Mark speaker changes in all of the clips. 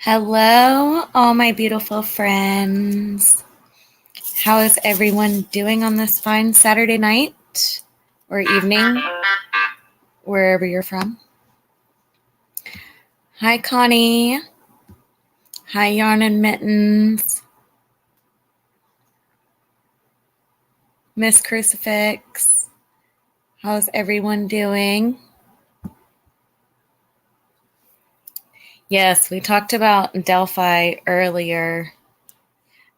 Speaker 1: Hello, all my beautiful friends. How is everyone doing on this fine Saturday night or evening, wherever you're from? Hi, Connie. Hi, Yarn and Mittens. Miss Crucifix. How's everyone doing? Yes, we talked about Delphi earlier.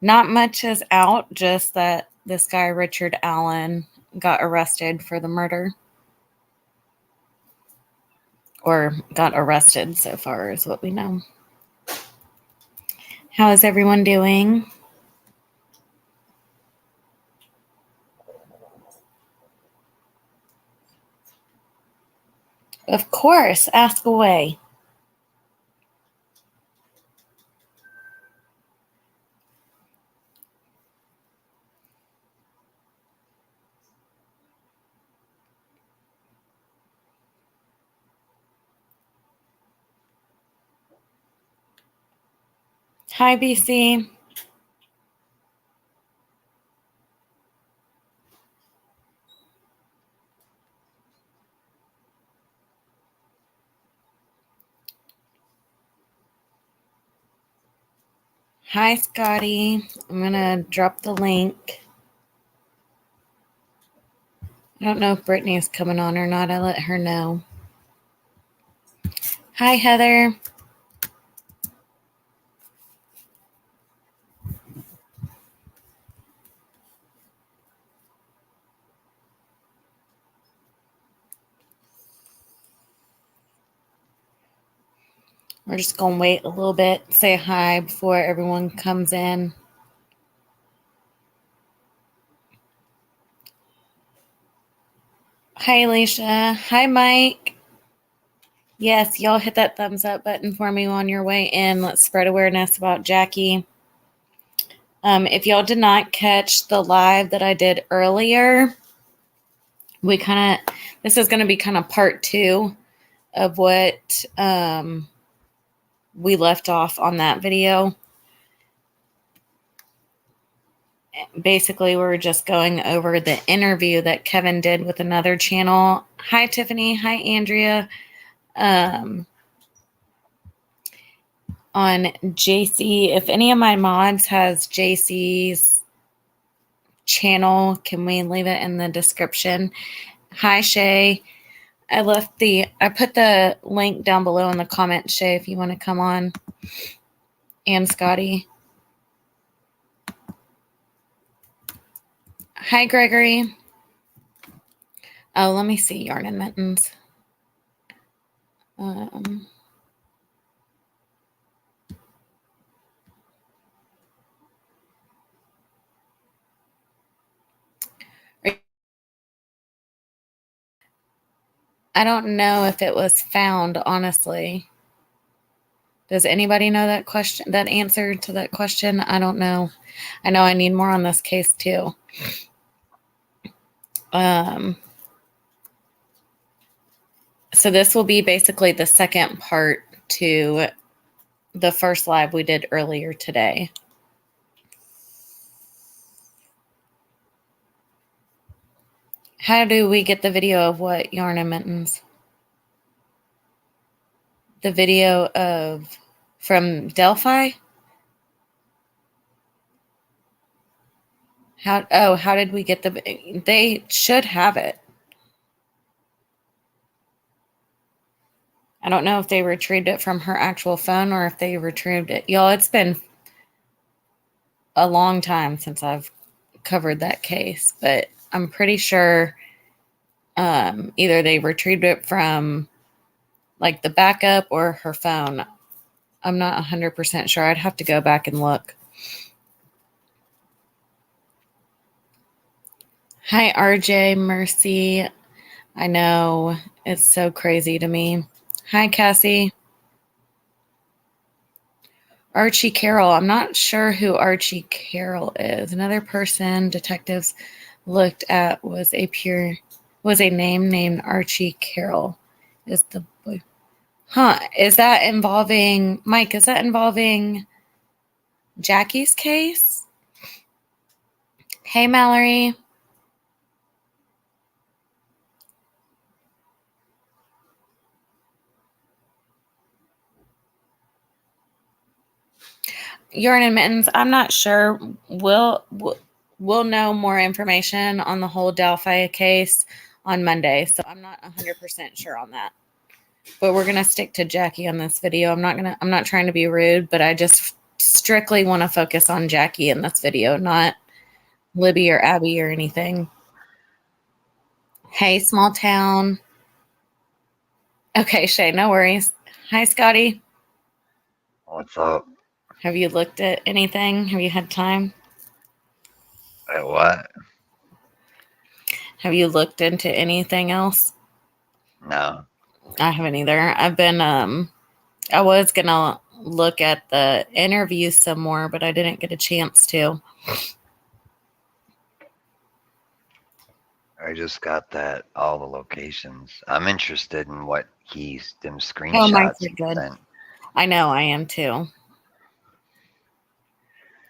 Speaker 1: Not much is out, just that this guy, Richard Allen, got arrested for the murder. Or got arrested so far is what we know. How is everyone doing? Of course, ask away. Hi, BC. Hi, Scotty. I'm going to drop the link. I don't know if Brittany is coming on or not. I let her know. Hi, Heather. We're just going to wait a little bit, say hi before everyone comes in. Hi, Alicia. Hi, Mike. Yes, y'all hit that thumbs up button for me on your way in. Let's spread awareness about Jackie. If y'all did not catch the live that I did earlier, this is going to be kind of part 2 of what we left off on that video. Basically, we're just going over the interview that Kevin did with another channel. Hi, Tiffany. Hi, Andrea. On JC, if any of my mods has JC's channel, can we leave it in the description? Hi, Shay. I put the link down below in the comments, Shay, if you want to come on. And Scotty. Hi, Gregory. Oh, let me see, Yarn and Mittens. I don't know if it was found, honestly. Does anybody know that question, that answer to that question? I don't know. I know I need more on this case too. So this will be basically the second part to the first live we did earlier today. How do we get the video of what, Yarn and Mittens? The video from Delphi? How did we get they should have it. I don't know if they retrieved it from her actual phone or if they retrieved it. Y'all, it's been a long time since I've covered that case, but I'm pretty sure either they retrieved it from like the backup or her phone. I'm not 100% sure. I'd have to go back and look. Hi, RJ, Mercy. I know it's so crazy to me. Hi, Cassie. Archie Carroll. I'm not sure who Archie Carroll is. Another person detectives looked at was a name named Archie Carroll. Is the boy. Huh. Is that involving, Mike, is that involving Jackie's case? Hey, Mallory. Urine admittance. I'm not sure. We'll know more information on the whole Delphi case on Monday, so I'm not 100% sure on that. But we're gonna stick to Jackie on this video. I'm not trying to be rude, but I just strictly want to focus on Jackie in this video, not Libby or Abby or anything. Hey, small town. Okay, Shay, no worries. Hi, Scotty.
Speaker 2: What's up?
Speaker 1: Have you looked at anything? Have you had time?
Speaker 2: At what?
Speaker 1: Have you looked into anything else?
Speaker 2: No.
Speaker 1: I haven't either. I've been I was gonna look at the interview some more, but I didn't get a chance to.
Speaker 2: I just got that, all the locations. I'm interested in what them screenshots
Speaker 1: Oh, mine's
Speaker 2: he
Speaker 1: good.
Speaker 2: sent.
Speaker 1: I know, I am too.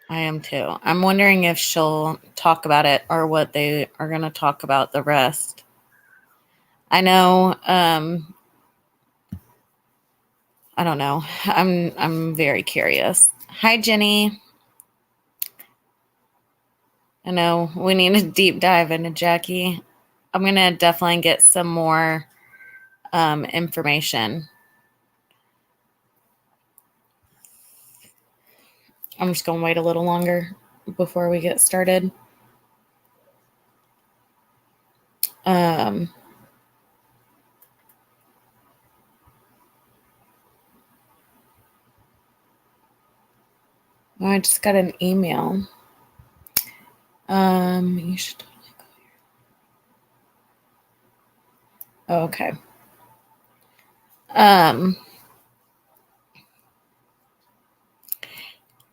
Speaker 1: I'm wondering if she'll talk about it or what they are gonna talk about the rest. I know, I don't know. I'm very curious. Hi, Jenny. I know we need a deep dive into Jackie. I'm gonna definitely get some more information. I'm just gonna wait a little longer before we get started. I just got an email. You should totally go here. Oh, okay.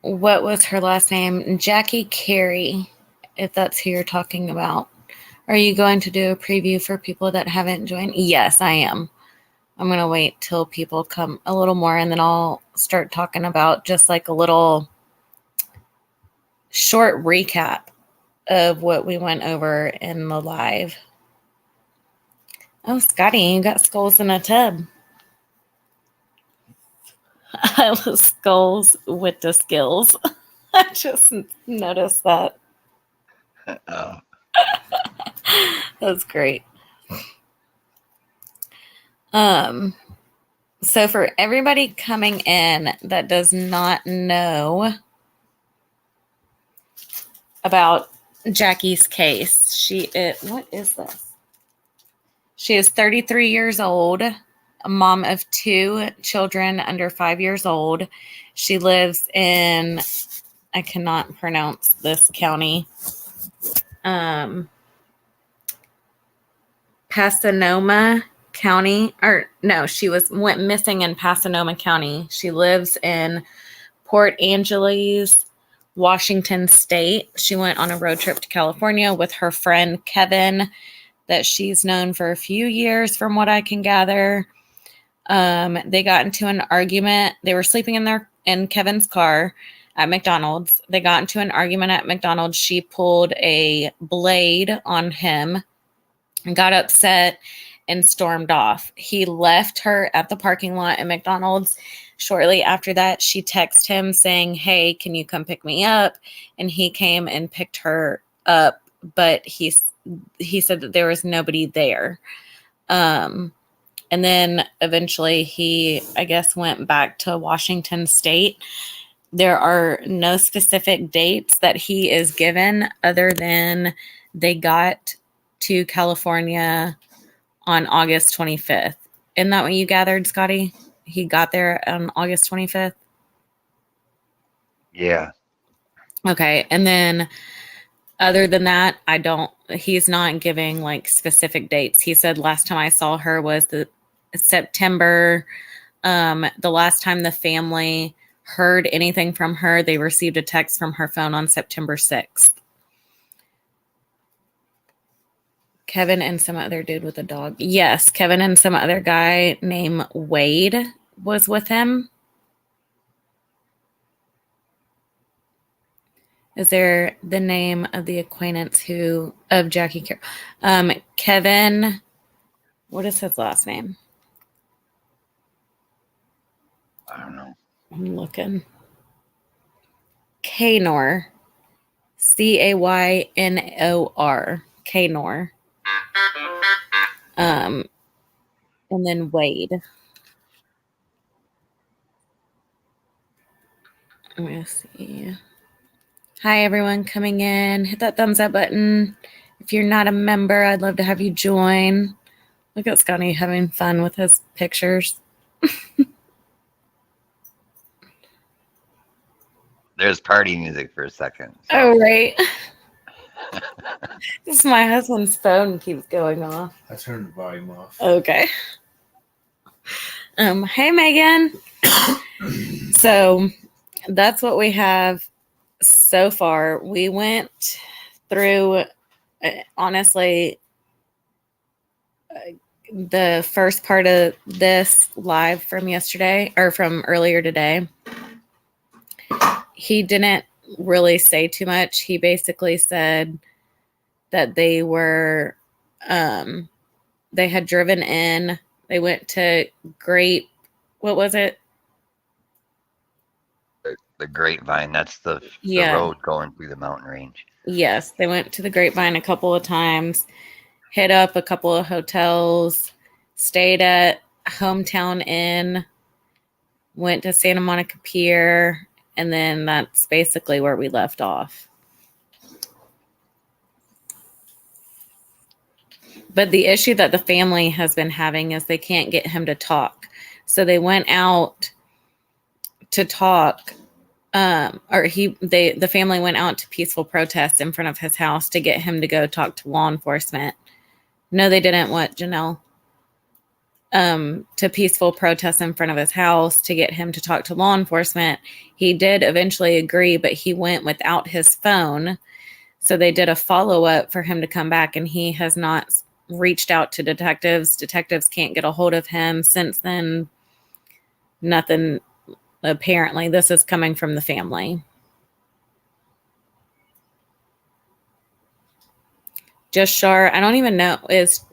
Speaker 1: What was her last name? Jackie Cary, if that's who you're talking about. Are you going to do a preview for people that haven't joined? Yes, I am. I'm going to wait till people come a little more, and then I'll start talking about just like a little short recap of what we went over in the live. Oh, Scotty, you got skulls in a tub. I love skulls with the skills. I just noticed that.
Speaker 2: Oh.
Speaker 1: That's great. So for everybody coming in that does not know about Jackie's case, what is this? She is 33 years old, a mom of 2 children under 5 years old. She lives in, I cannot pronounce this county, Passanoma County, or no, went missing in Passanoma County. She lives in Port Angeles, Washington State. She went on a road trip to California with her friend Kevin, that she's known for a few years, from what I can gather. They got into an argument. They were sleeping in Kevin's car at McDonald's. They got into an argument at McDonald's. She pulled a blade on him and got upset and stormed off. He left her at the parking lot at McDonald's. Shortly after that, she texted him saying, "Hey, can you come pick me up?" And he came and picked her up, but he said that there was nobody there. And then eventually he, I guess, went back to Washington State. There are no specific dates that he is given other than they got to California on August 25th. Isn't that what you gathered, Scotty? He got there on August 25th?
Speaker 2: Yeah.
Speaker 1: Okay. And then other than that, he's not giving like specific dates. He said last time I saw her was the September. The last time the family heard anything from her, they received a text from her phone on September 6th. Kevin and some other dude with a dog. Yes, Kevin and some other guy named Wade was with him. Is there the name of the acquaintance of Jackie Cary? Kevin, what is his last name?
Speaker 2: I don't know.
Speaker 1: I'm looking. Kaynor. Caynor. Kaynor. And then Wade. Let me see. Hi, everyone coming in. Hit that thumbs up button. If you're not a member, I'd love to have you join. Look at Scotty having fun with his pictures.
Speaker 2: There's party music for a second.
Speaker 1: So. Oh, right. This is my husband's phone keeps going off.
Speaker 3: I turned the volume off.
Speaker 1: Okay. Hey, Megan. So that's what we have so far. We went through, honestly, the first part of this live from yesterday or from earlier today. He didn't really say too much. He basically said that they were, they had driven in. They went to what was it?
Speaker 2: The Grapevine. That's the road going through the mountain range.
Speaker 1: Yes, they went to the Grapevine a couple of times, hit up a couple of hotels, stayed at Hometown Inn, went to Santa Monica Pier, and then that's basically where we left off. But the issue that the family has been having is they can't get him to talk. So they went out to talk, the family went out to peaceful protest in front of his house to get him to go talk to law enforcement. No, they didn't. What, Janelle? To peaceful protest in front of his house to get him to talk to law enforcement. He did eventually agree, but he went without his phone. So they did a follow-up for him to come back, and he has not reached out to detectives. Detectives can't get a hold of him since then. Nothing. Apparently, this is coming from the family. Just Shar, I don't even know, is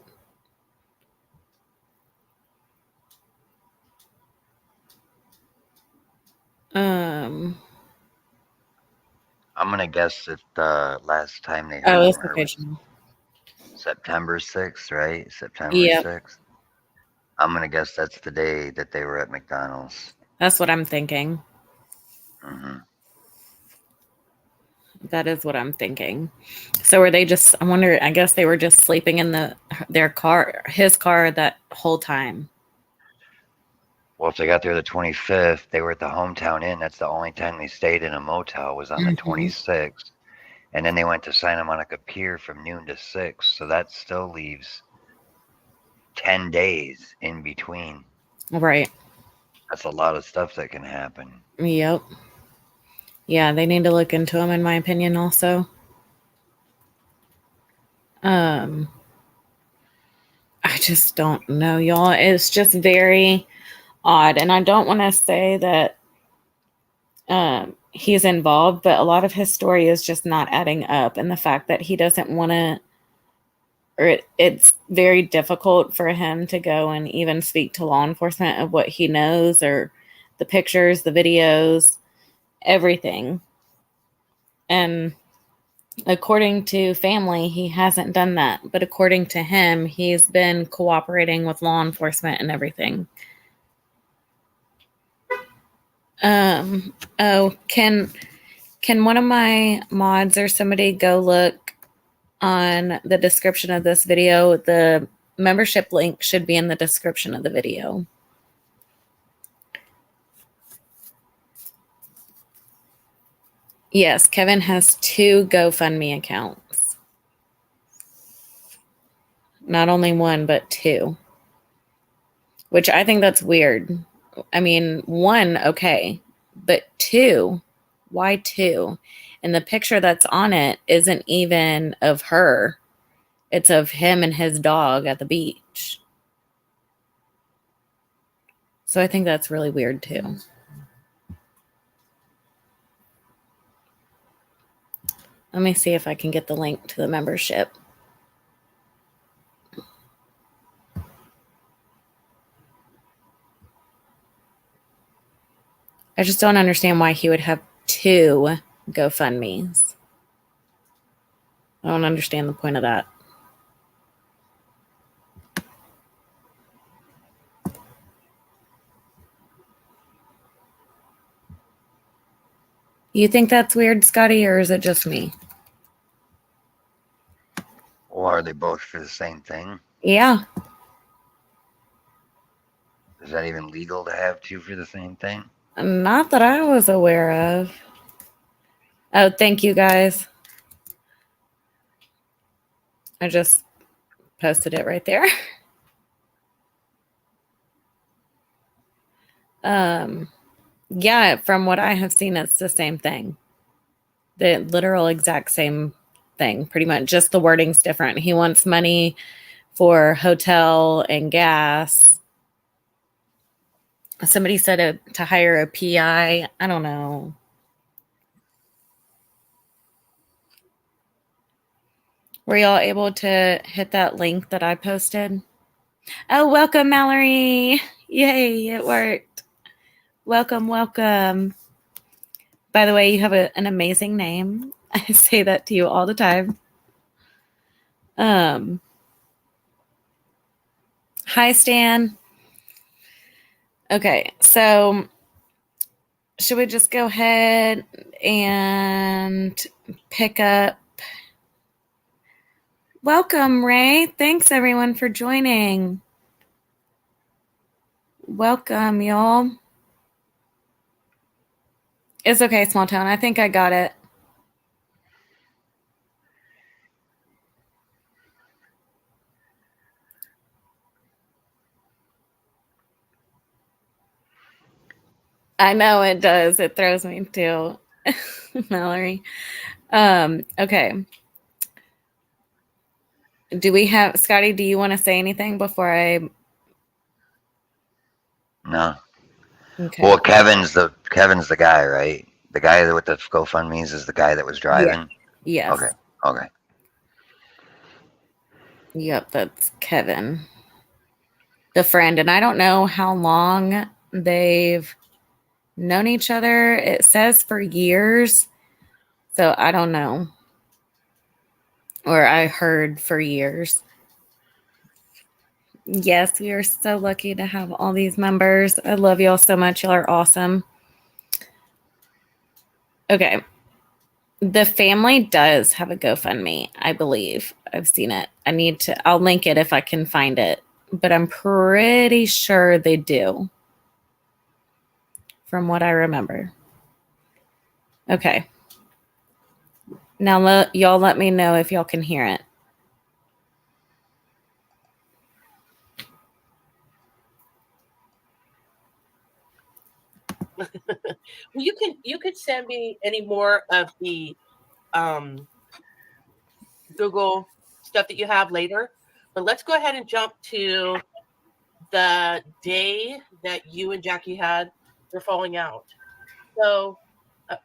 Speaker 1: I'm
Speaker 2: gonna guess that the last time they heard from her was September 6th, right? September 6th. I'm gonna guess that's the day that they were at McDonald's.
Speaker 1: That's what I'm thinking.
Speaker 2: Mm-hmm.
Speaker 1: That is what I'm thinking. So were they just, I wonder, I guess they were just sleeping in his car that whole time.
Speaker 2: Well, if they got there the 25th, they were at the Hometown Inn. That's the only time they stayed in a motel was on the 26th. And then they went to Santa Monica Pier from noon to 6. So that still leaves 10 days in between.
Speaker 1: Right.
Speaker 2: That's a lot of stuff that can happen.
Speaker 1: Yep. Yeah, they need to look into them, in my opinion, also. I just don't know, y'all. It's just very odd. And I don't want to say that he's involved, but a lot of his story is just not adding up. And the fact that he doesn't want to, or it's very difficult for him to go and even speak to law enforcement of what he knows, or the pictures, the videos, everything. And according to family, he hasn't done that. But according to him, he's been cooperating with law enforcement and everything. Oh, can one of my mods or somebody go look on the description of this video? The membership link should be in the description of the video. Yes, Kevin has 2 GoFundMe accounts. Not only 1, but 2. Which I think that's weird. I mean, 1, okay. But 2, why 2? And the picture that's on it isn't even of her. It's of him and his dog at the beach. So I think that's really weird too. Let me see if I can get the link to the membership. I just don't understand why he would have 2 GoFundMes. I don't understand the point of that. You think that's weird, Scotty, or is it just me?
Speaker 2: Or are they both for the same thing?
Speaker 1: Yeah.
Speaker 2: Is that even legal to have 2 for the same thing?
Speaker 1: Not that I was aware of. Oh, thank you guys. I just posted it right there. Yeah, from what I have seen, it's the same thing. The literal exact same thing, pretty much. Just the wording's different. He wants money for hotel and gas. Somebody said to hire a PI. I don't know. Were y'all able to hit that link that I posted? Oh, welcome, Mallori. Yay, it worked. Welcome, welcome. By the way, you have an amazing name. I say that to you all the time. Hi, Stan. Okay, so should we just go ahead and pick up? Welcome, Ray. Thanks, everyone, for joining. Welcome, y'all. It's okay, Small Town. I think I got it. I know it does. It throws me too, Mallory. Okay. Do we have Scotty? Do you want to say anything before I?
Speaker 2: No.
Speaker 1: Okay.
Speaker 2: Well, Kevin's the guy, right? The guy with the GoFundMe's is the guy that was driving.
Speaker 1: Yeah. Yes.
Speaker 2: Okay.
Speaker 1: Yep, that's Kevin, the friend, and I don't know how long they've known each other. It says for years, so I don't know. Or I heard for years. Yes, we are so lucky to have all these members. I love y'all so much. Y'all are awesome. Okay. The family does have a GoFundMe, I believe. I've seen it. I'll link it if I can find it, but I'm pretty sure they do, from what I remember. Okay. Now y'all let me know if y'all can hear it.
Speaker 3: Well, you could send me any more of the Google stuff that you have later, but let's go ahead and jump to the day that you and Jackie were falling out. So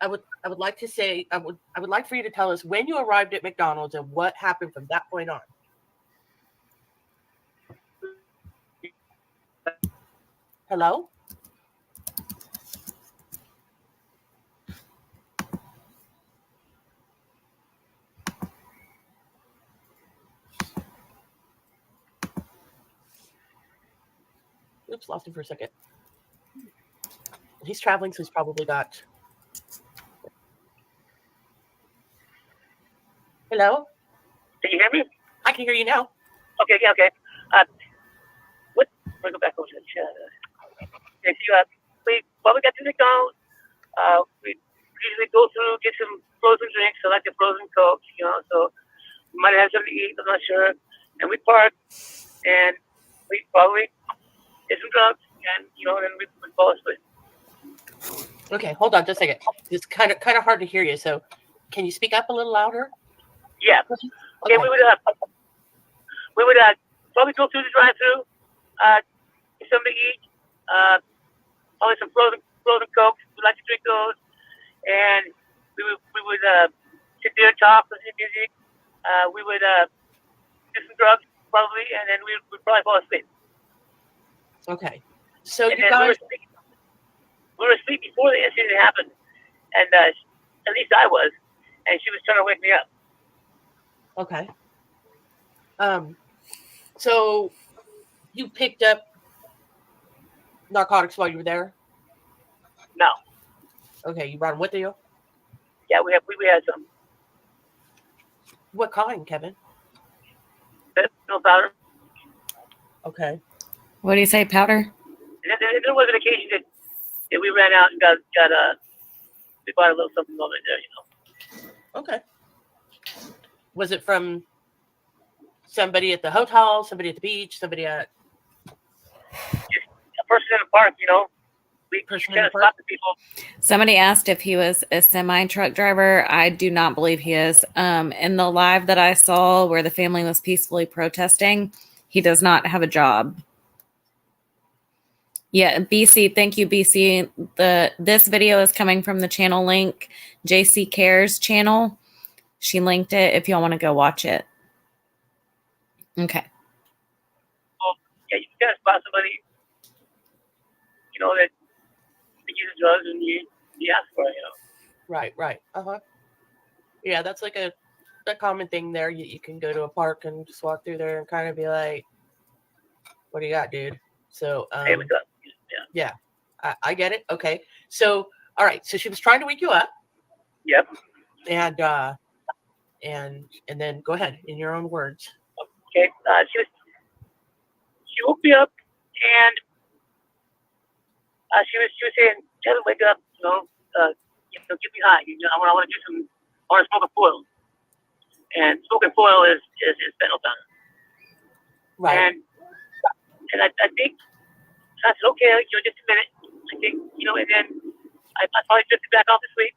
Speaker 3: I would like to say I would like for you to tell us when you arrived at McDonald's and what happened from that point on. Hello? Oops, lost him for a second. He's traveling, so he's probably got. Hello?
Speaker 4: Can you hear me?
Speaker 3: I can hear you now.
Speaker 4: Okay. We'll go back over to the chat. While we got to McDonald's, we usually go through, get some frozen drinks, so like the frozen Coke, so we might have something to eat, I'm not sure. And we parked, and we probably did some drugs, and, then we fall asleep.
Speaker 3: Okay, hold on just a second. It's kind of hard to hear you, so can you speak up a little louder?
Speaker 4: Yeah. Okay, we would we would probably go through the drive-through, get something to eat, probably some frozen Cokes. We like to drink those, and we would sit there and talk, listen to music. We would do some drugs probably, and then we would probably fall asleep.
Speaker 3: Okay. So
Speaker 4: And
Speaker 3: you
Speaker 4: then
Speaker 3: guys,
Speaker 4: we were asleep before the incident happened, and at least I was, and she was trying to wake me up.
Speaker 3: okay. So you picked up narcotics while you were there?
Speaker 4: No.
Speaker 3: Okay, you brought them with you?
Speaker 4: Yeah, we had some
Speaker 3: What kind, Kevin?
Speaker 4: fentanyl powder.
Speaker 3: Okay.
Speaker 1: What do you say, powder?
Speaker 4: And then there was an occasion that we ran out and got we bought a little something over there,
Speaker 3: Okay. Was it from somebody at the hotel, somebody at the beach, somebody at
Speaker 4: Just a person in the park, We
Speaker 3: Person in
Speaker 4: kind
Speaker 3: the
Speaker 4: of
Speaker 3: park?
Speaker 4: stopped the people.
Speaker 1: Somebody asked if he was a semi-truck driver. I do not believe he is. In the live that I saw where the family was peacefully protesting, he does not have a job. Yeah, BC, thank you, BC. This video is coming from the channel link, JC Cares channel. She linked it if y'all want to go watch it. Okay.
Speaker 4: Well, yeah, you kind of spot somebody, that uses drugs and you ask for it,
Speaker 3: Right. Uh-huh. Yeah, that's like a common thing there. You can go to a park and just walk through there and kind of be like, what do you got, dude? So
Speaker 4: Hey, what's up?
Speaker 3: yeah, I get it. Okay. So all right, so she was trying to wake you up,
Speaker 4: Yep.
Speaker 3: and then go ahead in your own words.
Speaker 4: Okay. She woke me up and she was saying, Kevin, wake up, get me high. I want to do some. I want to smoke a foil. And smoking foil is fentanyl powder.
Speaker 3: Right.
Speaker 4: And I think I said, okay, just a minute. I think, and then I probably drifted back off to sleep.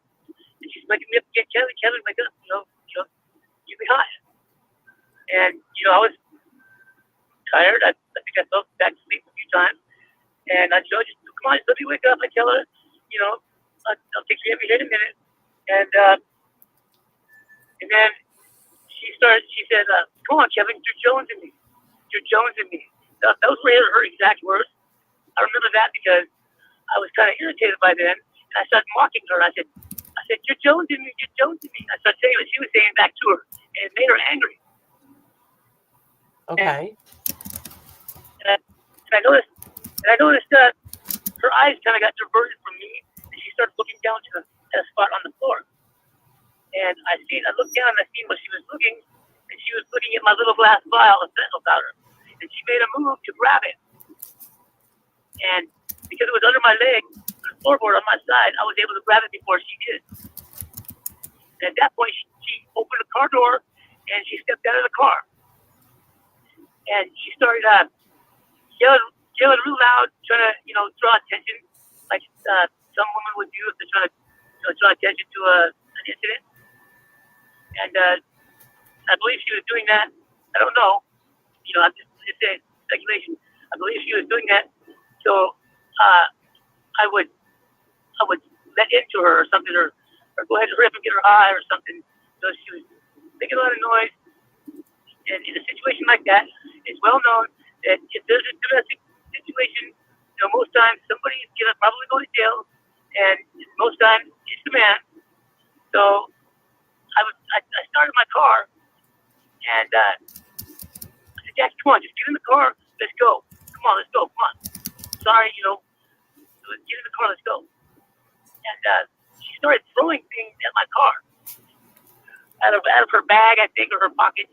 Speaker 4: And she's waking me up again, Kevin, wake up, get me high. And, I was tired. I think I fell back to sleep a few times. And I just come on, just let me wake up. I tell her, I'll take you here in a minute. And then she said, come on, Kevin, you're jonesing me. You're jonesing me. That was her exact words. I remember that because I was kind of irritated by then. And I started mocking her. I said, you're jonesing me. You're jonesing me. I started saying what she was saying back to her. And it made her angry.
Speaker 3: Okay.
Speaker 4: And I noticed that her eyes kind of got diverted from me, and she started looking down to a spot on the floor. And I looked down and I seen what she was looking, and she was looking at my little glass vial of fentanyl powder. And she made a move to grab it. And because it was under my leg, the floorboard on my side, I was able to grab it before she did. And at that point, she opened the car door, and she stepped out of the car. And she started yelling real loud, trying to, draw attention, like some women would do if they're trying to draw attention to an incident. And I believe she was doing that. I don't know. I'm just saying speculation. I believe she was doing that. So I would let into her or something, or go ahead and hurry up and get her high or something. So she was making a lot of noise. And in a situation like that, it's well known that if there's a domestic situation, most times somebody's gonna probably go to jail, and most times it's the man. So I started my car, and I said, Jackie, come on, just get in the car, let's go. Come on, let's go, come on. Sorry, get in the car, let's go. And she started throwing things at my car, out of her bag, I think, or her pocket.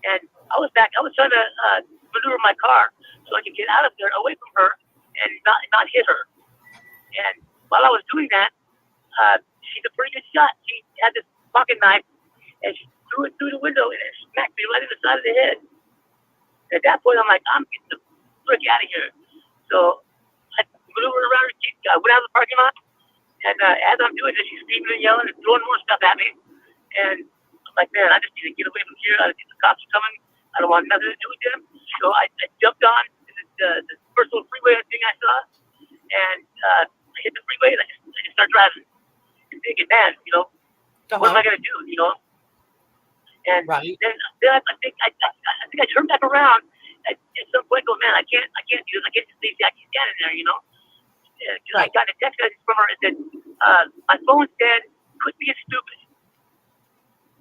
Speaker 4: And I was trying to maneuver my car so I could get out of there, away from her, and not hit her. And while I was doing that, she's a pretty good shot. She had this pocket knife, and she threw it through the window, and it smacked me right in the side of the head. And at that point, I'm like, I'm getting the frick out of here. So I maneuvered around her. I went out of the parking lot, and as I'm doing this, she's screaming and yelling and throwing more stuff at me. And I'm like, man, I just need to get away from here. The cops are coming. I don't want nothing to do with them. So I jumped on the first little freeway thing I saw, and I hit the freeway, and I just started driving. And thinking, man, what am I gonna do? And
Speaker 3: Right.
Speaker 4: then I think I turned back around at some point. Go, man, I can't do this. I can't just leave Jackie standing there. Because I got a text message from her and said, my phone's dead. Quit being stupid.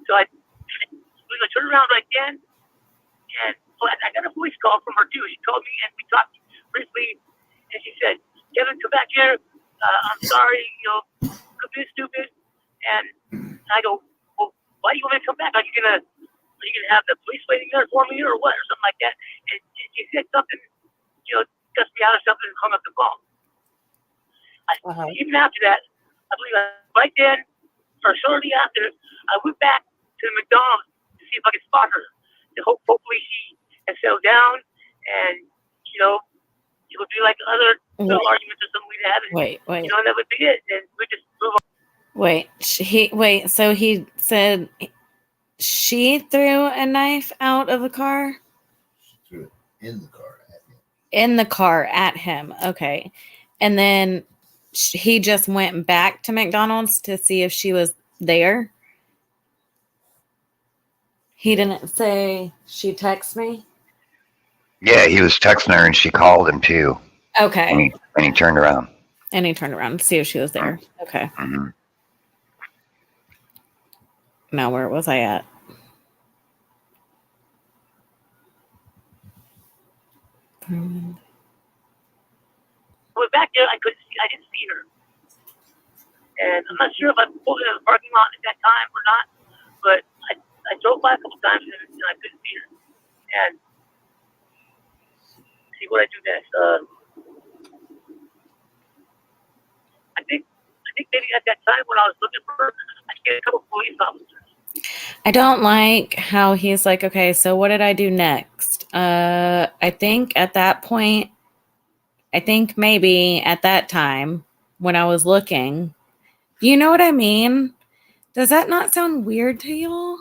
Speaker 4: So I turned around right then, and I got a voice call from her too. She called me and we talked briefly, and she said, Kevin, come back here. I'm sorry, quit being stupid. And I go, well, why do you want me to come back? Are you gonna have the police waiting there for me or what, or something like that? And she said something, cussed me out or something, and hung up the phone. Even after that, I believe right then, or shortly after, I went back to the McDonald's to see if I could spot her. Hopefully she had settled down, and it would be like other little arguments or something we'd have. And,
Speaker 1: Wait.
Speaker 4: And that would be it. And we just move on.
Speaker 1: So he said she threw a knife out of the car?
Speaker 5: She threw it in the car at him.
Speaker 1: In the car at him. Okay. And then he just went back to McDonald's to see if she was there? He didn't say she texted me?
Speaker 2: Yeah, he was texting her and she called him too.
Speaker 1: Okay.
Speaker 2: And he turned around.
Speaker 1: And he turned around to see if she was there. Okay.
Speaker 2: Mm-hmm.
Speaker 1: Now, where was I at?
Speaker 4: I went back there. I didn't see her, and I'm not sure if I pulled in the parking lot at that time or not. But I drove by a couple times and I couldn't see her. And see what I do next. I think maybe at that time when I was looking for her, I get a couple police officers.
Speaker 1: I don't like how he's like, okay, so what did I do next? I think at that point, maybe at that time when I was looking, you know what I mean? Does that not sound weird to y'all?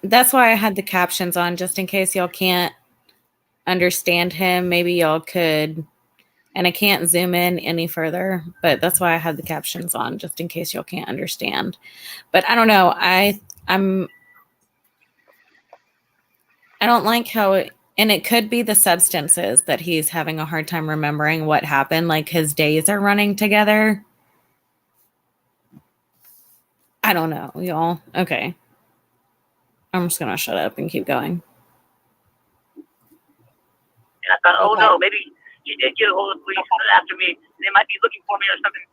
Speaker 1: That's why I had the captions on, just in case y'all can't understand him. Maybe y'all could, and I can't zoom in any further, but that's why I had the captions on, just in case y'all can't understand. But I don't know. I don't like how and it could be the substances that he's having a hard time remembering what happened. Like his days are running together. I don't know, y'all. Okay. I'm just going to shut up and keep going.
Speaker 4: And I thought, oh no, maybe you did get a hold of the police after me. They might be looking for me or something.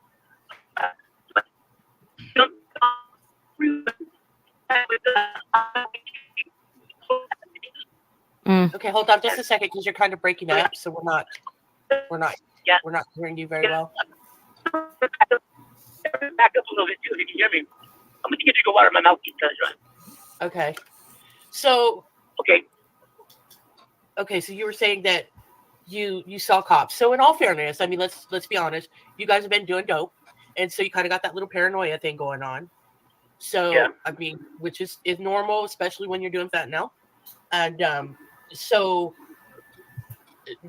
Speaker 3: Okay, hold on just a second because you're kind of breaking up, so we're not hearing you very well.
Speaker 4: Back up a little bit too, if you can hear me. I'm gonna get you water in my mouth keeps dry.
Speaker 3: Okay. So
Speaker 4: Okay,
Speaker 3: so you were saying that you saw cops. So in all fairness, I mean, let's be honest, you guys have been doing dope, and so you kind of got that little paranoia thing going on. So yeah. I mean, which is normal, especially when you're doing fentanyl, and so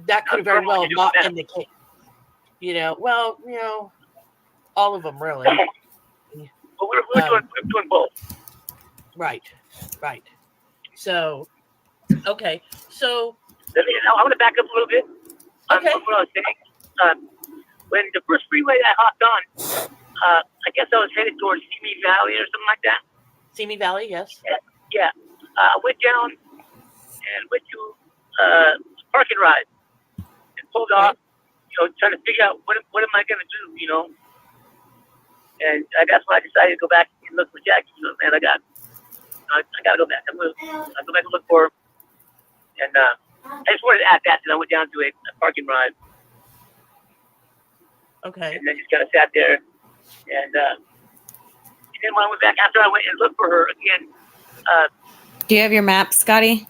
Speaker 3: that could have very well not been the case. All of them really.
Speaker 4: But we're doing both.
Speaker 3: Right. So, okay. So,
Speaker 4: I want to back up a little bit.
Speaker 3: Okay.
Speaker 4: What I was saying. When the first freeway I hopped on, I guess I was headed towards Simi Valley or something like that.
Speaker 3: Simi Valley, yes.
Speaker 4: Yeah. I went down and went to park and ride and pulled off. Trying to figure out what am I gonna do, And that's when I decided to go back and look for Jackie. Man, I gotta go back. I'll go back and look for her. And I just wanted to add that. And I went down to a park and ride.
Speaker 3: Okay.
Speaker 4: And then just kind of sat there. And then when I went back after I went and looked for her again.
Speaker 1: Do you have your map, Scotty?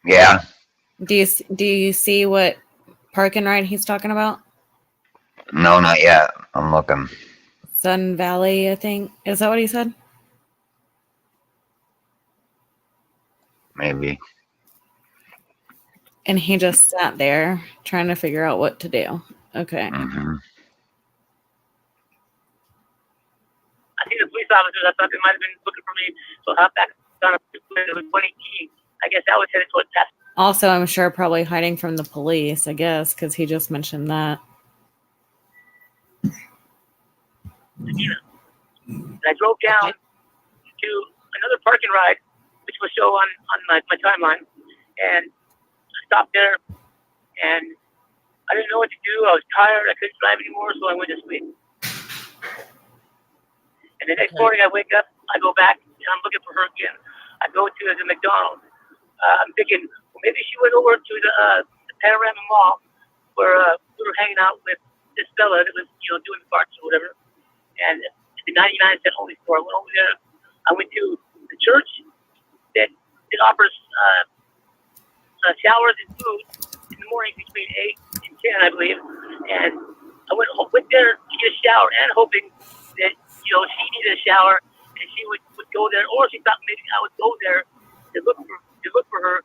Speaker 2: Yeah.
Speaker 1: Do you see what park and ride he's talking about?
Speaker 2: No, not yet. I'm looking.
Speaker 1: Sun Valley, I think. Is that what he said?
Speaker 2: Maybe.
Speaker 1: And he just sat there trying to figure out what to do. Okay.
Speaker 2: Mm-hmm.
Speaker 4: I think the police officers, I thought they might have been looking for me. So I hopped back on a it was 118. I guess that was headed towards Pasadena.
Speaker 1: Also, I'm sure probably hiding from the police, I guess, because he just mentioned that.
Speaker 4: And I drove down to another parking ride, which will show on my timeline. And I stopped there, and I didn't know what to do. I was tired. I couldn't drive anymore, so I went to sleep. And the next morning, I wake up, I go back, and I'm looking for her again. I go to the McDonald's. I'm thinking, well, maybe she went over to the Panorama Mall where we were hanging out with this fella that was, doing parts or whatever. And the 99-cent only store. I went over there. I went to the church that offers showers and food in the morning between 8 and 10, I believe. And I went there to get a shower and hoping that, she needed a shower and she would go there, or she thought maybe I would go there to look for her,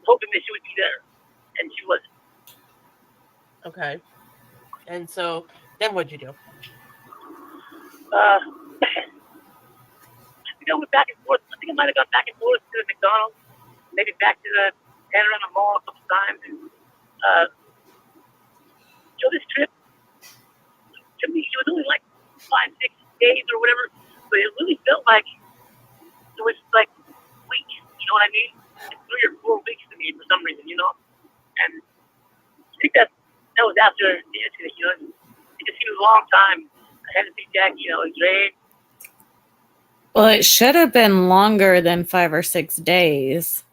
Speaker 4: hoping that she would be there. And she wasn't.
Speaker 3: Okay. And so then what'd you do?
Speaker 4: I think I went back and forth. I think I might have gone back and forth to the McDonald's, maybe back to the Panorama Mall a couple times. And, this trip, to me, it was only like 5-6 days or whatever, but it really felt like it was like weeks. You know what I mean? Like 3 or 4 weeks to me for some reason, And I think that was after the incident. It just seemed a long time. I had to see Jackie, it was rain.
Speaker 1: Well, it should have been longer than 5 or 6 days.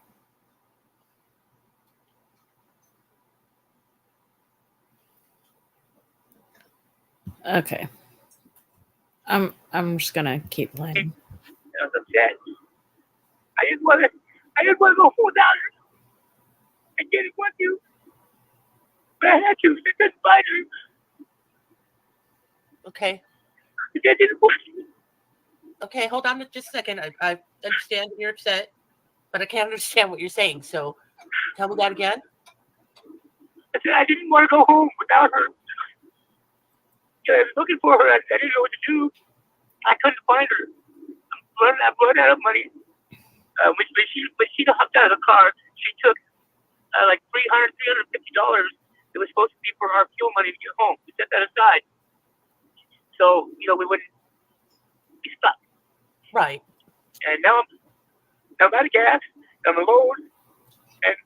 Speaker 1: Okay. I'm just gonna keep playing.
Speaker 4: I was upset. I didn't want to go without her. I didn't want to, but I had to. Because by her.
Speaker 3: Okay.
Speaker 4: That didn't work.
Speaker 3: Okay, hold on just a second. I understand you're upset, but I can't understand what you're saying. So tell me that again.
Speaker 4: I said I didn't want to go home without her. I was looking for her. I didn't know what to do. I couldn't find her. I'm running out of money. When she hopped out of the car, she took like $350. It was supposed to be for our fuel money to get home. We set that aside. So, we wouldn't be stuck.
Speaker 3: Right.
Speaker 4: And now I'm out of gas. I'm alone. And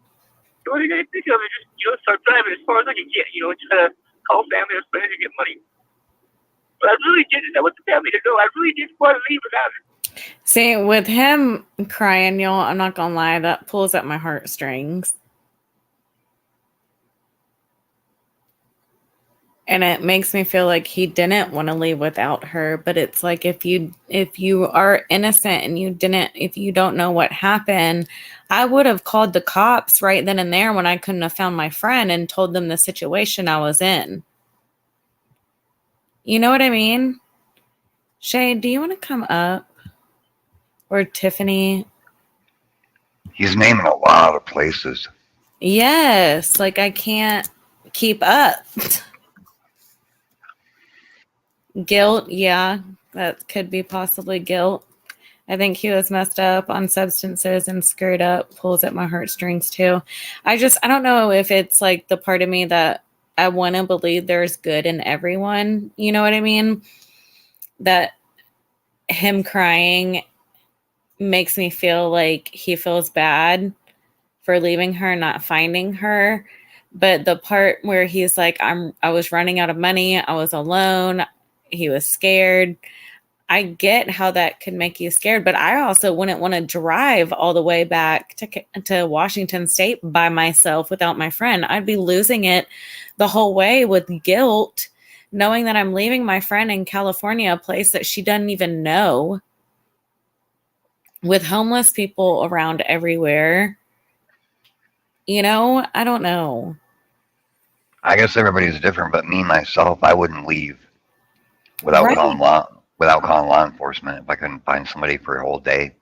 Speaker 4: the only thing I think of is just, start driving as far as I can get, and try to call family or friends to get money. But I really didn't. I want the family to know. I really didn't want to leave without her.
Speaker 1: See, with him crying, y'all, I'm not gonna lie, that pulls at my heartstrings. And it makes me feel like he didn't want to leave without her. But it's like if you are innocent and if you don't know what happened, I would have called the cops right then and there when I couldn't have found my friend and told them the situation I was in. You know what I mean? Shay, do you want to come up? Or Tiffany?
Speaker 2: He's naming a lot of places.
Speaker 1: Yes, like I can't keep up. Guilt, yeah, that could be possibly guilt. I think he was messed up on substances and screwed up, pulls at my heartstrings too. I don't know if it's like the part of me that I want to believe there's good in everyone. You know what I mean? That him crying makes me feel like he feels bad for leaving her, not finding her. But the part where he's like, I was running out of money. I was alone. He was scared. I get how that could make you scared, but I also wouldn't want to drive all the way back to Washington State by myself without my friend. I'd be losing it the whole way with guilt, knowing that I'm leaving my friend in California, a place that she doesn't even know, with homeless people around everywhere. I don't know.
Speaker 2: I guess everybody's different, but me, myself, I wouldn't leave without calling law enforcement if I couldn't find somebody for a whole day.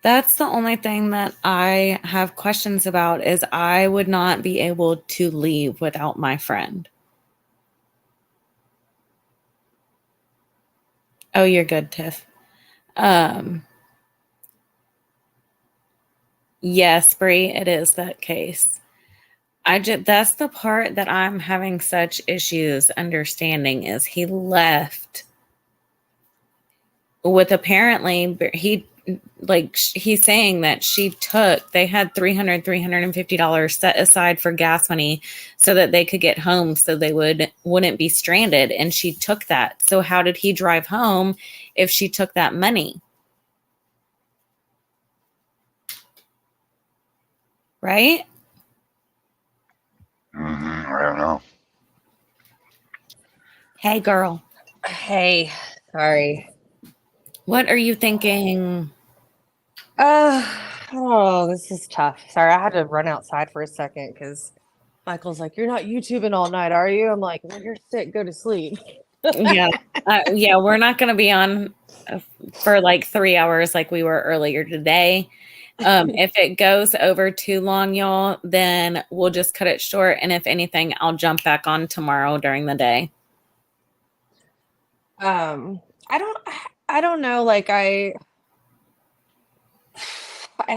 Speaker 1: That's the only thing that I have questions about is I would not be able to leave without my friend. Oh, you're good, Tiff. Yes, Bree, it is that case. That's the part that I'm having such issues understanding is he left with apparently he's saying that they had $350 set aside for gas money so that they could get home so they wouldn't be stranded, and she took that. So how did he drive home if she took that money? Right?
Speaker 2: I don't know.
Speaker 1: Hey, girl.
Speaker 6: Hey, sorry.
Speaker 1: What are you thinking?
Speaker 6: Oh, this is tough. Sorry, I had to run outside for a second because Michael's like, "You're not YouTubing all night, are you?" I'm like, "Well, you're sick. Go to sleep."
Speaker 1: Yeah. Yeah, we're not going to be on for like 3 hours like we were earlier today. If it goes over too long, y'all, then we'll just cut it short. And if anything, I'll jump back on tomorrow during the day.
Speaker 6: I don't know. Like I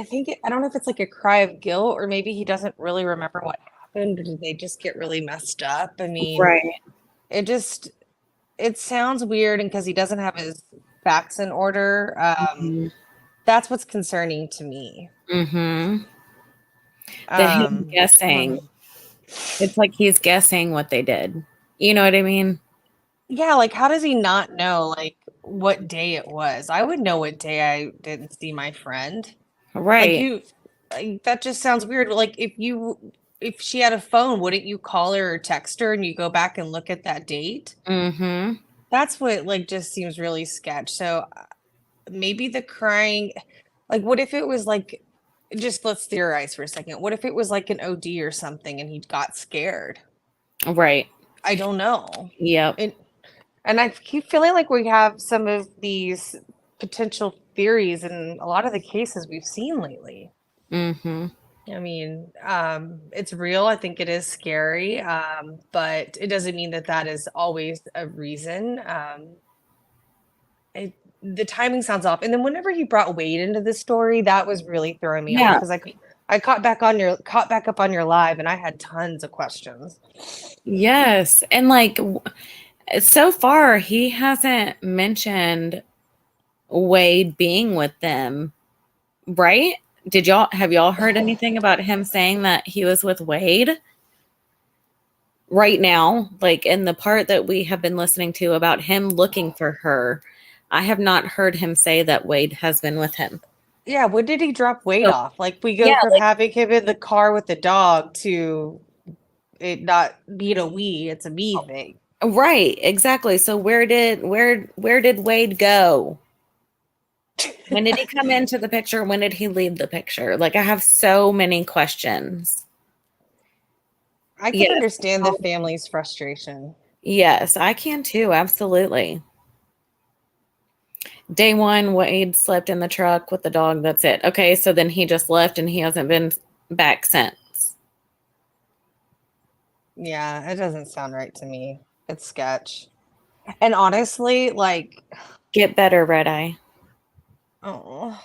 Speaker 6: think I don't know if it's like a cry of guilt or maybe he doesn't really remember what happened. Or did they just get really messed up? I mean,
Speaker 1: Right.
Speaker 6: it sounds weird, and because he doesn't have his facts in order, that's what's concerning to me.
Speaker 1: Mm-hmm. Him guessing. It's like he's guessing what they did. You know what I mean?
Speaker 6: Yeah, like how does he not know like what day it was? I would know what day I didn't see my friend.
Speaker 1: Right.
Speaker 6: That just sounds weird. Like if she had a phone, wouldn't you call her or text her and you go back and look at that date?
Speaker 1: Mm-hmm.
Speaker 6: That's what like just seems really sketch. So maybe the crying, like what if it was like just let's theorize for a second. What if it was like an OD or something and he got scared?
Speaker 1: Right.
Speaker 6: I don't know.
Speaker 1: Yep.
Speaker 6: And I keep feeling like we have some of these potential theories in a lot of the cases we've seen lately.
Speaker 1: Mm-hmm.
Speaker 6: I mean, it's real. I think it is scary, but it doesn't mean that that is always a reason. The timing sounds off. And then whenever you brought Wade into the story, that was really throwing me off because I caught back up on your live, and I had tons of questions.
Speaker 1: Yes. And like so far he hasn't mentioned Wade being with them, right? Have y'all heard anything about him saying that he was with Wade right now? Like in the part that we have been listening to about him looking for her, I have not heard him say that Wade has been with him.
Speaker 6: Yeah, when did he drop Wade off? Like we go from having him in the car with the dog to it not being a we, it's a me thing.
Speaker 1: Right, exactly. So where did Wade go? When did he come into the picture? When did he leave the picture? Like I have so many questions.
Speaker 6: I can understand the family's frustration.
Speaker 1: Yes, I can too. Absolutely. Day one, Wade slept in the truck with the dog. That's it. Okay, so then he just left and he hasn't been back since.
Speaker 6: Yeah, it doesn't sound right to me. It's sketch. And honestly, like
Speaker 1: get better, Red Eye.
Speaker 6: Oh,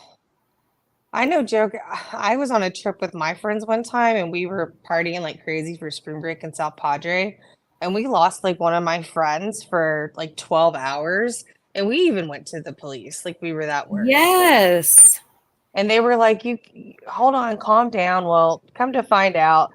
Speaker 6: I know joke. I was on a trip with my friends one time and we were partying like crazy for spring break in South Padre. And we lost like one of my friends for like 12 hours. And we even went to the police. Like we were that worried.
Speaker 1: Yes.
Speaker 6: And they were like, you hold on, calm down. Well, come to find out,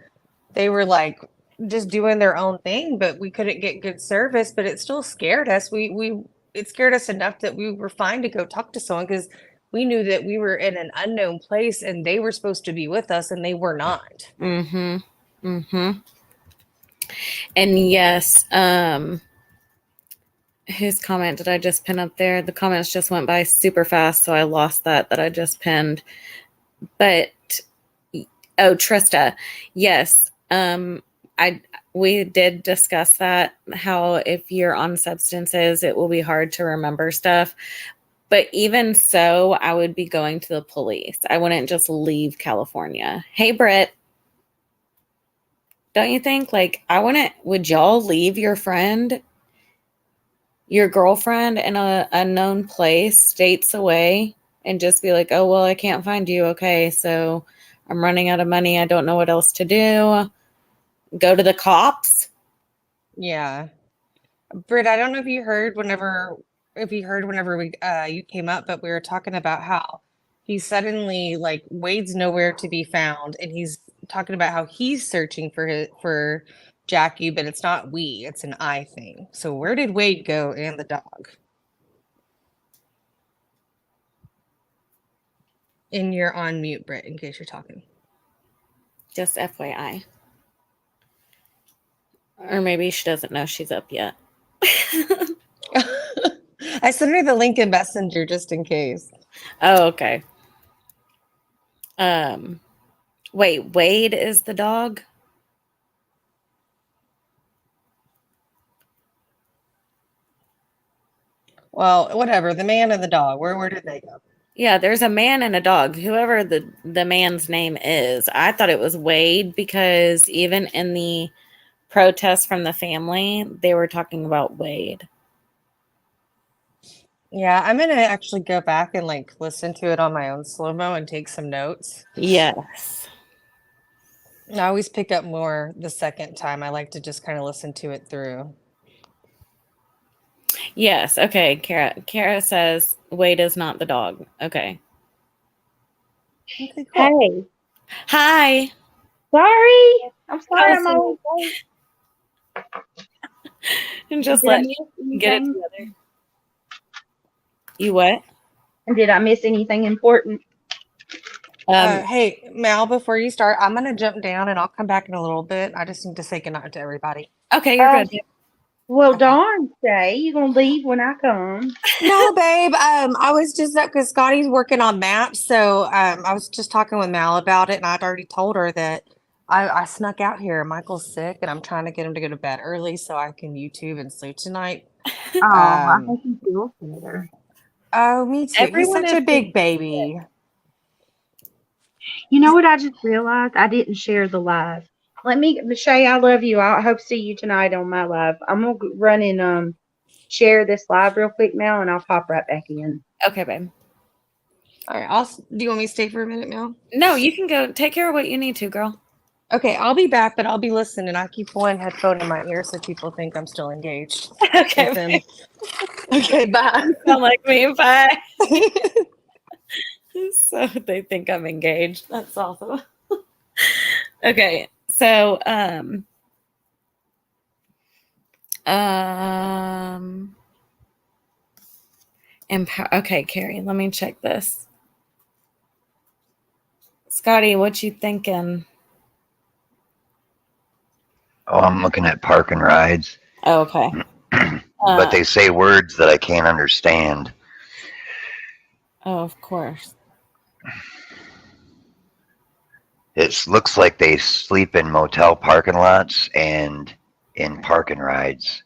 Speaker 6: they were like just doing their own thing, but we couldn't get good service, but it still scared us. It scared us enough that we were fine to go talk to someone because we knew that we were in an unknown place and they were supposed to be with us and they were not.
Speaker 1: Mm-hmm. Mm-hmm. And yes, whose comment did I just pin up there? The comments just went by super fast, so I lost that I just pinned. But Trista, yes. We did discuss that, how if you're on substances, it will be hard to remember stuff. But even so, I would be going to the police. I wouldn't just leave California. Hey, Britt, don't you think? Like, I wouldn't. Would y'all leave your friend, your girlfriend, in a unknown place, states away, and just be like, oh, well, I can't find you. Okay, so I'm running out of money. I don't know what else to do. Go to the cops?
Speaker 6: Yeah. Britt, I don't know if you heard whenever we you came up, but we were talking about how he's suddenly like Wade's nowhere to be found, and he's talking about how he's searching for Jackie, but it's not we, it's an I thing. So where did Wade go and the dog? And you're on mute, Britt, in case you're talking.
Speaker 1: Just FYI. Or maybe she doesn't know she's up yet.
Speaker 6: I sent her the link in Messenger just in case.
Speaker 1: Oh, okay. Wait, Wade is the dog?
Speaker 6: Well, whatever. The man and the dog. Where did they go?
Speaker 1: Yeah, there's a man and a dog. Whoever the man's name is. I thought it was Wade because even in the protest from the family, they were talking about Wade.
Speaker 6: Yeah, I'm gonna actually go back and like listen to it on my own slow-mo and take some notes.
Speaker 1: Yes.
Speaker 6: I always pick up more the second time. I like to just kind of listen to it through.
Speaker 1: Yes. Okay. Kara says Wade is not the dog. Okay.
Speaker 6: Okay, cool.
Speaker 7: Hey,
Speaker 1: Hi.
Speaker 7: sorry. I'm sorry. I'm
Speaker 1: Oh,
Speaker 7: always late.
Speaker 1: And just
Speaker 7: Did I
Speaker 1: let
Speaker 7: miss
Speaker 1: get it
Speaker 7: anything?
Speaker 1: together. You what?
Speaker 7: And did I miss anything important?
Speaker 6: Hey, Mal, before you start, I'm gonna jump down and I'll come back in a little bit. I just need to say goodnight to everybody.
Speaker 1: Okay, you're good.
Speaker 7: Well,
Speaker 6: Okay.
Speaker 7: darn, say you gonna leave when I come?
Speaker 6: No, babe. I was just up because Scotty's working on maps, so I was just talking with Mal about it, and I'd already told her that I snuck out here. Michael's sick, and I'm trying to get him to go to bed early so I can YouTube and sleep tonight.
Speaker 7: Oh, I hope you feel better.
Speaker 6: Oh, me too.
Speaker 7: Everyone
Speaker 6: He's such a
Speaker 7: is
Speaker 6: big baby.
Speaker 7: You know what? I just realized I didn't share the live. Let me, Shay. I love you. I hope to see you tonight on my live. I'm gonna run and share this live real quick now, and I'll pop right back in.
Speaker 1: Okay, babe.
Speaker 6: All right. Do you want me to stay for a minute, Mal?
Speaker 1: No, you can go take care of what you need to, girl.
Speaker 6: Okay, I'll be back, but I'll be listening. I keep one headphone in my ear so people think I'm still engaged.
Speaker 1: Okay.
Speaker 6: with them. Okay, bye.
Speaker 1: You sound like me. Bye. So they think I'm engaged. That's awesome. Okay, so okay, Carrie, let me check this. Scotty, what you thinking?
Speaker 2: Oh, I'm looking at park and rides,
Speaker 1: Oh, okay.
Speaker 2: but they say words that I can't understand.
Speaker 1: Oh, of course.
Speaker 2: It looks like they sleep in motel parking lots and in park and rides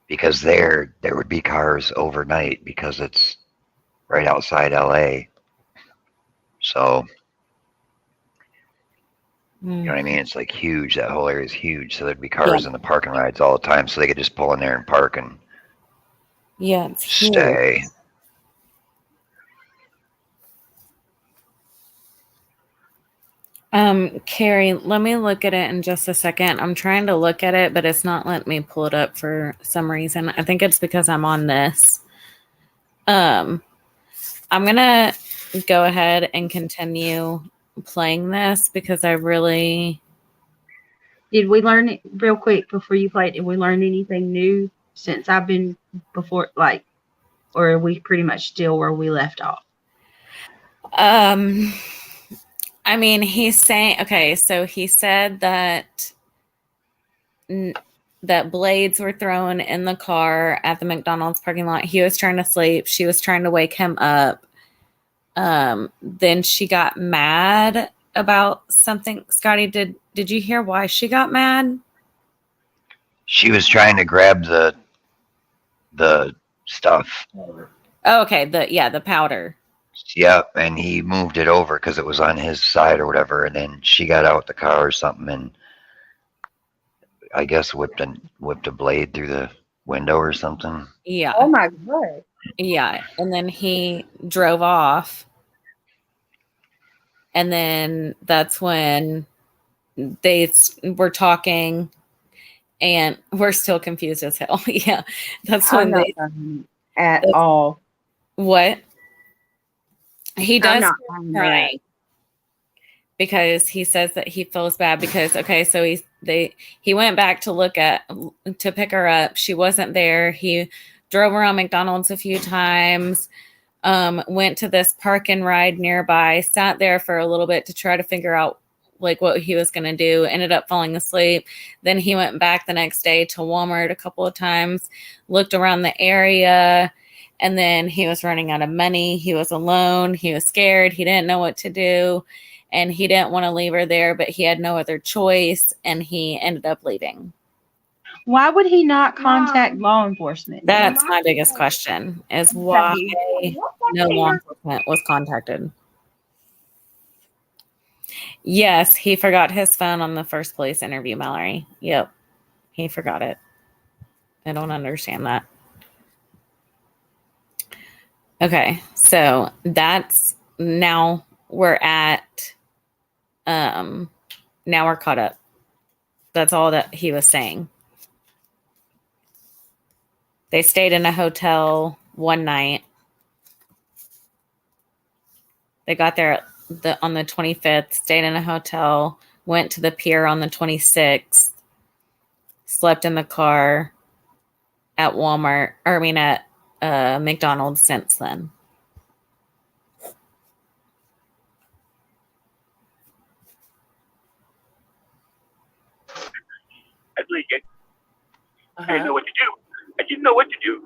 Speaker 2: because there would be cars overnight because it's right outside LA. So, you know what I mean? It's like huge. That whole area is huge. So there'd be cars in the park and rides all the time. So they could just pull in there and park and
Speaker 1: it's
Speaker 2: stay.
Speaker 1: huge. Carrie, let me look at it in just a second. I'm trying to look at it, but it's not letting me pull it up for some reason. I think it's because I'm on this. I'm gonna go ahead and continue playing this because I really.
Speaker 7: Did we learn it real quick before you played? Did we learn anything new since I've been before, like, or are we pretty much still where we left off?
Speaker 1: I mean, he's saying, okay, so he said that blades were thrown in the car at the McDonald's parking lot. He was trying to sleep. She was trying to wake him up. Then she got mad about something. Scotty, did you hear why she got mad?
Speaker 2: She was trying to grab the stuff.
Speaker 1: Oh, okay. The powder.
Speaker 2: Yep, and he moved it over because it was on his side or whatever, and then she got out the car or something, and I guess whipped a blade through the window or something.
Speaker 1: Yeah.
Speaker 7: Oh my God.
Speaker 1: Yeah. And then he drove off. And then that's when they were talking, and we're still confused as hell. Yeah. That's
Speaker 7: I'm
Speaker 1: when
Speaker 7: not
Speaker 1: they.
Speaker 7: buying it at all.
Speaker 1: What? He
Speaker 7: I'm
Speaker 1: does
Speaker 7: not
Speaker 1: start
Speaker 7: buying that.
Speaker 1: crying because he says that he feels bad because so he went back to pick her up. She wasn't there. He drove around McDonald's a few times, went to this park and ride nearby, sat there for a little bit to try to figure out like what he was going to do, ended up falling asleep. Then he went back the next day to Walmart a couple of times, looked around the area, and then he was running out of money. He was alone. He was scared. He didn't know what to do, and he didn't want to leave her there, but he had no other choice, and he ended up leaving.
Speaker 7: Why would he not contact law enforcement?
Speaker 1: That's my biggest question, is why no law enforcement was contacted. Yes, he forgot his phone on the first police interview, Mallory. Yep, he forgot it. I don't understand that. Okay, so that's now we're at, now we're caught up. That's all that he was saying. They stayed in a hotel one night. They got there on the 25th, stayed in a hotel, went to the pier on the 26th, slept in the car at Walmart, at McDonald's since then.
Speaker 4: I believe it. I didn't know what to do. I didn't know what to do.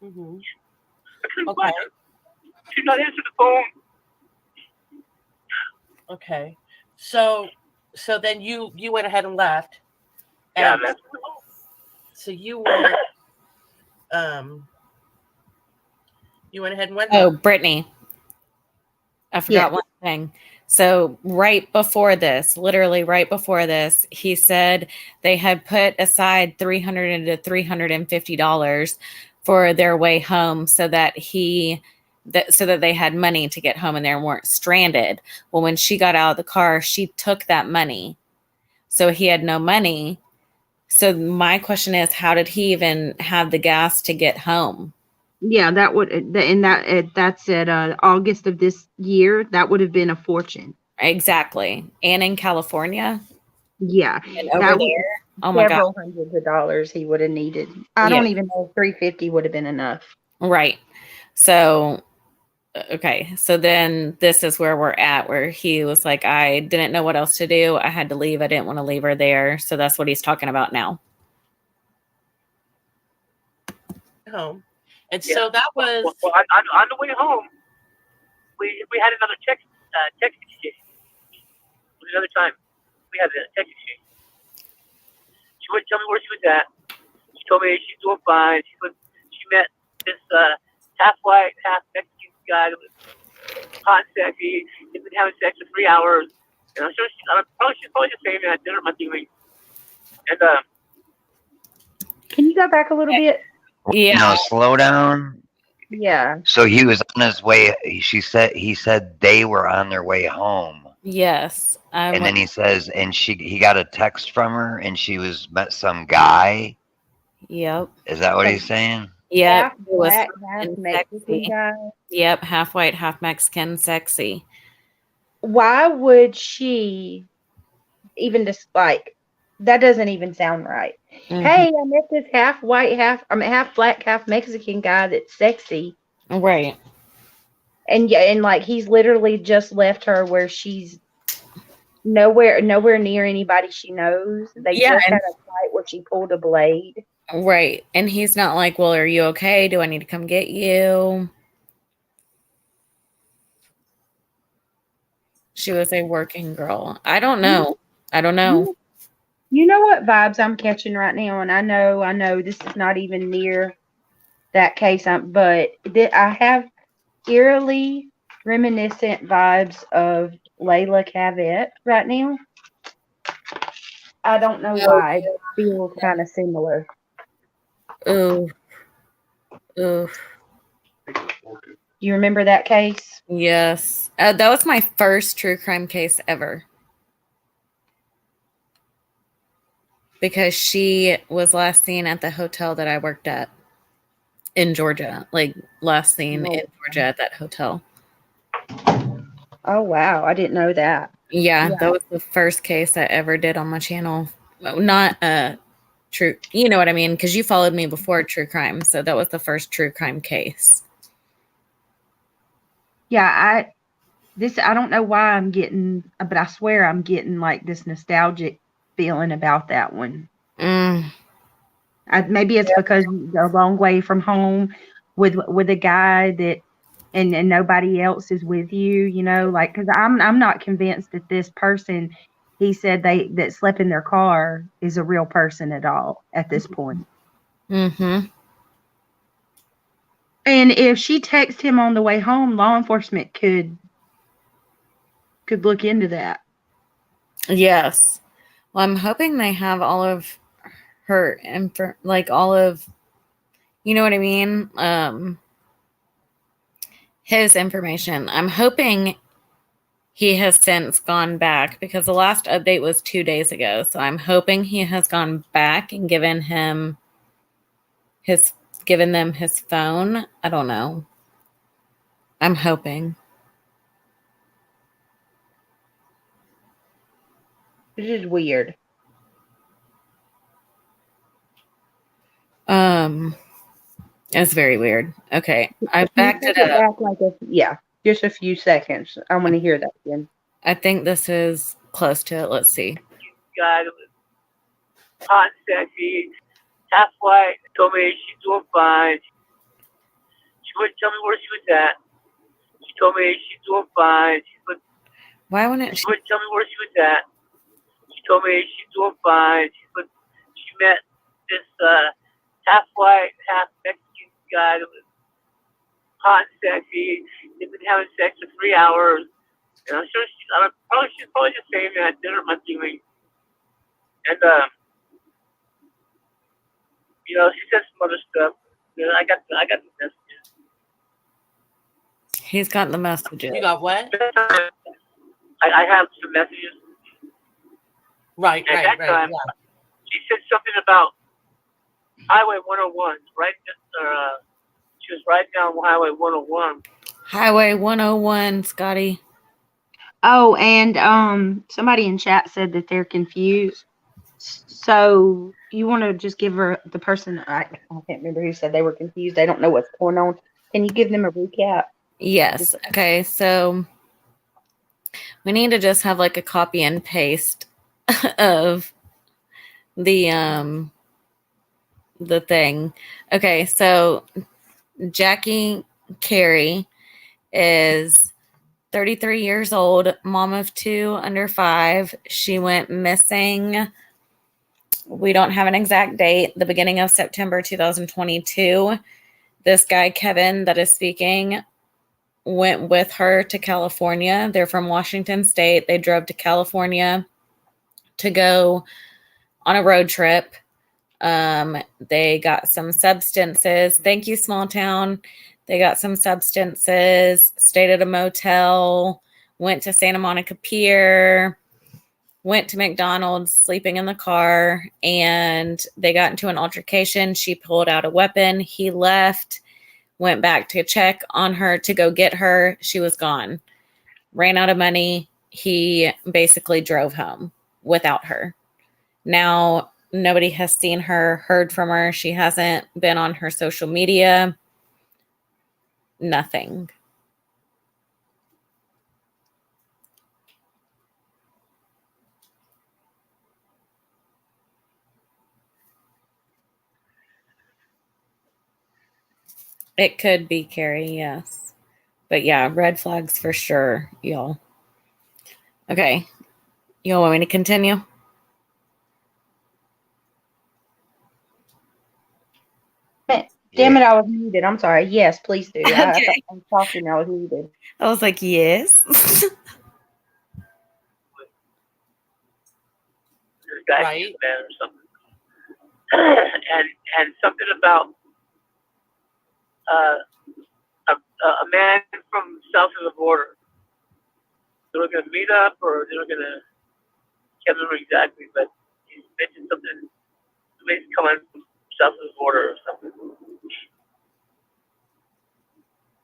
Speaker 3: Mm-hmm.
Speaker 4: I couldn't
Speaker 3: Okay.
Speaker 4: find her. She did not answer the phone.
Speaker 3: Okay. So then you went ahead and left.
Speaker 4: Yeah,
Speaker 3: And
Speaker 4: that's
Speaker 3: so you were you went ahead and went
Speaker 1: Oh,
Speaker 3: home.
Speaker 1: Brittany. I forgot one thing. So literally right before this, he said they had put aside $300 to $350 for their way home so that they had money to get home and they weren't stranded. Well, when she got out of the car, she took that money. So he had no money. So my question is, how did he even have the gas to get home?
Speaker 7: Yeah, that would, and that's at August of this year. That would have been a fortune.
Speaker 1: Exactly. And in California?
Speaker 7: Yeah,
Speaker 1: And over
Speaker 7: that
Speaker 1: there? Oh my God.
Speaker 7: several hundreds of dollars he would have needed. I don't even know if $350 would have been enough.
Speaker 1: Right. So, okay. So then this is where we're at, where he was like, I didn't know what else to do. I had to leave. I didn't want to leave her there. So that's what he's talking about now.
Speaker 3: Home. And so that was
Speaker 4: well, on the way home. We had another text exchange. It was another time we had a text exchange. She wouldn't tell me where she was at. She told me she's doing fine. She met this half white, half Mexican guy that was hot and sexy. He's been having sex for 3 hours. And I'm sure she's probably just saying that at dinner my TV. And
Speaker 7: Can you go back a little bit?
Speaker 1: Yeah.
Speaker 2: No, slow down.
Speaker 7: Yeah.
Speaker 2: So he was on his way. He said they were on their way home.
Speaker 1: Yes.
Speaker 2: And then he says, and he got a text from her, and she met some guy.
Speaker 1: Yep.
Speaker 2: Is that what he's saying?
Speaker 1: Yep.
Speaker 7: Half black, half Mexican guy.
Speaker 1: Yep. Half white, half Mexican, sexy.
Speaker 7: Why would she even just that doesn't even sound right.
Speaker 1: Mm-hmm.
Speaker 7: Hey, I met this half white, half black, half Mexican guy that's sexy.
Speaker 1: Right.
Speaker 7: And he's literally just left her where she's nowhere near anybody she knows. They just had a fight where she pulled a blade.
Speaker 1: Right. And he's not like, well, are you okay? Do I need to come get you? She was a working girl. I don't know.
Speaker 7: You know what vibes I'm catching right now? And I know this is not even near that case, but I have eerily reminiscent vibes of Layla Cavett right now. I don't know why. It feels kind of similar.
Speaker 1: Ooh. Ooh.
Speaker 7: You remember that case?
Speaker 1: Yes. That was my first true crime case ever. Because she was last seen at the hotel that I worked at in Georgia. Like, last seen in Georgia at that hotel.
Speaker 7: Oh, wow. I didn't know that.
Speaker 1: Yeah, that was the first case I ever did on my channel. Not true, you know what I mean? Because you followed me before true crime, so that was the first true crime case.
Speaker 7: Yeah, I don't know why I'm getting, but I swear I'm getting like this nostalgic feeling about that one. Maybe it's because you're a long way from home with a guy that and nobody else is with you, you know, like, because I'm not convinced that this person he said that slept in their car is a real person at all at this point.
Speaker 1: Mm-hmm.
Speaker 7: And if she texted him on the way home, law enforcement could look into that.
Speaker 1: Yes. Well, I'm hoping they have all of her like all of, you know what I mean? His information. I'm hoping he has since gone back because the last update was 2 days ago. So I'm hoping he has gone back and given them his phone. I don't know. I'm hoping.
Speaker 7: This is weird.
Speaker 1: It's very weird. Okay. I backed it up.
Speaker 7: Back just a few seconds. I want to hear that again.
Speaker 1: I think this is close to it. Let's see.
Speaker 4: God, it was hot, sexy, half white. Told me she's doing fine. She wouldn't tell me where she was at. She told me she's doing fine.
Speaker 1: Why wouldn't
Speaker 4: she wouldn't tell me where she was at. She told me she's doing fine. She met this half white, half Mexican guy that was hot and sexy. They've been having sex for 3 hours. And I'm sure she's probably just saying that dinner my feeling. And you know, she said some other stuff. You know, I got the messages.
Speaker 1: He's got the messages.
Speaker 3: You got what?
Speaker 4: I have some messages.
Speaker 3: Right.
Speaker 4: Yeah. She said something about Highway 101. She was riding down Highway 101.
Speaker 1: Highway 101, Scotty.
Speaker 7: Oh, and somebody in chat said that they're confused. So you want to just give her the person, I can't remember who said they were confused. They don't know what's going on. Can you give them a recap?
Speaker 1: Yes. Okay. So we need to just have like a copy and paste of the thing. Okay. So Jackie Cary is 33 years old, mom of 2 under 5. She went missing. We don't have an exact date. The beginning of September 2022. This guy, Kevin, that is speaking, went with her to California. They're from Washington State. They drove to California to go on a road trip. They got some substances. Thank you, small town. They got some substances, stayed at a motel, went to Santa Monica Pier, went to McDonald's, sleeping in the car, and they got into an altercation. She pulled out a weapon. He left, went back to check on her to go get her. She was gone. Ran out of money. He basically drove home without her. Now, nobody has seen her, heard from her. She hasn't been on her social media. Nothing. It could be Carrie, yes. But yeah, red flags for sure, y'all. Okay. Y'all want me to continue?
Speaker 7: Damn
Speaker 2: Yeah.
Speaker 7: it, I was muted. I'm sorry. Yes, please do. I
Speaker 1: Okay.
Speaker 7: thought I was talking. I was muted.
Speaker 1: I was like, yes.
Speaker 4: This guy
Speaker 3: Right.
Speaker 4: man or something. and something about a man from south of the border. They were gonna meet up, or they were gonna. Can't remember exactly, but he mentioned something. Somebody's coming from south of the border or something.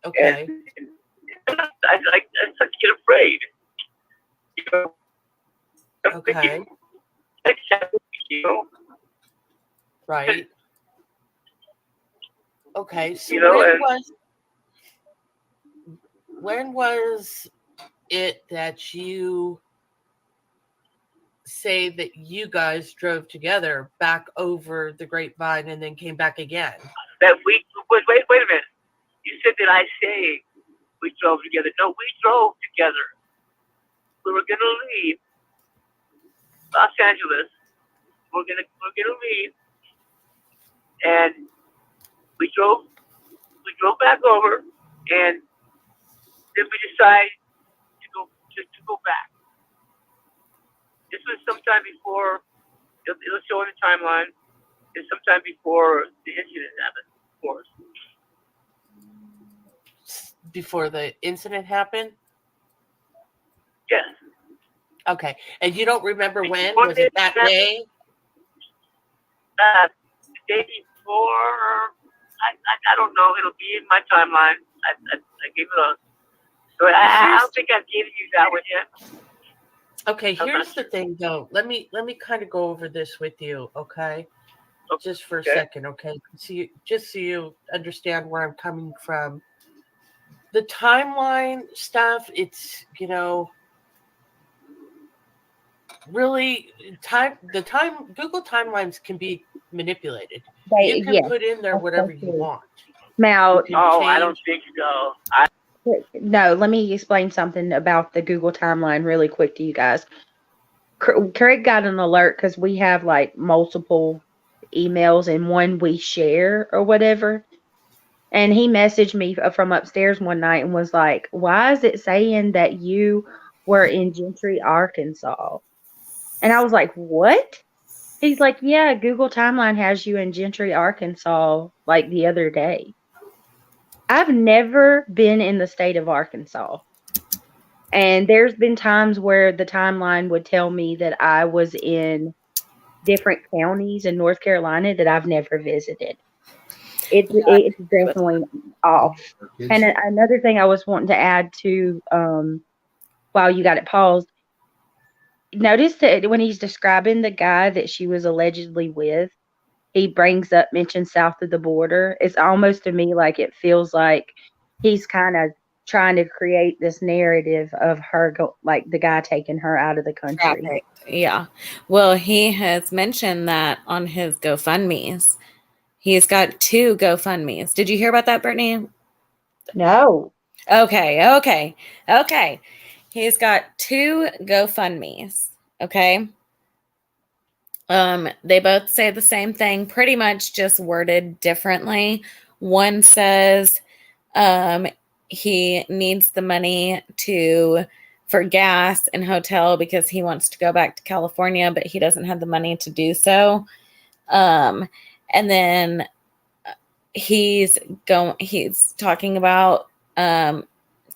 Speaker 3: Okay.
Speaker 4: And I start to get afraid. You know, I'm
Speaker 3: Okay.
Speaker 4: thinking, you know,
Speaker 3: Right. Okay. So
Speaker 4: You know,
Speaker 3: when was it that you say that you guys drove together back over the grapevine and then came back again?
Speaker 4: that we wait a minute. You said that I say we drove together. No, we drove together. We were gonna leave Los Angeles. We're gonna leave, and we drove back over, and then we decided to go back. This was sometime before. It was showing the timeline. It's sometime before the incident happened, of course.
Speaker 3: Before the incident happened?
Speaker 4: Yes.
Speaker 3: Okay. And you don't remember when?
Speaker 4: One
Speaker 3: Was it that
Speaker 4: day-
Speaker 3: day?
Speaker 4: The day before, I don't know. It'll be in my timeline. I gave it a. So I don't think I've given you that one yet.
Speaker 3: Okay, here's the thing though. Let me kind of go over this with you, okay? Just for a second, okay? So you understand where I'm coming from. The timeline stuff, it's, really Google timelines can be manipulated. You can
Speaker 7: Yes,
Speaker 3: put in there
Speaker 7: that's
Speaker 3: whatever
Speaker 7: so
Speaker 3: you
Speaker 7: true.
Speaker 3: want.
Speaker 7: Now,
Speaker 3: You can
Speaker 4: I don't
Speaker 3: change-
Speaker 4: think so.
Speaker 7: no, let me explain something about the Google timeline really quick to you guys. Craig got an alert because we have like multiple emails and one we share or whatever. And he messaged me from upstairs one night and was like, "Why is it saying that you were in Gentry, Arkansas?" And I was like, "What?" He's like, "Yeah, Google Timeline has you in Gentry, Arkansas, like the other day." I've never been in the state of Arkansas. And there's been times where the timeline would tell me that I was in different counties in North Carolina that I've never visited. It's definitely off. And another thing I was wanting to add to while you got it paused, notice that when he's describing the guy that she was allegedly with, he mentions south of the border. It's almost to me like it feels like he's kind of trying to create this narrative of her like the guy taking her out of the country.
Speaker 1: Traffic. Yeah. Well, he has mentioned that on his GoFundMe's. He's got 2 GoFundMe's. Did you hear about that, Brittany?
Speaker 7: No.
Speaker 1: Okay. He's got 2 GoFundMe's. Okay. They both say the same thing, pretty much just worded differently. One says he needs the money for gas and hotel because he wants to go back to California, but he doesn't have the money to do so. And then he's talking about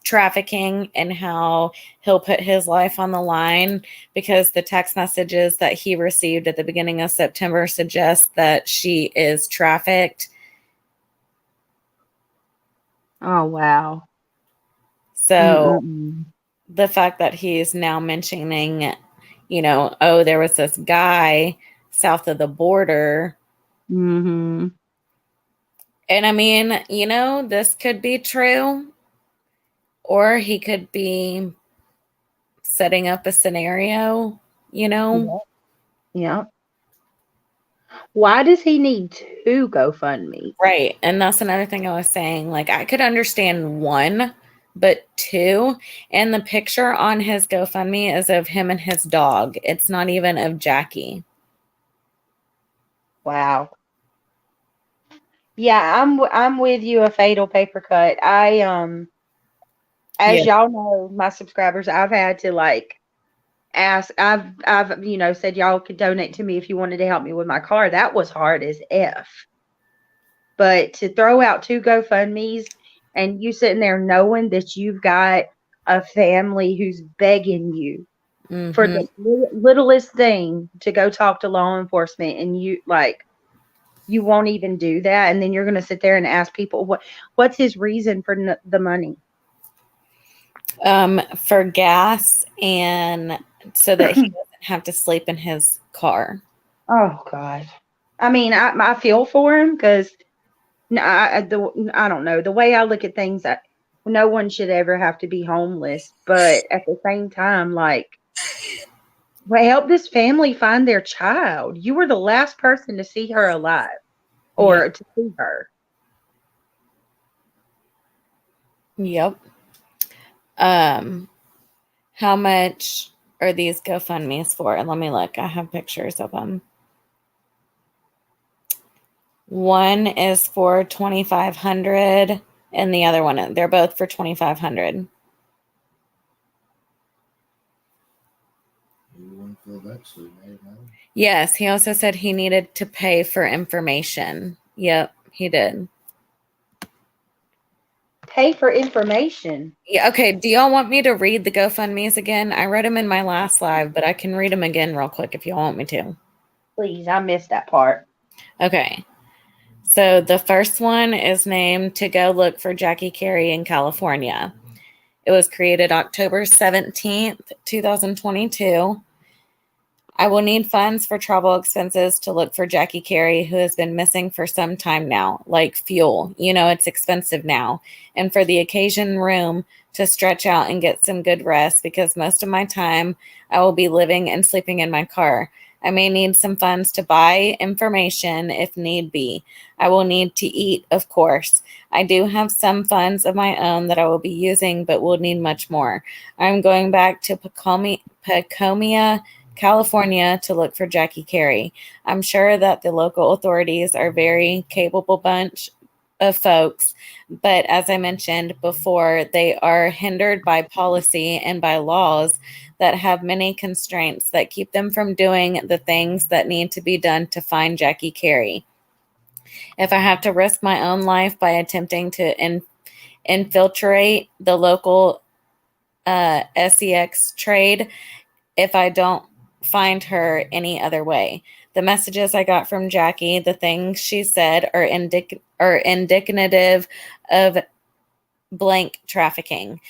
Speaker 1: trafficking and how he'll put his life on the line because the text messages that he received at the beginning of September suggest that she is trafficked.
Speaker 7: Oh, wow.
Speaker 1: So the fact that he's now mentioning, oh, there was this guy south of the border.
Speaker 7: Mm-hmm.
Speaker 1: And I mean, this could be true, or he could be setting up a scenario,
Speaker 7: Yeah. Why does he need 2 GoFundMe?
Speaker 1: Right. And that's another thing I was saying. Like, I could understand 1, but 2. And the picture on his GoFundMe is of him and his dog. It's not even of Jackie.
Speaker 7: Wow. Yeah, I'm with you. A fatal paper cut. As y'all know, my subscribers, I've had to like ask. I've said y'all could donate to me if you wanted to help me with my car. That was hard as f. But to throw out 2 GoFundMe's and you sitting there knowing that you've got a family who's begging you for the littlest thing to go talk to law enforcement, and you won't even do that, and then you're going to sit there and ask people what's his reason for the money?
Speaker 1: For gas, and so that he doesn't have to sleep in his car.
Speaker 7: Oh God. I mean, I feel for him because I don't know, the way I look at things, no one should ever have to be homeless, but at the same time, like, help this family find their child. You were the last person to see her alive or to see her.
Speaker 1: Yep. How much are these GoFundMe's for? Let me look. I have pictures of them. One is for $2,500, and the other one, they're both for $2,500. Yes, he also said he needed to pay for information. Yep, he did.
Speaker 7: Pay for information.
Speaker 1: Yeah, okay. Do y'all want me to read the GoFundMe's again? I read them in my last live, but I can read them again real quick if y'all want me to.
Speaker 7: Please, I missed that part.
Speaker 1: Okay. So the first one is named To Go Look for Jackie Cary in California. It was created October 17th, 2022. I will need funds for travel expenses to look for Jackie Cary, who has been missing for some time now, like fuel. You know, it's expensive now. And for the occasion room to stretch out and get some good rest, because most of my time I will be living and sleeping in my car. I may need some funds to buy information if need be. I will need to eat, of course. I do have some funds of my own that I will be using, but will need much more. I'm going back to Pacomia, California to look for Jackie Cary. I'm sure that the local authorities are a very capable bunch of folks, but as I mentioned before, they are hindered by policy and by laws that have many constraints that keep them from doing the things that need to be done to find Jackie Cary. If I have to risk my own life by attempting to infiltrate the local SEX trade, if I don't find her any other way. The messages I got from Jackie, the things she said are indicative of blank trafficking.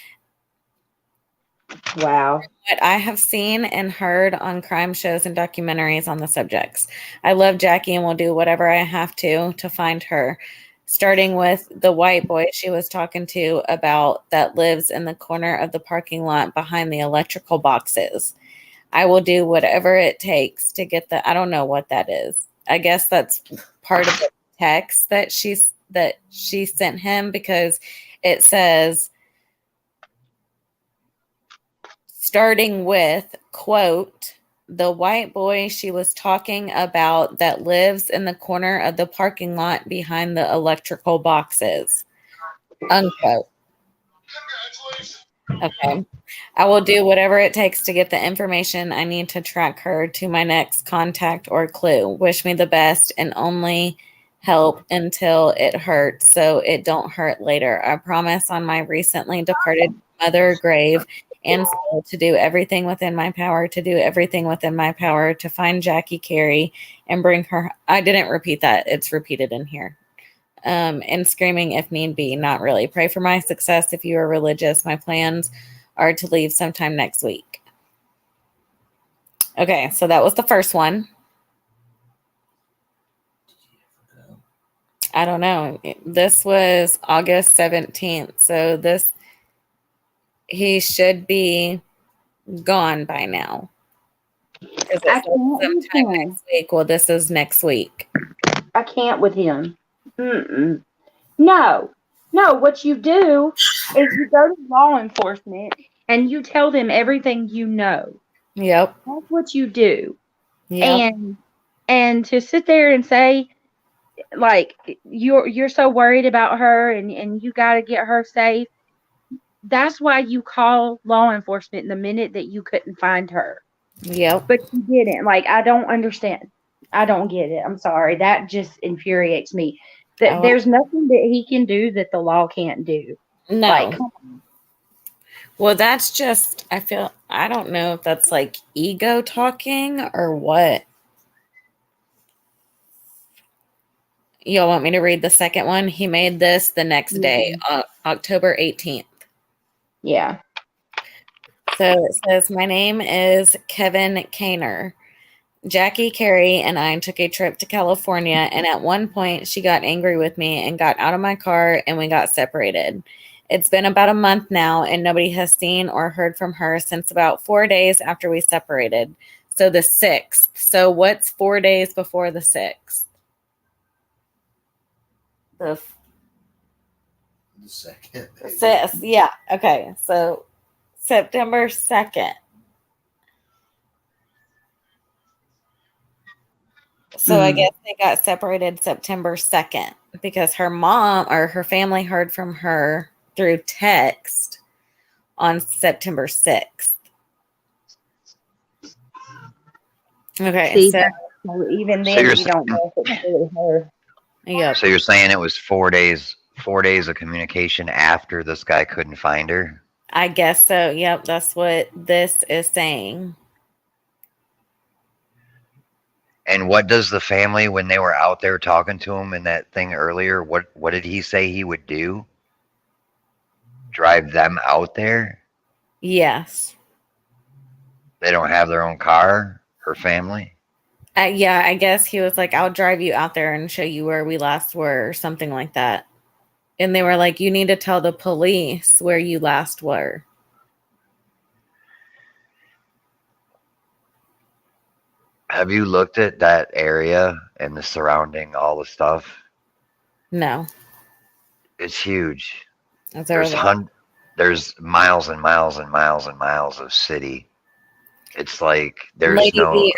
Speaker 7: Wow.
Speaker 1: What I have seen and heard on crime shows and documentaries on the subjects. I love Jackie and will do whatever I have to find her, starting with the white boy she was talking to about that lives in the corner of the parking lot behind the electrical boxes. I will do whatever it takes to get I don't know what that is. I guess that's part of the text that she sent him, because it says, starting with, quote, the white boy she was talking about that lives in the corner of the parking lot behind the electrical boxes, unquote. Okay. I will do whatever it takes to get the information I need to track her to my next contact or clue. Wish me the best, and only help until it hurts so it don't hurt later. I promise on my recently departed mother grave and soul to do everything within my power to find Jackie Cary and bring her. I didn't repeat that. It's repeated in here. And screaming if need be. Not really. Pray for my success if you are religious. My plans are to leave sometime next week. Okay, so that was the first one. I don't know. This was August 17th. So he should be gone by now. Because it says sometime next week. Well, this is next week.
Speaker 7: I can't with him. No. What you do is you go to law enforcement and you tell them everything you know.
Speaker 1: Yep.
Speaker 7: That's what you do.
Speaker 1: Yep.
Speaker 7: And to sit there and say like you're so worried about her and you got to get her safe. That's why you call law enforcement the minute that you couldn't find her.
Speaker 1: Yep.
Speaker 7: But you didn't. Like, I don't understand. I don't get it. I'm sorry. That just infuriates me. That there's nothing that he can do that the law can't do.
Speaker 1: No.
Speaker 7: Like,
Speaker 1: Well, that's just, I don't know if that's like ego talking or what. Y'all want me to read the second one? He made this the next day, October 18th.
Speaker 7: yeah.
Speaker 1: So it says, my name is Kevin Kaner. Jackie Cary and I took a trip to California, and at one point she got angry with me and got out of my car and we got separated. It's been about a month now and nobody has seen or heard from her since about 4 days after we separated. So the 6th. So what's 4 days before the 6th? The
Speaker 5: second.
Speaker 1: 6th. Yeah. Okay. So September 2nd. So I guess they got separated September 2nd because her mom or her family heard from her through text on September 6th. Okay.
Speaker 7: See,
Speaker 1: So
Speaker 7: even
Speaker 2: So
Speaker 7: then,
Speaker 2: you're
Speaker 7: you don't know if it's really her.
Speaker 1: yeah.
Speaker 2: So you're saying it was 4 days of communication after this guy couldn't find her?
Speaker 1: I guess so. Yep. That's what this is saying.
Speaker 2: And what does the family, when they were out there talking to him in that thing earlier, what did he say he would do? Drive them out there?
Speaker 1: Yes.
Speaker 2: They don't have their own car, her family?
Speaker 1: Yeah, I guess he was like, I'll drive you out there and show you where we last were or something like that. And they were like, you need to tell the police where you last were.
Speaker 2: Have you looked at that area and the surrounding, all the stuff?
Speaker 1: No.
Speaker 2: It's huge.
Speaker 1: That's
Speaker 2: There's miles and miles and miles and miles of city. It's like there's
Speaker 1: Lady
Speaker 2: no.
Speaker 1: B,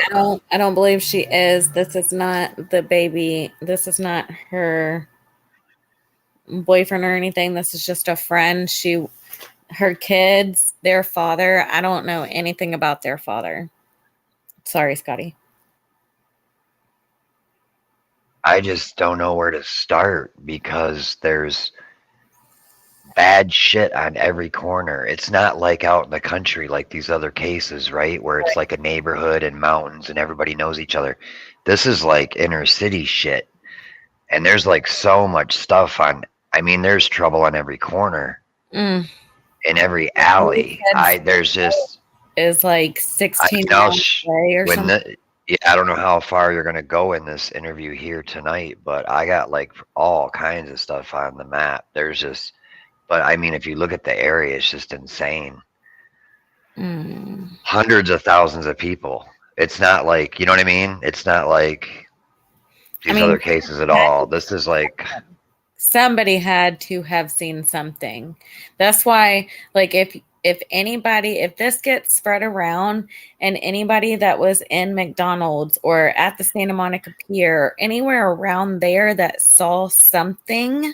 Speaker 1: I don't believe she is. This is not the baby. This is not her boyfriend or anything. This is just a friend. Her kids, their father. I don't know anything about their father. Sorry, Scotty.
Speaker 2: I just don't know where to start because there's bad shit on every corner. It's not like out in the country like these other cases, right? Where it's like a neighborhood and mountains and everybody knows each other. This is like inner city shit. And there's like so much stuff there's trouble on every corner. In every alley. There's just
Speaker 1: is like 16 miles away or something.
Speaker 2: I don't know how far you're going to go in this interview here tonight, but I got like all kinds of stuff on the map. There's just, but I mean, if you look at the area, it's just insane. Hundreds of thousands of people. It's not like, you know what I mean? It's not like these other cases at all. This is like
Speaker 1: somebody had to have seen something. That's why, like, if this gets spread around and anybody that was in McDonald's or at the Santa Monica Pier or anywhere around there that saw something,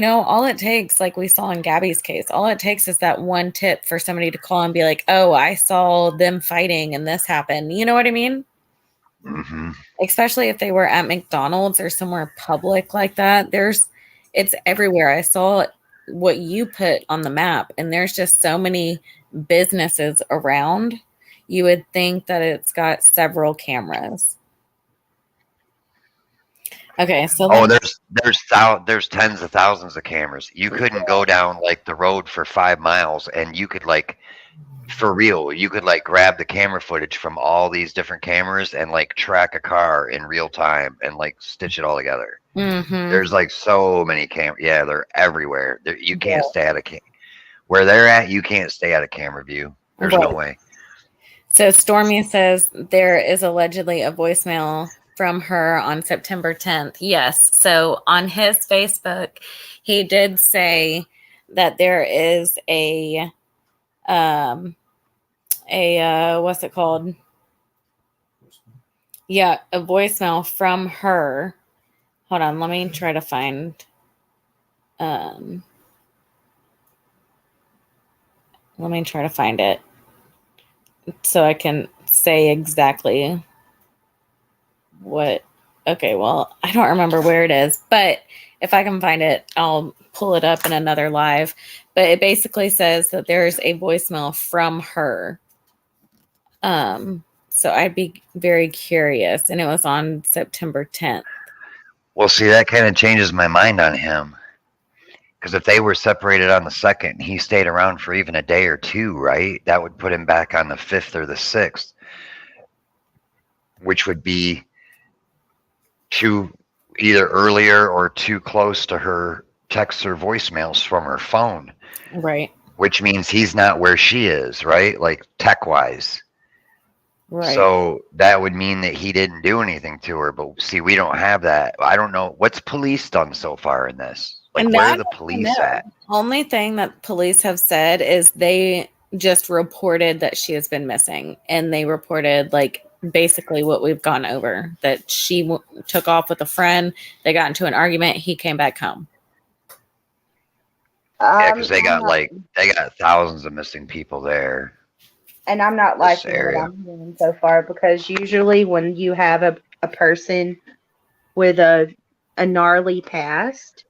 Speaker 1: all it takes, like we saw in Gabby's case, all it takes is that one tip for somebody to call and be like, oh, I saw them fighting and this happened. You know what I mean?
Speaker 2: Mm-hmm.
Speaker 1: Especially if they were at McDonald's or somewhere public like that. It's everywhere. I saw what you put on the map, and there's just so many businesses around. You would think that it's got several cameras. Okay, so
Speaker 2: there's tens of thousands of cameras. You couldn't go down like the road for 5 miles, and you could like, for real, you could like grab the camera footage from all these different cameras and like track a car in real time and like stitch it all together. There's like so many cameras. Yeah, they're everywhere. You can't stay out of where they're at. You can't stay out of camera view. There's no way.
Speaker 1: So Stormy says there is allegedly a voicemail from her on September 10th. Yes. So on his Facebook, he did say that there is a what's it called? Yeah, a voicemail from her Hold on, let me try to find it so I can say exactly what. Okay, well, I don't remember where it is, but if I can find it, I'll pull it up in another live. But it basically says that there's a voicemail from her. So I'd be very curious, and it was on September 10th.
Speaker 2: Well, see, that kind of changes my mind on him. Because if they were separated on the 2nd, and he stayed around for even a day or two, right? That would put him back on the 5th or the 6th, which would be too either earlier or too close to her texts or voicemails from her phone.
Speaker 1: Right.
Speaker 2: Which means he's not where she is, right? Like tech-wise.
Speaker 1: Right.
Speaker 2: So that would mean that he didn't do anything to her. But see, we don't have that. I don't know. What's police done so far in this? Like,
Speaker 1: And
Speaker 2: where
Speaker 1: that
Speaker 2: are the
Speaker 1: I don't
Speaker 2: police
Speaker 1: know.
Speaker 2: at?
Speaker 1: Only thing that police have said is they just reported that she has been missing, and they reported like basically what we've gone over, that she took off with a friend, they got into an argument, he came back home.
Speaker 2: Yeah, because they got thousands of missing people there.
Speaker 7: And I'm not
Speaker 2: This
Speaker 7: liking what
Speaker 2: area.
Speaker 7: I'm hearing so far, because usually when you have a person with a gnarly past,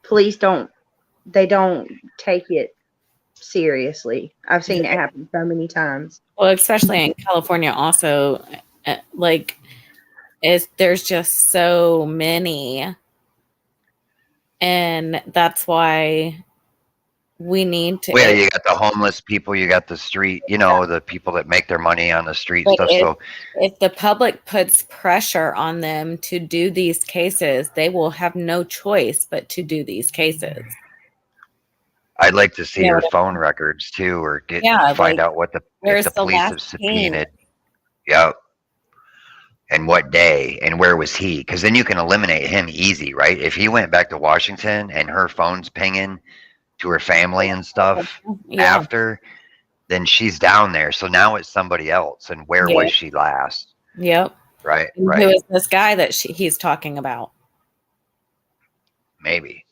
Speaker 7: police don't take it seriously. I've seen it happen so many times.
Speaker 1: Well, especially in California also, like there's just so many, and that's why we need to.
Speaker 2: Well, you got the homeless people, you got the street, the people that make their money on the street and stuff. So
Speaker 1: if the public puts pressure on them to do these cases, they will have no choice but to do these cases.
Speaker 2: I'd like to see her phone records too, or find out what if the police have subpoenaed. Yep. And what day and where was he? Because then you can eliminate him easy, right? If he went back to Washington and her phone's pinging to her family and stuff after, then she's down there. So now it's somebody else. And where was she last?
Speaker 1: Yep.
Speaker 2: Right.
Speaker 1: And
Speaker 2: right.
Speaker 1: who is this guy that he's talking about?
Speaker 2: Maybe.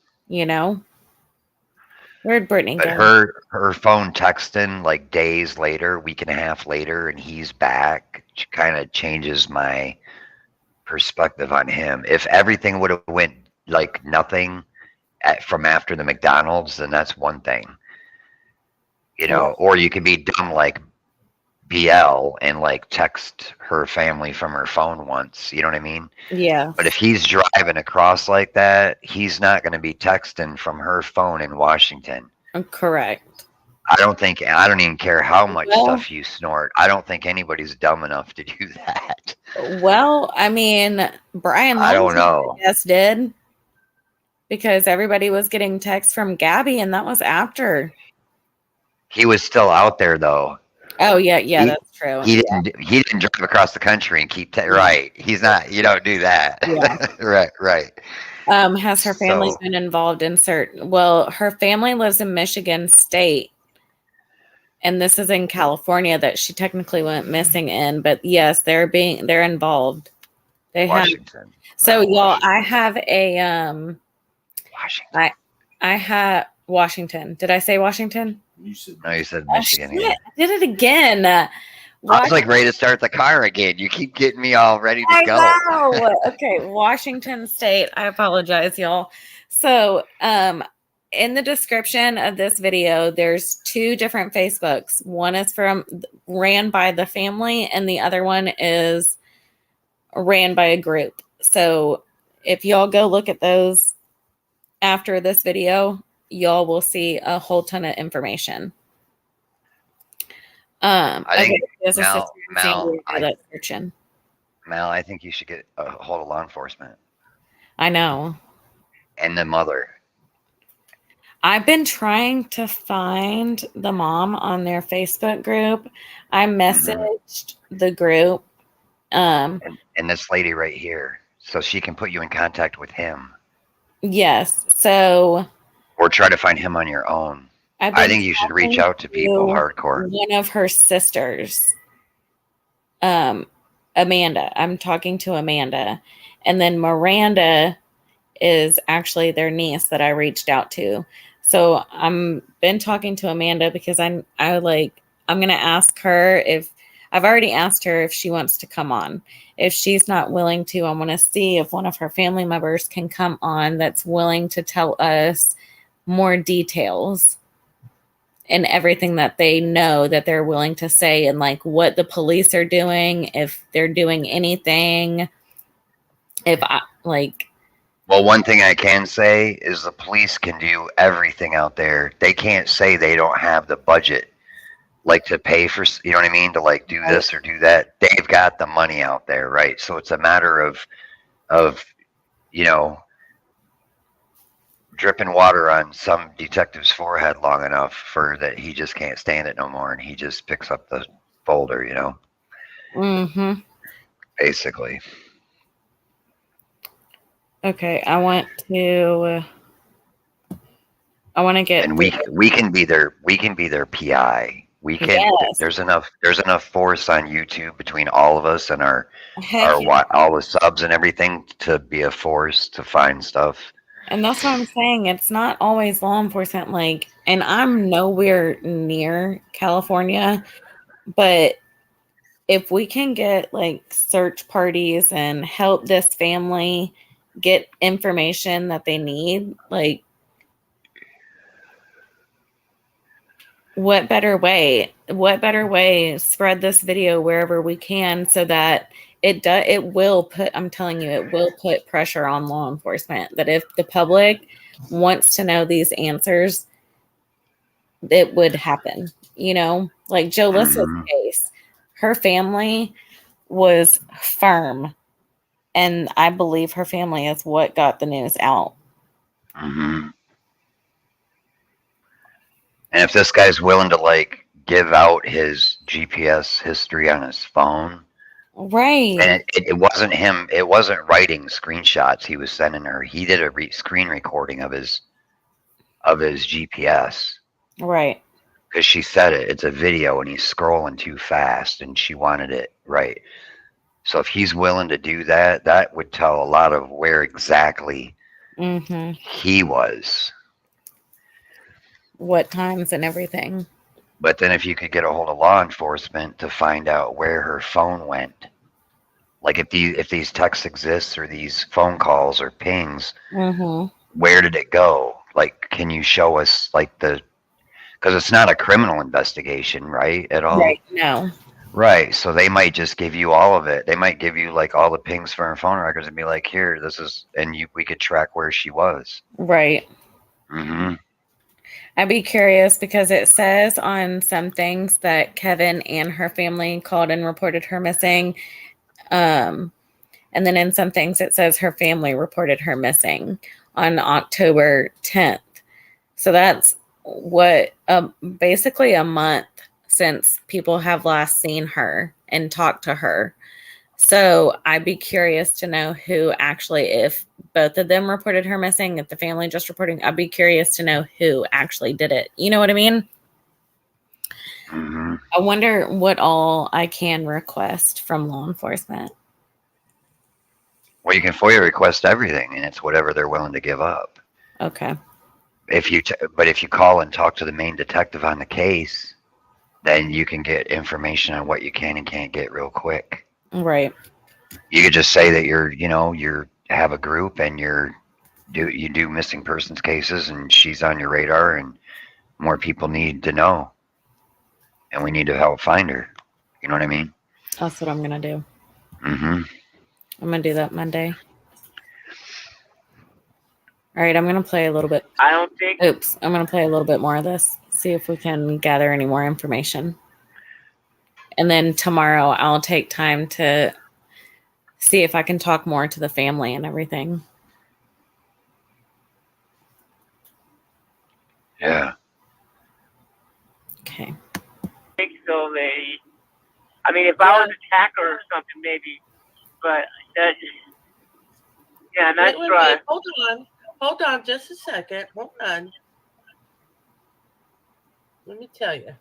Speaker 1: Where'd Brittany
Speaker 2: But
Speaker 1: go?
Speaker 2: her phone texting like days later, week and a half later, and he's back, kind of changes my perspective on him. If everything would have went like nothing from after the McDonald's, then that's one thing. Or you can be dumb like BL and like text her family from her phone once. You know what I mean?
Speaker 1: Yeah.
Speaker 2: But if he's driving across like that, he's not going to be texting from her phone in Washington.
Speaker 1: Correct.
Speaker 2: I don't even care how much stuff you snort. I don't think anybody's dumb enough to do that.
Speaker 1: Well, I mean, Brian,
Speaker 2: I don't know.
Speaker 1: Yes, did, because everybody was getting texts from Gabby, and that was after.
Speaker 2: He was still out there though.
Speaker 1: Oh yeah, that's true.
Speaker 2: He didn't drive across the country and keep right. He's not. You don't do that.
Speaker 1: Yeah.
Speaker 2: right.
Speaker 1: Has her family been involved in certain? Well, her family lives in Michigan State, and this is in California that she technically went missing in. But yes, they're involved. They
Speaker 2: Washington.
Speaker 1: have. So y'all, I have a
Speaker 2: Washington.
Speaker 1: I have Washington. Did I say Washington?
Speaker 2: You said Michigan.
Speaker 1: Oh, I did it again.
Speaker 2: I was like ready to start the car again. You keep getting me all ready to go.
Speaker 1: I know. Okay, Washington State. I apologize, y'all. So, in the description of this video, there's 2 different Facebooks. One is ran by the family, and the other one is ran by a group. So, if y'all go look at those after this video, y'all will see a whole ton of information.
Speaker 2: I think
Speaker 1: Mal,
Speaker 2: I think you should get a hold of law enforcement.
Speaker 1: I know.
Speaker 2: And the mother.
Speaker 1: I've been trying to find the mom on their Facebook group. I messaged the group.
Speaker 2: And this lady right here, so she can put you in contact with him.
Speaker 1: Yes. So.
Speaker 2: Or try to find him on your own. I think you should reach out to people hardcore.
Speaker 1: One of her sisters, Amanda. I'm talking to Amanda. And then Miranda is actually their niece that I reached out to. So I'm been talking to Amanda because I'm going to ask her if I've already asked her if she wants to come on. If she's not willing to, I want to see if one of her family members can come on that's willing to tell us more details and everything that they know that they're willing to say, and like what the police are doing, if they're doing anything, if I like.
Speaker 2: Well, one thing I can say is the police can do everything out there. They can't say they don't have the budget, like to pay for, you know what I mean, to like do this or do that. They've got the money out there, right? So it's a matter of you know, dripping water on some detective's forehead long enough for that he just can't stand it no more, and he just picks up the folder, you know.
Speaker 1: Mm-hmm.
Speaker 2: Basically.
Speaker 1: Okay, I want to get,
Speaker 2: and we can be their PI. We can.
Speaker 1: Yes.
Speaker 2: There's enough force on YouTube between all of us and our
Speaker 1: heck yeah.
Speaker 2: all the subs and everything to be a force to find stuff.
Speaker 1: And that's what I'm saying. It's not always law enforcement. Like, and I'm nowhere near California, but if we can get like search parties and help this family get information that they need, like, what better way spread this video wherever we can so that it will put, I'm telling you, it will put pressure on law enforcement, that if the public wants to know these answers, it would happen, you know, like Jolissa's case. Her family was firm, and I believe her family is what got the news out.
Speaker 2: Mm-hmm. And if this guy's willing to like give out his GPS history on his phone,
Speaker 1: right?
Speaker 2: And it wasn't him. It wasn't writing screenshots he was sending her. He did a screen recording of his GPS.
Speaker 1: Right.
Speaker 2: Because she said it. It's a video, and he's scrolling too fast, and she wanted it right. So if he's willing to do that, that would tell a lot of where exactly he was.
Speaker 1: What times and everything.
Speaker 2: But then if you could get a hold of law enforcement to find out where her phone went, like if these texts exist or these phone calls or pings, where did it go? Like, can you show us like because it's not a criminal investigation, right? At all.
Speaker 1: Right. No.
Speaker 2: Right. So they might just give you all of it. They might give you like all the pings for her phone records and be like, here, this is, and we could track where she was.
Speaker 1: Right.
Speaker 2: Mm-hmm.
Speaker 1: I'd be curious because it says on some things that Kevin and her family called and reported her missing. And then in some things it says her family reported her missing on October 10th. So that's what basically a month since people have last seen her and talked to her. So I'd be curious to know who actually, if both of them reported her missing, if the family just reporting, I'd be curious to know who actually did it. You know what I mean? I wonder what all I can request from law enforcement.
Speaker 2: Well, you can FOIA request everything, and it's whatever they're willing to give up.
Speaker 1: Okay.
Speaker 2: But if you call and talk to the main detective on the case, then you can get information on what you can and can't get real quick.
Speaker 1: Right.
Speaker 2: You could just say that you have a group and you do missing persons cases, and she's on your radar, and more people need to know, and we need to help find her. You know what I mean?
Speaker 1: That's what I'm gonna do.
Speaker 2: Mm-hmm.
Speaker 1: I'm gonna do that Monday. All right, I'm gonna play a little bit.
Speaker 4: I'm
Speaker 1: gonna play a little bit more of this. See if we can gather any more information. And then tomorrow I'll take time to see if I can talk more to the family and everything.
Speaker 2: Yeah.
Speaker 4: I
Speaker 1: Okay.
Speaker 4: think so. I mean, if I was a hacker or something, maybe. But nice try.
Speaker 3: Wait, hold on, just a second. Hold on. Let me tell you.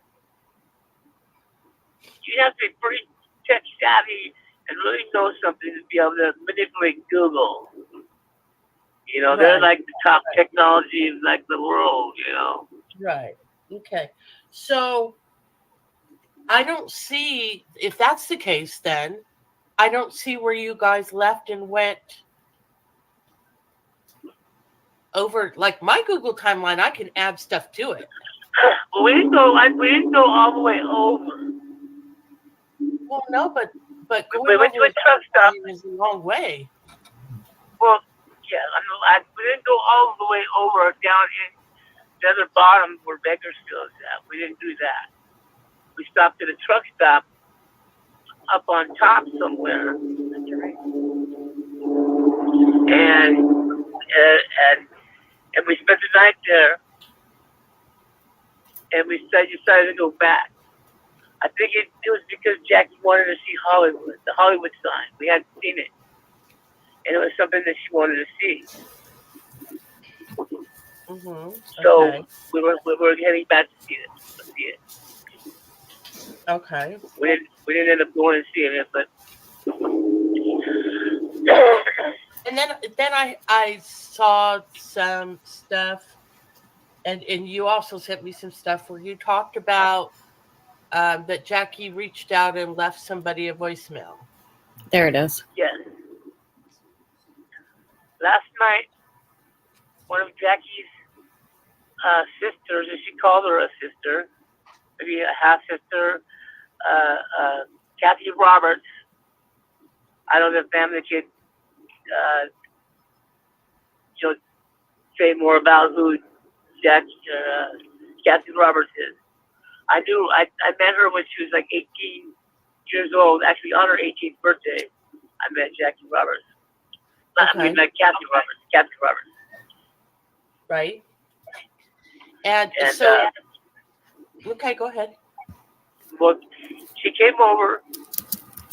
Speaker 4: You have to be pretty tech savvy and really know something to be able to manipulate Google. You know, they're
Speaker 3: Right.
Speaker 4: like the top technology in like the world. You know.
Speaker 3: Right. Okay. So I don't see, if that's the case, then I don't see where you guys left and went over. Like my Google timeline, I can add stuff to it.
Speaker 4: Well, we didn't go. We didn't go all the way over.
Speaker 3: Well, no, but going
Speaker 4: We went to
Speaker 3: over
Speaker 4: a truck stop.
Speaker 3: is a long way.
Speaker 4: Well, yeah, we didn't go all the way over down in the other bottom where Bakersfield is at. We didn't do that. We stopped at a truck stop up on top somewhere, and we spent the night there, and we decided to go back. I think it was because Jackie wanted to see Hollywood, the Hollywood sign. We hadn't seen it, and it was something that she wanted to see.
Speaker 3: Mm-hmm.
Speaker 4: So
Speaker 3: Okay.
Speaker 4: we were heading back to see it.
Speaker 3: Okay.
Speaker 4: We didn't end up going and seeing it, but
Speaker 3: And then I saw some stuff, and you also sent me some stuff where you talked about that Jackie reached out and left somebody a voicemail.
Speaker 1: There it is.
Speaker 4: yes. Last night, one of Jackie's sisters, and she called her a sister, maybe a half sister, Kathy Roberts. I don't know if family could, say more about who Kathy Roberts is. I met her when she was like 18 years old. Actually, on her 18th birthday, I met Jackie Roberts.
Speaker 3: Okay.
Speaker 4: I mean, Kathy Roberts. Kathy Roberts.
Speaker 3: Right. And
Speaker 4: And
Speaker 3: so, okay, go ahead.
Speaker 4: well, she came over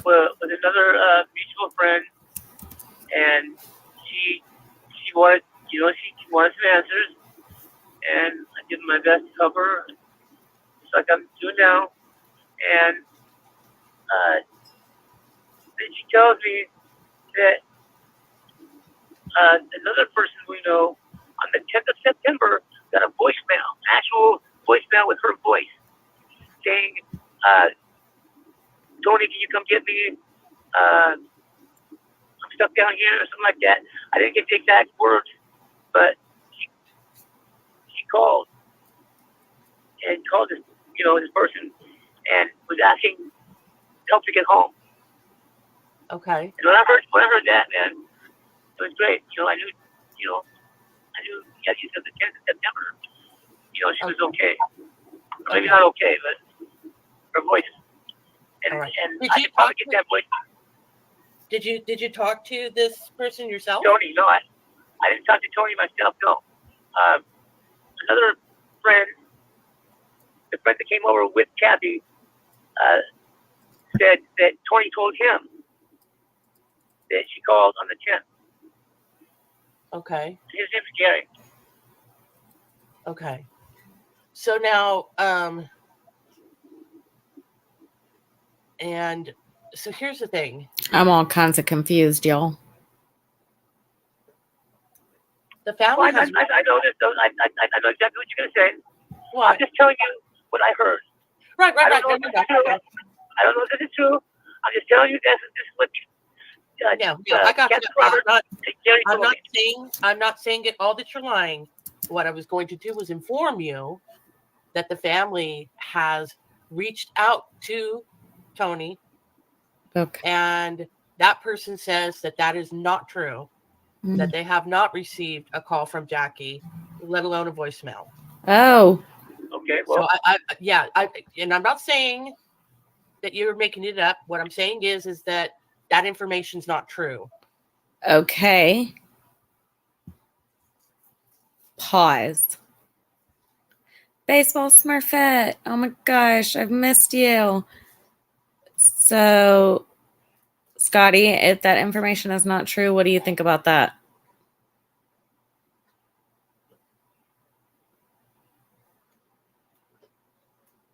Speaker 4: with another mutual friend, and she wanted, she wanted some answers, and I did my best to help her, just like I'm doing now. And then she tells me that another person we know on the 10th of September got a voicemail, actual voicemail with her voice, saying, Tony, can you come get me some stuff down here or something like that. I didn't get the exact words, but she called this, this person and was asking help to get home.
Speaker 3: Okay.
Speaker 4: And when I heard that, man, it was great. I knew, yeah, she said the 10th of September, she was okay. Or maybe not okay, but her voice. And,
Speaker 3: All right.
Speaker 4: and
Speaker 3: Did
Speaker 4: I
Speaker 3: you
Speaker 4: could probably get that voice.
Speaker 3: Did you talk to this person yourself?
Speaker 4: Tony, no, I didn't talk to Tony myself, no. Another friend, the friend that came over with Kathy, said that Tony told him that she called on the 10th.
Speaker 3: Okay.
Speaker 4: His name's Gary.
Speaker 3: Okay. So now, and so here's the thing.
Speaker 1: I'm all kinds of confused, y'all.
Speaker 3: The family
Speaker 4: Well, I know this. I know exactly what you're going to say.
Speaker 3: What?
Speaker 4: I'm just telling you what I heard.
Speaker 3: Right.
Speaker 4: I don't know if this is true. I'm just telling you this is what
Speaker 3: I got
Speaker 4: Kathy
Speaker 3: you.
Speaker 4: Roberts and Gary
Speaker 3: I'm
Speaker 4: told me.
Speaker 3: not saying at all that you're lying. What I was going to do was inform you that the family has reached out to Tony,
Speaker 1: Okay.
Speaker 3: and that person says that is not true. That they have not received a call from Jackie, let alone a voicemail.
Speaker 1: Oh.
Speaker 4: Okay. Well,
Speaker 3: So and I'm not saying that you're making it up. What I'm saying is that information's not true.
Speaker 1: Okay. Pause. Baseball Smurfette. Oh my gosh, I've missed you. So, Scotty, if that information is not true, what do you think about that?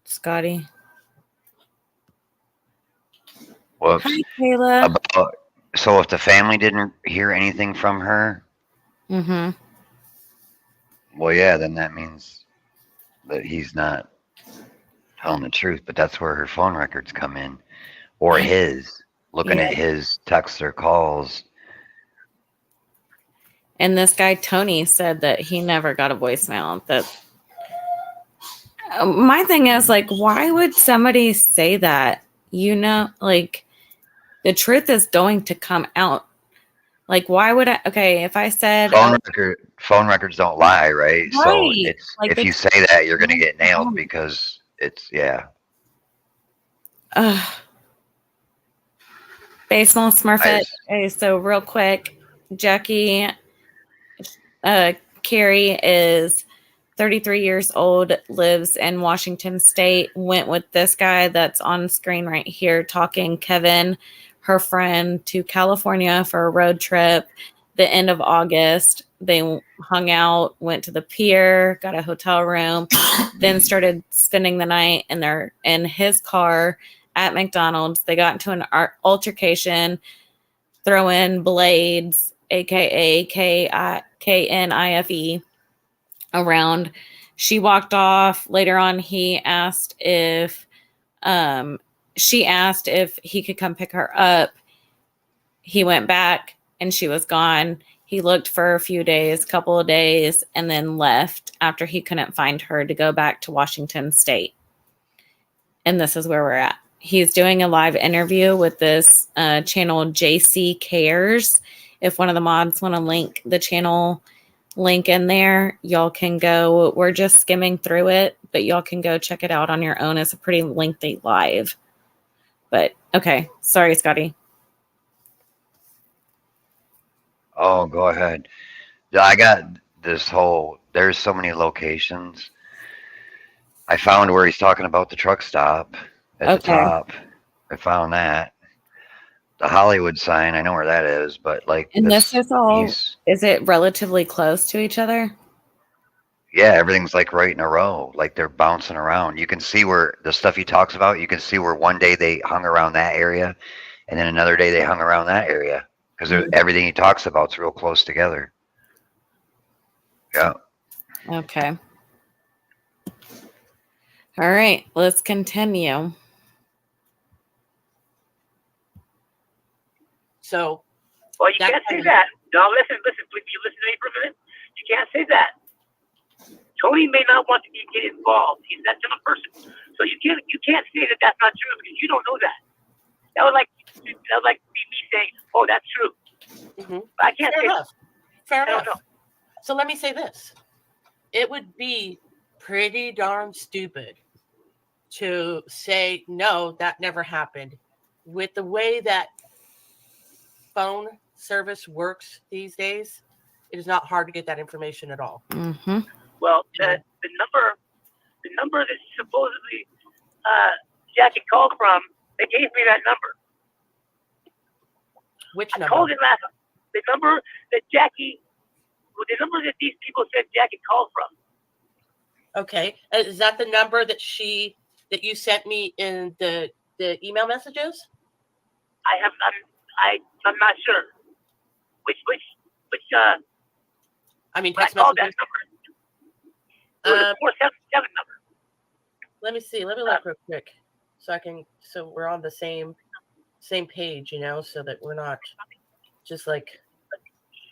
Speaker 1: Scotty?
Speaker 2: Whoops.
Speaker 1: Hi, Kayla.
Speaker 2: So if the family didn't hear anything from her,
Speaker 1: Mm-hmm.
Speaker 2: well, yeah, then that means that he's not telling the truth. But that's where her phone records come in, or his looking at his texts or calls.
Speaker 1: And this guy Tony said that he never got a voicemail. That my thing is, like, why would somebody say that? You know, like, the truth is going to come out. Like, why would I? Okay, if I said
Speaker 2: Phone records don't lie, right? So
Speaker 1: right,
Speaker 2: it's
Speaker 1: like
Speaker 2: if you say that, you're gonna get nailed because it's
Speaker 1: Baseball Smurfette. Okay, so real quick, Jackie Cary is 33 years old, lives in Washington State, went with this guy that's on screen right here talking, Kevin, her friend, to California for a road trip the end of August. They hung out, went to the pier, got a hotel room, then started spending the night in his car at McDonald's. They got into an altercation, throwing blades, aka KNIFE, around. She walked off. Later on, she asked if he could come pick her up. He went back and she was gone. He looked for a few days, couple of days, and then left after he couldn't find her to go back to Washington State. And this is where we're at. He's doing a live interview with this channel, JC Cares. If one of the mods want to link the channel link in there, y'all can go. We're just skimming through it, but y'all can go check it out on your own. It's a pretty lengthy live. But okay, sorry, Scotty.
Speaker 2: Oh, go ahead. I got this whole. There's so many locations. I found where he's talking about the truck stop at the top. I found that. The Hollywood sign, I know where that is, but like,
Speaker 1: and this is all. Is it relatively close to each other?
Speaker 2: Yeah, everything's like right in a row, like they're bouncing around. You can see where the stuff he talks about. You can see where one day they hung around that area, and then another day they hung around that area because everything he talks about is real close together. Yeah.
Speaker 1: Okay. All right, let's continue.
Speaker 3: So,
Speaker 4: well, you can't say that. No, listen. You listen to me for a minute. You can't say that. Tony may not want to get involved. He's that type of person. So you can't say that that's not true because you don't know that. That would like be me saying, "Oh, that's true."
Speaker 3: Mm-hmm.
Speaker 4: But I can't say
Speaker 3: enough. Fair enough.
Speaker 4: Know.
Speaker 3: So let me say this: it would be pretty darn stupid to say no, that never happened. With the way that phone service works these days, it is not hard to get that information at all.
Speaker 1: Mm-hmm.
Speaker 4: Well, the number that supposedly Jackie called from, they gave me that number.
Speaker 3: Which
Speaker 4: I
Speaker 3: number?
Speaker 4: called it last. The number that these people said Jackie called from.
Speaker 3: Okay, is that the number that you sent me in the email messages?
Speaker 4: I'm not sure. Which
Speaker 3: I mean,
Speaker 4: text messages. That number. It was a 477 number.
Speaker 3: Let me see. Let me look real quick, so we're on the same page, so that we're not just like,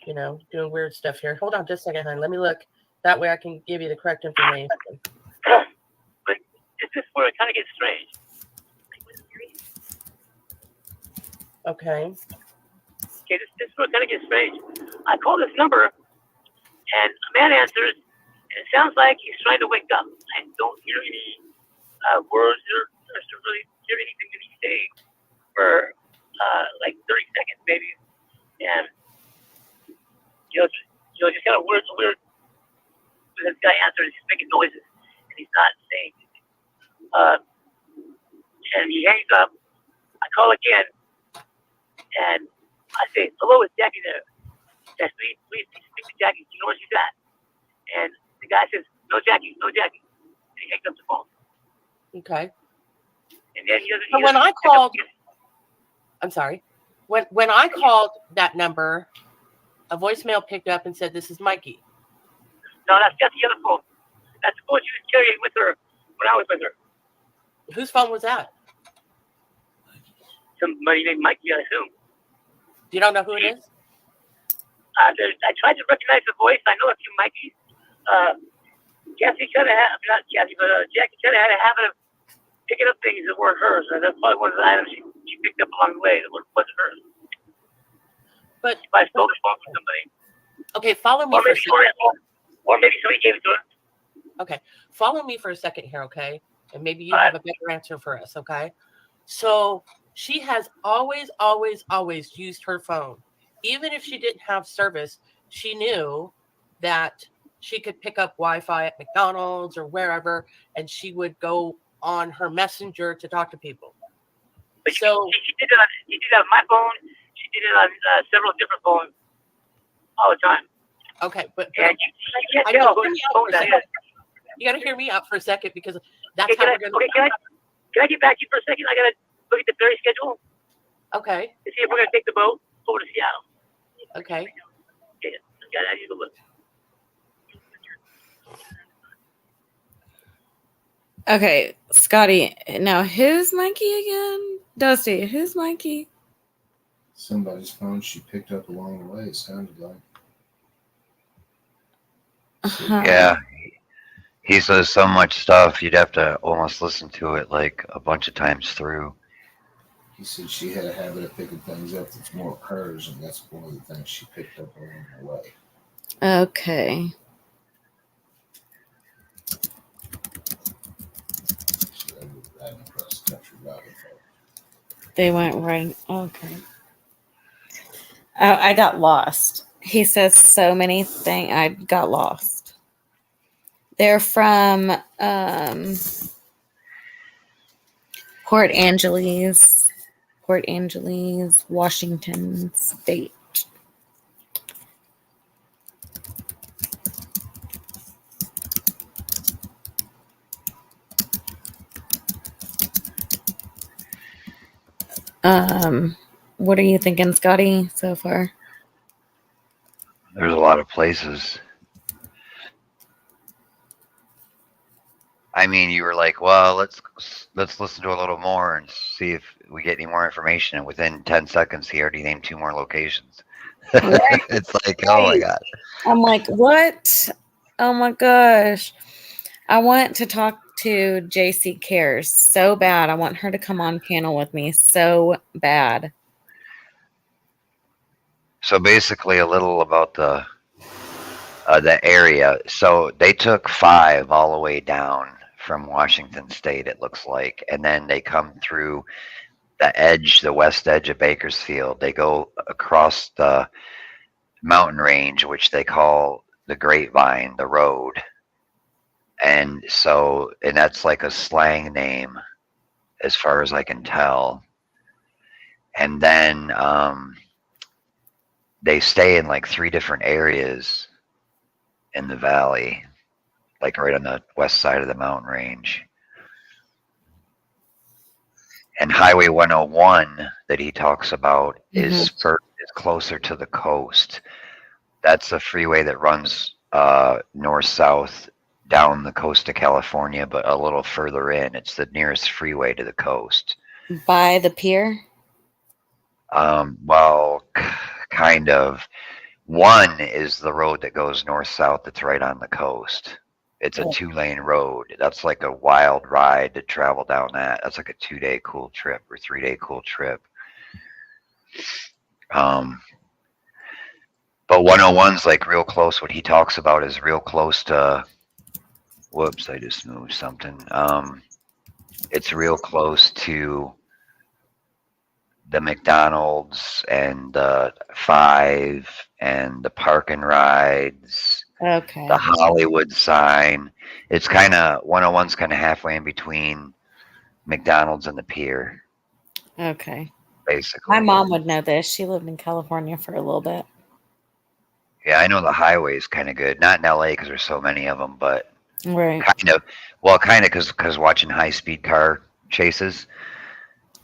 Speaker 3: doing weird stuff here. Hold on just a second, hon. Let me look. That way I can give you the correct information.
Speaker 4: But it's just where it kind of gets strange.
Speaker 3: Okay.
Speaker 4: This is where it kind of gets strange. I call this number, and a man answers, and it sounds like he's trying to wake up. I don't hear any words or really hear anything that he's saying for like 30 seconds maybe, and just kind of weird. This guy answers, he's making noises, and he's not saying anything. And he hangs up. I call again, and I say, "Hello, is Jackie there?" Yes, please speak to Jackie. You know where she's at? And the guy says, "No, Jackie. And he hangs up the phone.
Speaker 3: Okay.
Speaker 4: And then he doesn't.
Speaker 3: But when I called, I'm sorry. When I called that number, a voicemail picked up and said, "This is Mikey."
Speaker 4: No, that's the other phone. That's the phone she was carrying with her when I was with her.
Speaker 3: Whose phone was that?
Speaker 4: Somebody named Mikey, I assume.
Speaker 3: You don't know who it is?
Speaker 4: I tried to recognize the voice. I know a few Mikeys. Jackie kind of had, not Jackie, but Jackie kind of had a habit of picking up things that weren't hers. And that's probably one of the items she picked up along the way that wasn't hers.
Speaker 3: But
Speaker 4: I stole the phone from somebody.
Speaker 3: Okay, follow me
Speaker 4: Or
Speaker 3: for a
Speaker 4: maybe,
Speaker 3: second.
Speaker 4: or maybe somebody gave it to her.
Speaker 3: Okay, follow me for a second here, okay? And maybe you
Speaker 4: All
Speaker 3: have
Speaker 4: right.
Speaker 3: a better answer for us, okay? So she has always used her phone. Even if she didn't have service, she knew that she could pick up Wi-Fi at McDonald's or wherever, and she would go on her messenger to talk to people.
Speaker 4: But
Speaker 3: So
Speaker 4: she did it on my phone. She did it on several different phones all the time.
Speaker 3: okay, but
Speaker 4: And you can't
Speaker 3: I
Speaker 4: tell
Speaker 3: need to
Speaker 4: whose
Speaker 3: hear me out
Speaker 4: phone
Speaker 3: for a
Speaker 4: that
Speaker 3: second.
Speaker 4: is.
Speaker 3: You got to hear me out for a second because that's
Speaker 4: Okay,
Speaker 3: how we're going to.
Speaker 4: can I get back to you for a second? I got to look at the ferry schedule
Speaker 3: Okay,
Speaker 4: to see if we're going to take the boat over to Seattle.
Speaker 3: okay.
Speaker 4: Okay, I need to look.
Speaker 1: Okay, Scotty. Now, who's Mikey again? Dusty, who's Mikey?
Speaker 5: Somebody's phone she picked up along the way, it sounded like.
Speaker 2: Yeah. He says so much stuff, you'd have to almost listen to it like a bunch of times through.
Speaker 5: He said she had a habit of picking things up that's more of hers, and that's one of the things she picked up along the way.
Speaker 1: Okay.
Speaker 5: So they were riding across the country robbing folk.
Speaker 1: They went right. Okay. I got lost. He says so many things. I got lost. They're from Port Angeles, Washington State. What are you thinking, Scotty, so far?
Speaker 2: There's a lot of places. I mean, you were like, well, let's listen to a little more and see if we get any more information. And within 10 seconds, he already named 2 more locations.
Speaker 1: Right.
Speaker 2: It's like, oh my God.
Speaker 1: I'm like, what? Oh my gosh. I want to talk to JC Cares so bad. I want her to come on panel with me so bad.
Speaker 2: So basically, a little about the area. So they took 5 all the way down from Washington State, it looks like, and then they come through the west edge of Bakersfield. They go across the mountain range, which they call the Grapevine, the road, and that's like a slang name, as far as I can tell. And then they stay in like 3 different areas in the valley, like right on the west side of the mountain range. And Highway 101 that he talks about is closer to the coast. That's a freeway that runs north-south down the coast of California, but a little further in. It's the nearest freeway to the coast.
Speaker 1: By the pier?
Speaker 2: Well, kind of. One is the road that goes north-south that's right on the coast. It's a 2-lane road. That's like a wild ride to travel down that. That's like a 2-day cool trip or 3-day cool trip. But 101's like real close. What he talks about is real close to, whoops, I just moved something. It's real close to the McDonald's and the 5 and the park and rides.
Speaker 1: Okay.
Speaker 2: The Hollywood sign. It's kind of 101's kind of halfway in between McDonald's and the pier.
Speaker 1: Okay.
Speaker 2: Basically.
Speaker 1: My mom would know this. She lived in California for a little bit.
Speaker 2: Yeah, I know the highway is kind of good. Not in LA because there's so many of them, but
Speaker 1: Right.
Speaker 2: kind of. Well, kind of because watching high-speed car chases,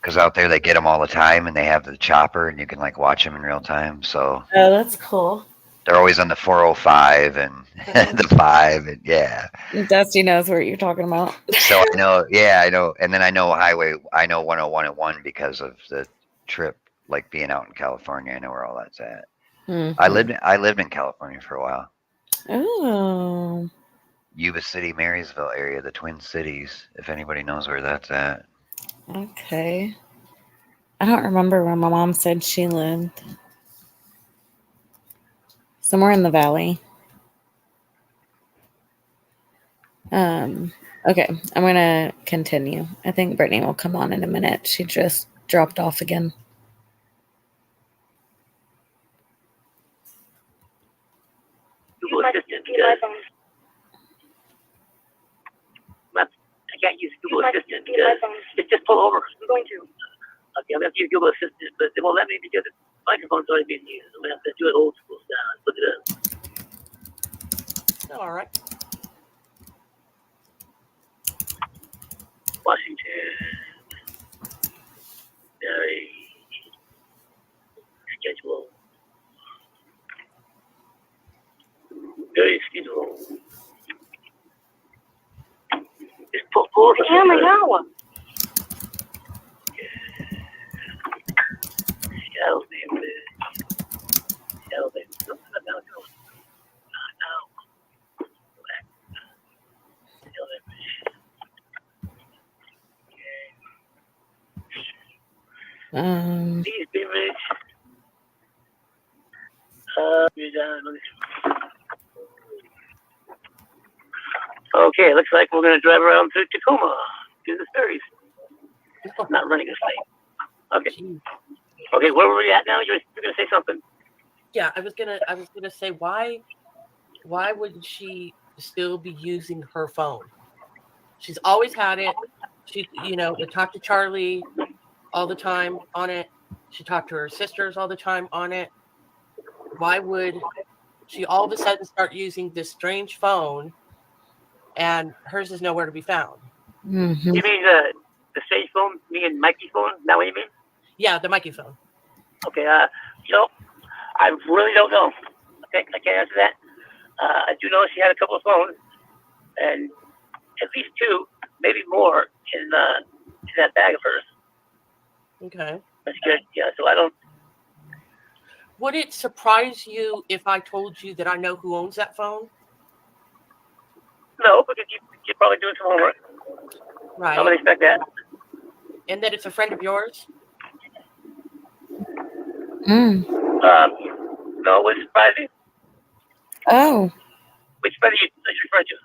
Speaker 2: Because out there they get them all the time, and they have the chopper, and you can like watch them in real time. So
Speaker 1: Oh, that's cool.
Speaker 2: they're always on the 405 and the 5, and yeah.
Speaker 1: Dusty knows what you're talking about.
Speaker 2: So I know, yeah, I know, and then I know 101 and 1 because of the trip, like being out in California. I know where all that's at.
Speaker 1: Mhm.
Speaker 2: I lived in California for a while.
Speaker 1: Oh.
Speaker 2: Yuba City, Marysville area, the Twin Cities. If anybody knows where that's at.
Speaker 1: Okay. I don't remember where my mom said she lived. Somewhere in the valley. Okay, I'm gonna continue. I think Brittany will come on in a minute. She just dropped off again.
Speaker 4: Google Assistant. Because I can't use Google Assistant because it just pulled over. I'm going to. Okay, I'm going to use Google Assistant, but it won't let me because the microphone's already being used. I'm going to have to do it old school style. Look at that.
Speaker 3: All right.
Speaker 4: Washington. Very schedule. Very schedule. Just pull over. Hammer now. Seattle, baby. Seattle, baby. Something about going. No. Seattle, baby. Please be rich. Okay, looks like we're going to drive around through Tacoma to the ferries. I'm not running this late. Okay. Okay, where were we at now? You're going to say something.
Speaker 3: Yeah, I was gonna say why would she still be using her phone? She's always had it. She, would talk to Charlie all the time on it. She talked to her sisters all the time on it. Why would she all of a sudden start using this strange phone and hers is nowhere to be found?
Speaker 1: Mm-hmm.
Speaker 4: You mean the strange phone? You mean Mikey's phone? Is that what you mean?
Speaker 3: Yeah, the Mikey phone.
Speaker 4: Okay, I really don't know. Okay, I can't answer that. I do know she had a couple of phones, and at least 2, maybe more, in that bag of hers.
Speaker 3: Okay.
Speaker 4: That's good. Yeah, so I don't.
Speaker 3: Would it surprise you if I told you that I know who owns that phone?
Speaker 4: No, because you're probably doing some homework.
Speaker 3: Right.
Speaker 4: I would expect that.
Speaker 3: And that it's a friend of yours?
Speaker 1: Mm.
Speaker 4: No, it wouldn't surprise me.
Speaker 1: Oh.
Speaker 4: Which friend are you referring to?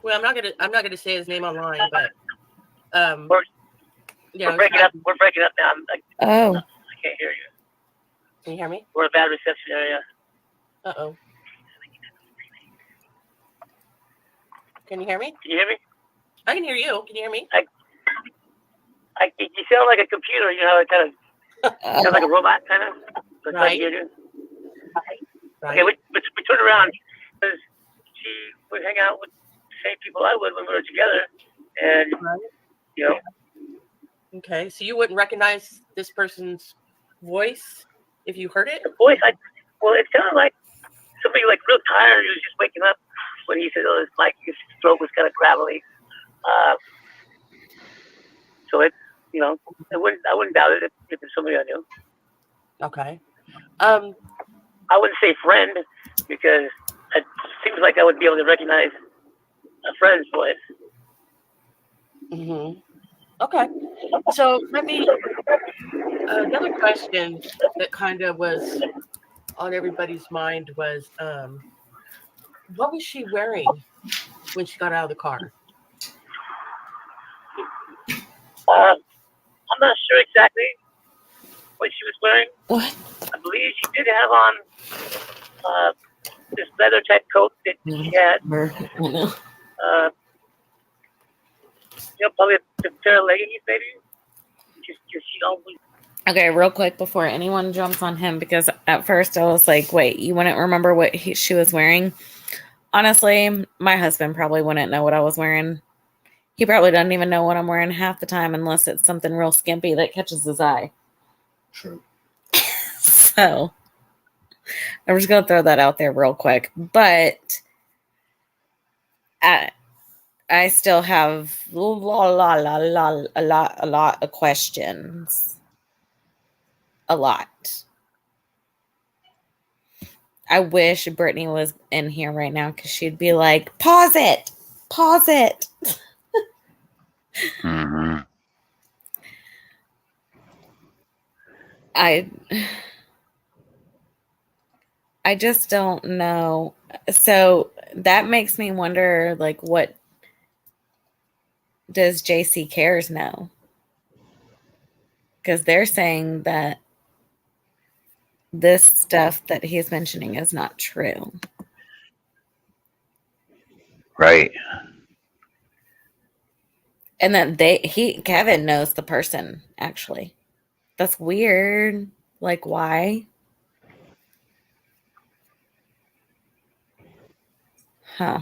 Speaker 3: Well, I'm not gonna say his name online, but
Speaker 4: we're breaking up. We're breaking up now.
Speaker 1: Oh.
Speaker 4: I can't hear you.
Speaker 3: Can you hear me?
Speaker 4: We're in a bad reception area.
Speaker 3: Uh-oh. Can you hear me?
Speaker 4: Can you hear me?
Speaker 3: I can hear you. Can you hear me?
Speaker 4: You sound like a computer. You know, it kind of sounds like a robot, kind of. That's
Speaker 3: Right.
Speaker 4: Right. Okay, we turn around because she would hang out with the same people I would when we were together, and
Speaker 3: Okay, so you wouldn't recognize this person's voice if you heard it?
Speaker 4: the voice. It sounded like somebody like real tired. He was just waking up when he said, "Oh, his throat was kind of gravelly." So it, I wouldn't doubt it if it's somebody I knew.
Speaker 3: Okay.
Speaker 4: I wouldn't say friend because it seems like I would be able to recognize a friend's voice.
Speaker 3: Mm-hmm. Okay. So another question that kind of was on everybody's mind was, what was she wearing when she got out of the car?
Speaker 4: I'm not sure exactly what she was wearing.
Speaker 1: What?
Speaker 4: I believe she did have on this leather type coat that she had. Probably a pair of leggings, maybe. Just she always.
Speaker 1: Okay, real quick before anyone jumps on him, because at first I was like, wait, you wouldn't remember what she was wearing? Honestly, my husband probably wouldn't know what I was wearing. He probably doesn't even know what I'm wearing half the time unless it's something real skimpy that catches his eye.
Speaker 5: True.
Speaker 1: So I'm just gonna throw that out there real quick. But I still have a lot of questions. A lot. I wish Brittany was in here right now because she'd be like, pause it. Pause it.
Speaker 2: Mm-hmm.
Speaker 1: I just don't know. So that makes me wonder, like, what does JC Cares know? Because they're saying that this stuff that he's mentioning is not true.
Speaker 2: Right.
Speaker 1: And that Kevin knows the person, actually. That's weird. Like, why? Huh.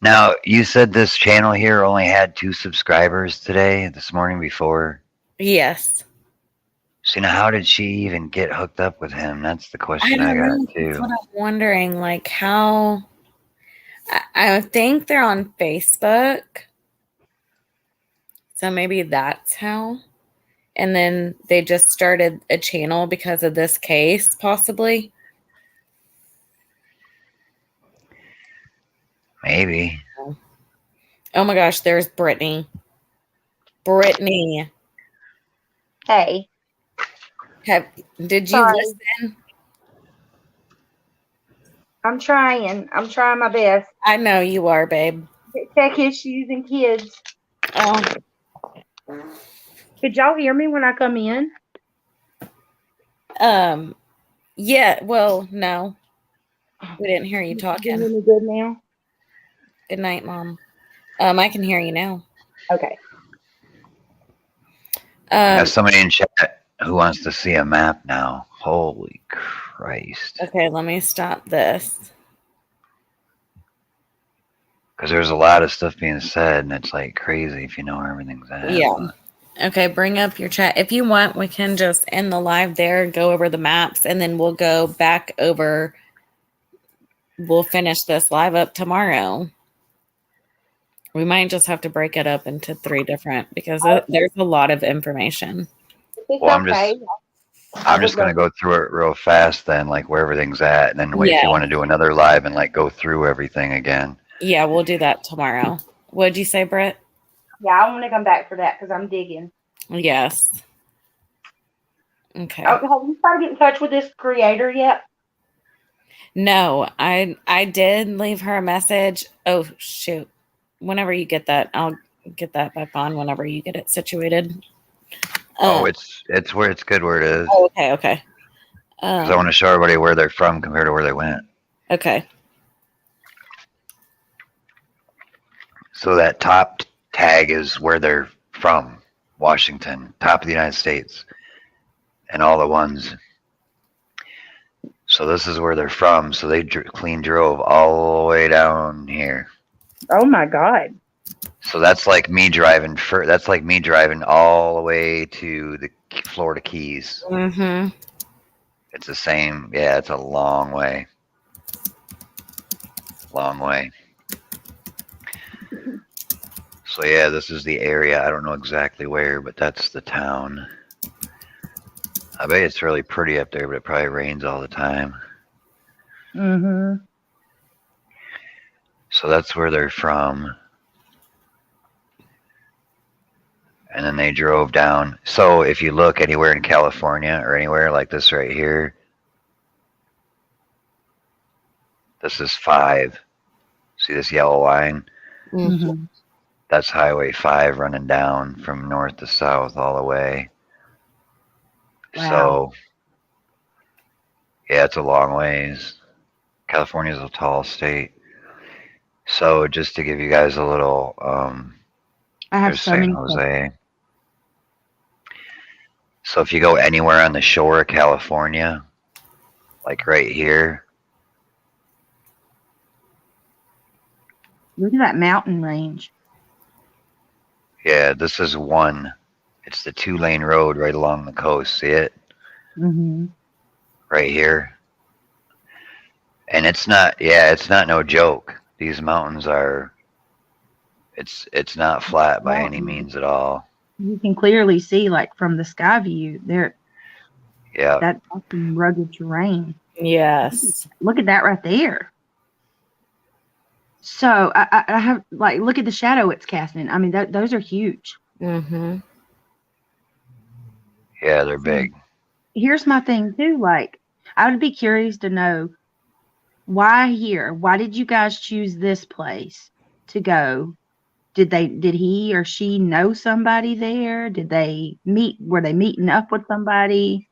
Speaker 2: Now, you said this channel here only had 2 subscribers today, this morning before.
Speaker 1: Yes.
Speaker 2: So now, how did she even get hooked up with him? That's the question I
Speaker 1: don't
Speaker 2: got
Speaker 1: know. That's
Speaker 2: too.
Speaker 1: what I'm wondering. Like, how... I think they're on Facebook. So maybe that's how. And then they just started a channel because of this case, possibly.
Speaker 2: Maybe.
Speaker 1: Oh my gosh, there's Brittany. Brittany.
Speaker 7: Hey.
Speaker 1: Did you
Speaker 7: Sorry.
Speaker 1: listen?
Speaker 7: I'm trying. I'm trying my best.
Speaker 1: I know you are, babe.
Speaker 7: Tech issues and kids.
Speaker 1: Oh,
Speaker 7: Could y'all hear me when I come in?
Speaker 1: yeah. Well, no, we didn't hear you
Speaker 7: Can you hear
Speaker 1: talking.
Speaker 7: me good now?
Speaker 1: Good night, Mom. I can hear you now.
Speaker 7: Okay.
Speaker 2: Got somebody in chat who wants to see a map now. Holy Christ.
Speaker 1: Okay, let me stop this.
Speaker 2: Because there's a lot of stuff being said, and it's like crazy if you know where everything's at.
Speaker 1: Yeah.
Speaker 2: But
Speaker 1: Okay, bring up your chat. If you want, we can just end the live there, go over the maps, and then we'll go back over. We'll finish this live up tomorrow. We might just have to break it up into 3 different because there's a lot of information.
Speaker 7: It's
Speaker 2: well,
Speaker 7: okay.
Speaker 2: I'm just going to go through it real fast then, like where everything's at. And then wait, if you want to do another live and like go through everything again.
Speaker 1: Yeah, we'll do that tomorrow. What'd you say, Britt?
Speaker 7: Yeah, I want to come back for that because I'm digging.
Speaker 1: Yes. Okay.
Speaker 7: Oh, have you tried to get in touch with this creator yet?
Speaker 1: No, I did leave her a message. Oh, shoot. Whenever you get that, I'll get that back on whenever you get it situated.
Speaker 2: It's where it's good where it is.
Speaker 1: Oh, okay.
Speaker 2: Because I want to show everybody where they're from compared to where they went.
Speaker 1: Okay.
Speaker 2: So that top tag is where they're from, Washington, top of the United States, and all the ones. So this is where they're from. So they clean drove all the way down here.
Speaker 7: Oh my God.
Speaker 2: So that's like me driving. That's like me driving all the way to the Florida Keys.
Speaker 1: Mm-hmm.
Speaker 2: It's the same. Yeah, it's a long way. Long way. So yeah, this is the area. I don't know exactly where, but that's the town. I bet it's really pretty up there, but it probably rains all the time.
Speaker 7: Mm-hmm.
Speaker 2: So that's where they're from. And then they drove down. So if you look anywhere in California or anywhere like this right here, this is 5. See this yellow line?
Speaker 7: Mm-hmm.
Speaker 2: That's Highway 5 running down from north to south all the way.
Speaker 7: Wow.
Speaker 2: So, yeah, it's a long ways. California's a tall state. So just to give you guys a little,
Speaker 7: I have
Speaker 2: there's
Speaker 7: so
Speaker 2: San
Speaker 7: many
Speaker 2: Jose. So if you go anywhere on the shore of California, like right here,
Speaker 7: Look at that mountain range.
Speaker 2: Yeah, this is one. It's the 2-lane road right along the coast. See it?
Speaker 7: Mm-hmm.
Speaker 2: Right here. And it's not no joke. These mountains are, it's not flat by any means at all.
Speaker 7: You can clearly see, like, from the sky view,
Speaker 2: Yeah.
Speaker 7: that's some rugged terrain.
Speaker 1: Yes.
Speaker 7: Look at that right there. So I have, like, look at the shadow it's casting. I mean, those are huge.
Speaker 1: Mm-hmm.
Speaker 2: Yeah, they're big.
Speaker 7: Here's my thing too. Like, I would be curious to know why here. Why did you guys choose this place to go? Did he or she know somebody there? Did they meet? Were they meeting up with somebody?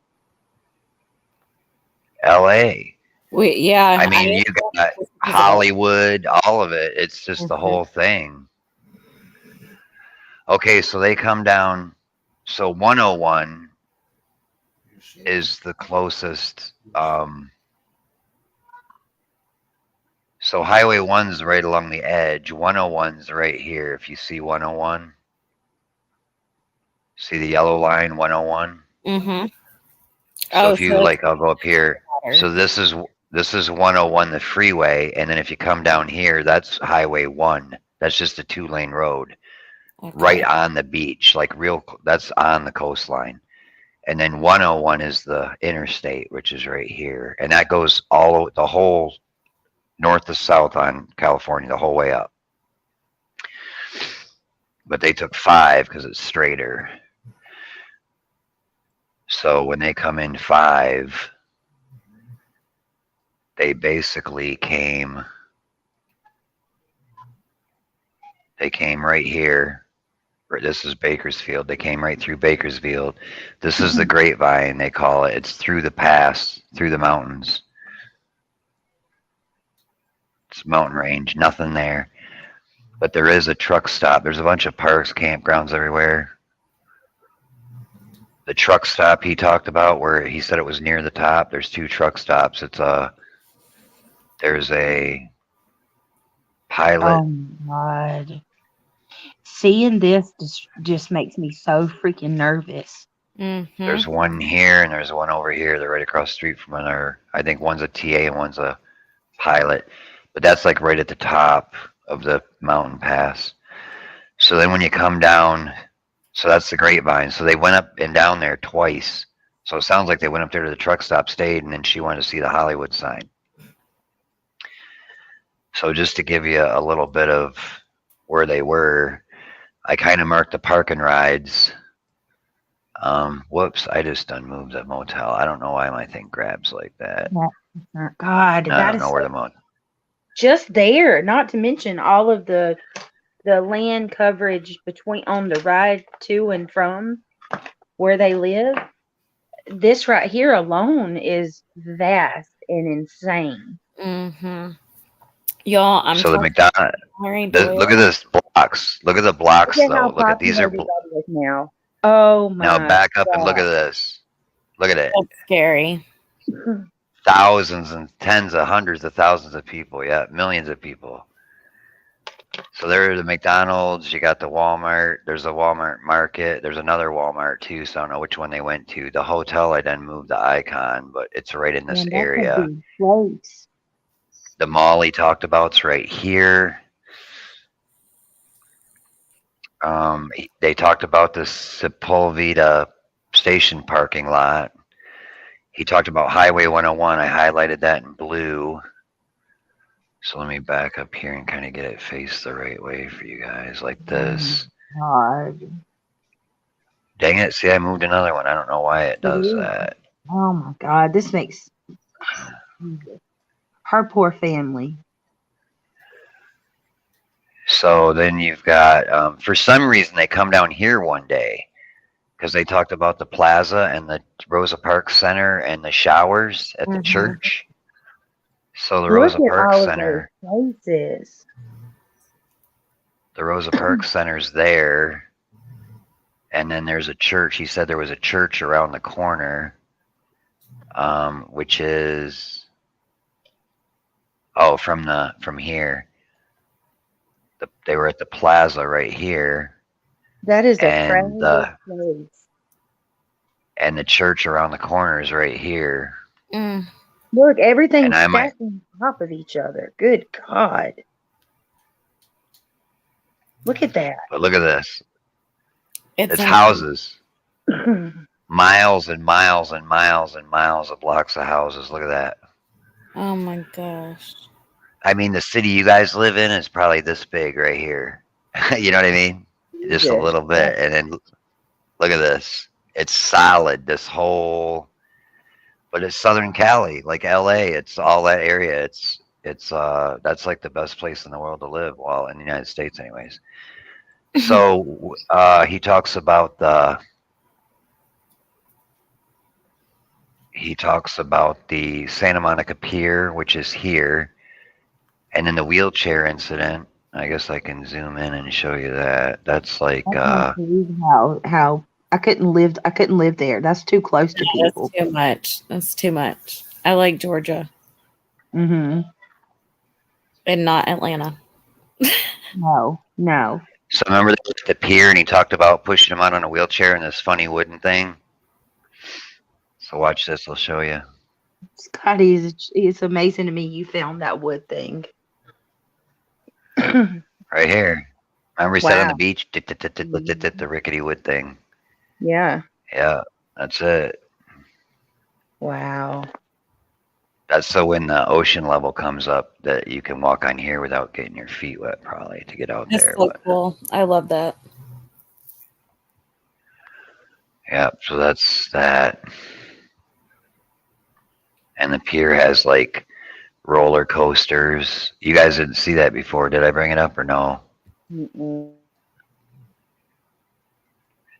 Speaker 2: LA.
Speaker 1: Yeah.
Speaker 2: I mean, you got Hollywood, all of it. It's just the whole thing. Okay, so they come down. So 101 is the closest. So Highway 1's right along the edge. 101's right here. If you see 101, see the yellow line, 101.
Speaker 1: Mm-hmm.
Speaker 2: So if you like, I'll go up here. So this is 101, the freeway, and then if you come down here, that's Highway 1. That's just a 2-lane road, right on the beach, like that's on the coastline. And then 101 is the interstate, which is right here, and that goes the whole north to south on California, the whole way up. But they took 5 because it's straighter. So when they come in 5, they basically came right here. This is Bakersfield. They came right through Bakersfield. This is the Grapevine, they call it. It's through the pass, through the mountains. It's mountain range, nothing there. But there is a truck stop. There's a bunch of parks, campgrounds everywhere. The truck stop he talked about, where he said it was near the top, there's 2 truck stops. There's a pilot.
Speaker 7: Oh my God. Seeing this just makes me so freaking nervous.
Speaker 1: Mm-hmm.
Speaker 2: There's one here and there's one over here. They're right across the street from another. I think one's a TA and one's a pilot. But that's like right at the top of the mountain pass. So then when you come down, so that's the Grapevine. So they went up and down there twice. So it sounds like they went up there to the truck stop, stayed, and then she wanted to see the Hollywood sign. So just to give you a little bit of where they were, I kind of marked the park and rides. Whoops, I just done moved the motel. I don't know why my thing grabs like that.
Speaker 7: God,
Speaker 2: I don't know where the motel.
Speaker 7: Just there, not to mention all of the land coverage between on the ride to and from where they live. This right here alone is vast and insane.
Speaker 1: Mm-hmm. Y'all, I'm
Speaker 2: so the McDonald's. Look at this blocks. Look at the blocks, though. Look at these are
Speaker 7: now. Oh my!
Speaker 2: Now back up
Speaker 7: God.
Speaker 2: and look at this. Look at it.
Speaker 1: That's scary.
Speaker 2: Thousands and tens of hundreds of thousands of people. Yeah, millions of people. So there's the McDonald's. You got the Walmart. There's a Walmart market. There's another Walmart too. So I don't know which one they went to. The hotel, I then moved the icon, but it's right in this area. The mall he talked about's right here. They talked about the Sepulveda station parking lot. He talked about Highway 101. I highlighted that in blue. So let me back up here and kind of get it faced the right way for you guys, like this.
Speaker 7: God.
Speaker 2: Dang it. See, I moved another one. I don't know why it does that.
Speaker 7: Oh my God. This makes her poor family.
Speaker 2: So then you've got, for some reason, they come down here one day because they talked about the plaza and the Rosa Parks Center and the showers at the church. So the Rosa Parks Center.
Speaker 7: Places.
Speaker 2: The Rosa Parks Center's there. And then there's a church. He said there was a church around the corner, which is, from here. They were at the plaza right here,
Speaker 7: That is a
Speaker 2: and
Speaker 7: crazy place.
Speaker 2: and the church around the corner is right here.
Speaker 1: Mm.
Speaker 7: Look, everything's
Speaker 2: And I might-
Speaker 7: stacked on top of each other. Good God. Look at that.
Speaker 2: But look at this. It's
Speaker 1: insane.
Speaker 2: houses. Miles and miles and miles and miles of blocks of houses. Look at that.
Speaker 1: Oh my gosh.
Speaker 2: I mean, the city you guys live in is probably this big right here. You know what I mean? Just a
Speaker 7: Jesus.
Speaker 2: little bit. And then look at this. It's solid, this whole, but it's Southern Cali, like LA. It's all that area. It's that's like the best place in the world to live. Well, in the United States anyways. So he talks about the Santa Monica Pier, which is here, and then the wheelchair incident. I guess I can zoom in and show you that. That's like
Speaker 7: I can't believe how I couldn't live there. That's too close to people.
Speaker 1: That's too much. That's too much. I like Georgia
Speaker 7: Mm-hmm.
Speaker 1: and not Atlanta.
Speaker 7: No.
Speaker 2: so remember the pier, and he talked about pushing him out on a wheelchair in this funny wooden thing. So watch this. I'll show you.
Speaker 7: Scotty, it's amazing to me you found that wood thing.
Speaker 2: Right here. Remember he said on
Speaker 7: Wow.
Speaker 2: the beach, the rickety wood thing.
Speaker 7: Yeah.
Speaker 2: Yeah, that's it.
Speaker 7: Wow.
Speaker 2: That's so when the ocean level comes up that you can walk on here without getting your feet wet, probably, to get out
Speaker 1: That's
Speaker 2: there.
Speaker 1: so
Speaker 2: But
Speaker 1: cool. I love that.
Speaker 2: yeah, so that's that. And the pier has like roller coasters. You guys didn't see that before. Did I bring it up or no?
Speaker 7: Mm-mm.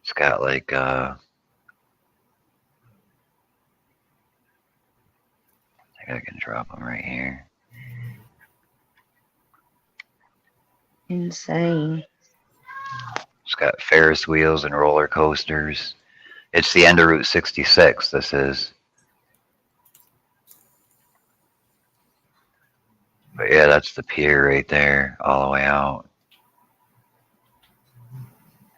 Speaker 2: It's got like I think I can drop them right here.
Speaker 7: Insane.
Speaker 2: It's got Ferris wheels and roller coasters. It's the end of Route 66. This is. But yeah, that's the pier right there, all the way out.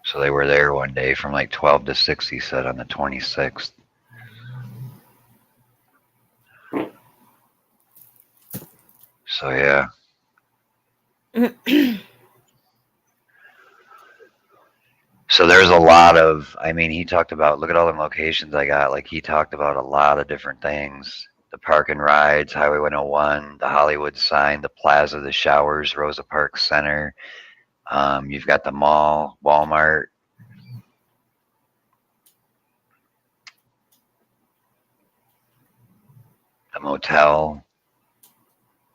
Speaker 2: So they were there one day from like 12 to 6, he said, on the 26th. So yeah. So there's a lot of, I mean, he talked about, look at all the locations I got. Like he talked about a lot of different things. The park and rides, Highway 101, the Hollywood sign, the plaza, the showers, Rosa Parks Center. You've got the mall, Walmart. The motel.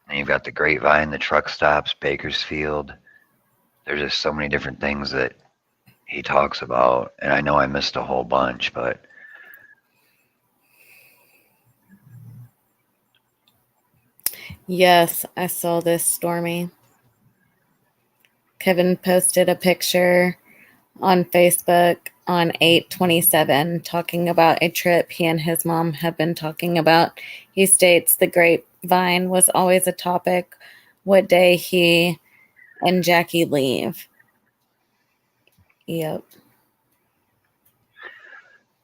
Speaker 2: And you've got the Grapevine, the truck stops, Bakersfield. There's just so many different things that he talks about. And I know I missed a whole bunch, but
Speaker 1: Yes, I saw this, Stormy. Kevin posted a picture on Facebook on 8/27 talking about a trip he and his mom have been talking about. He states the grapevine was always a topic. What day he and Jackie leave. Yep.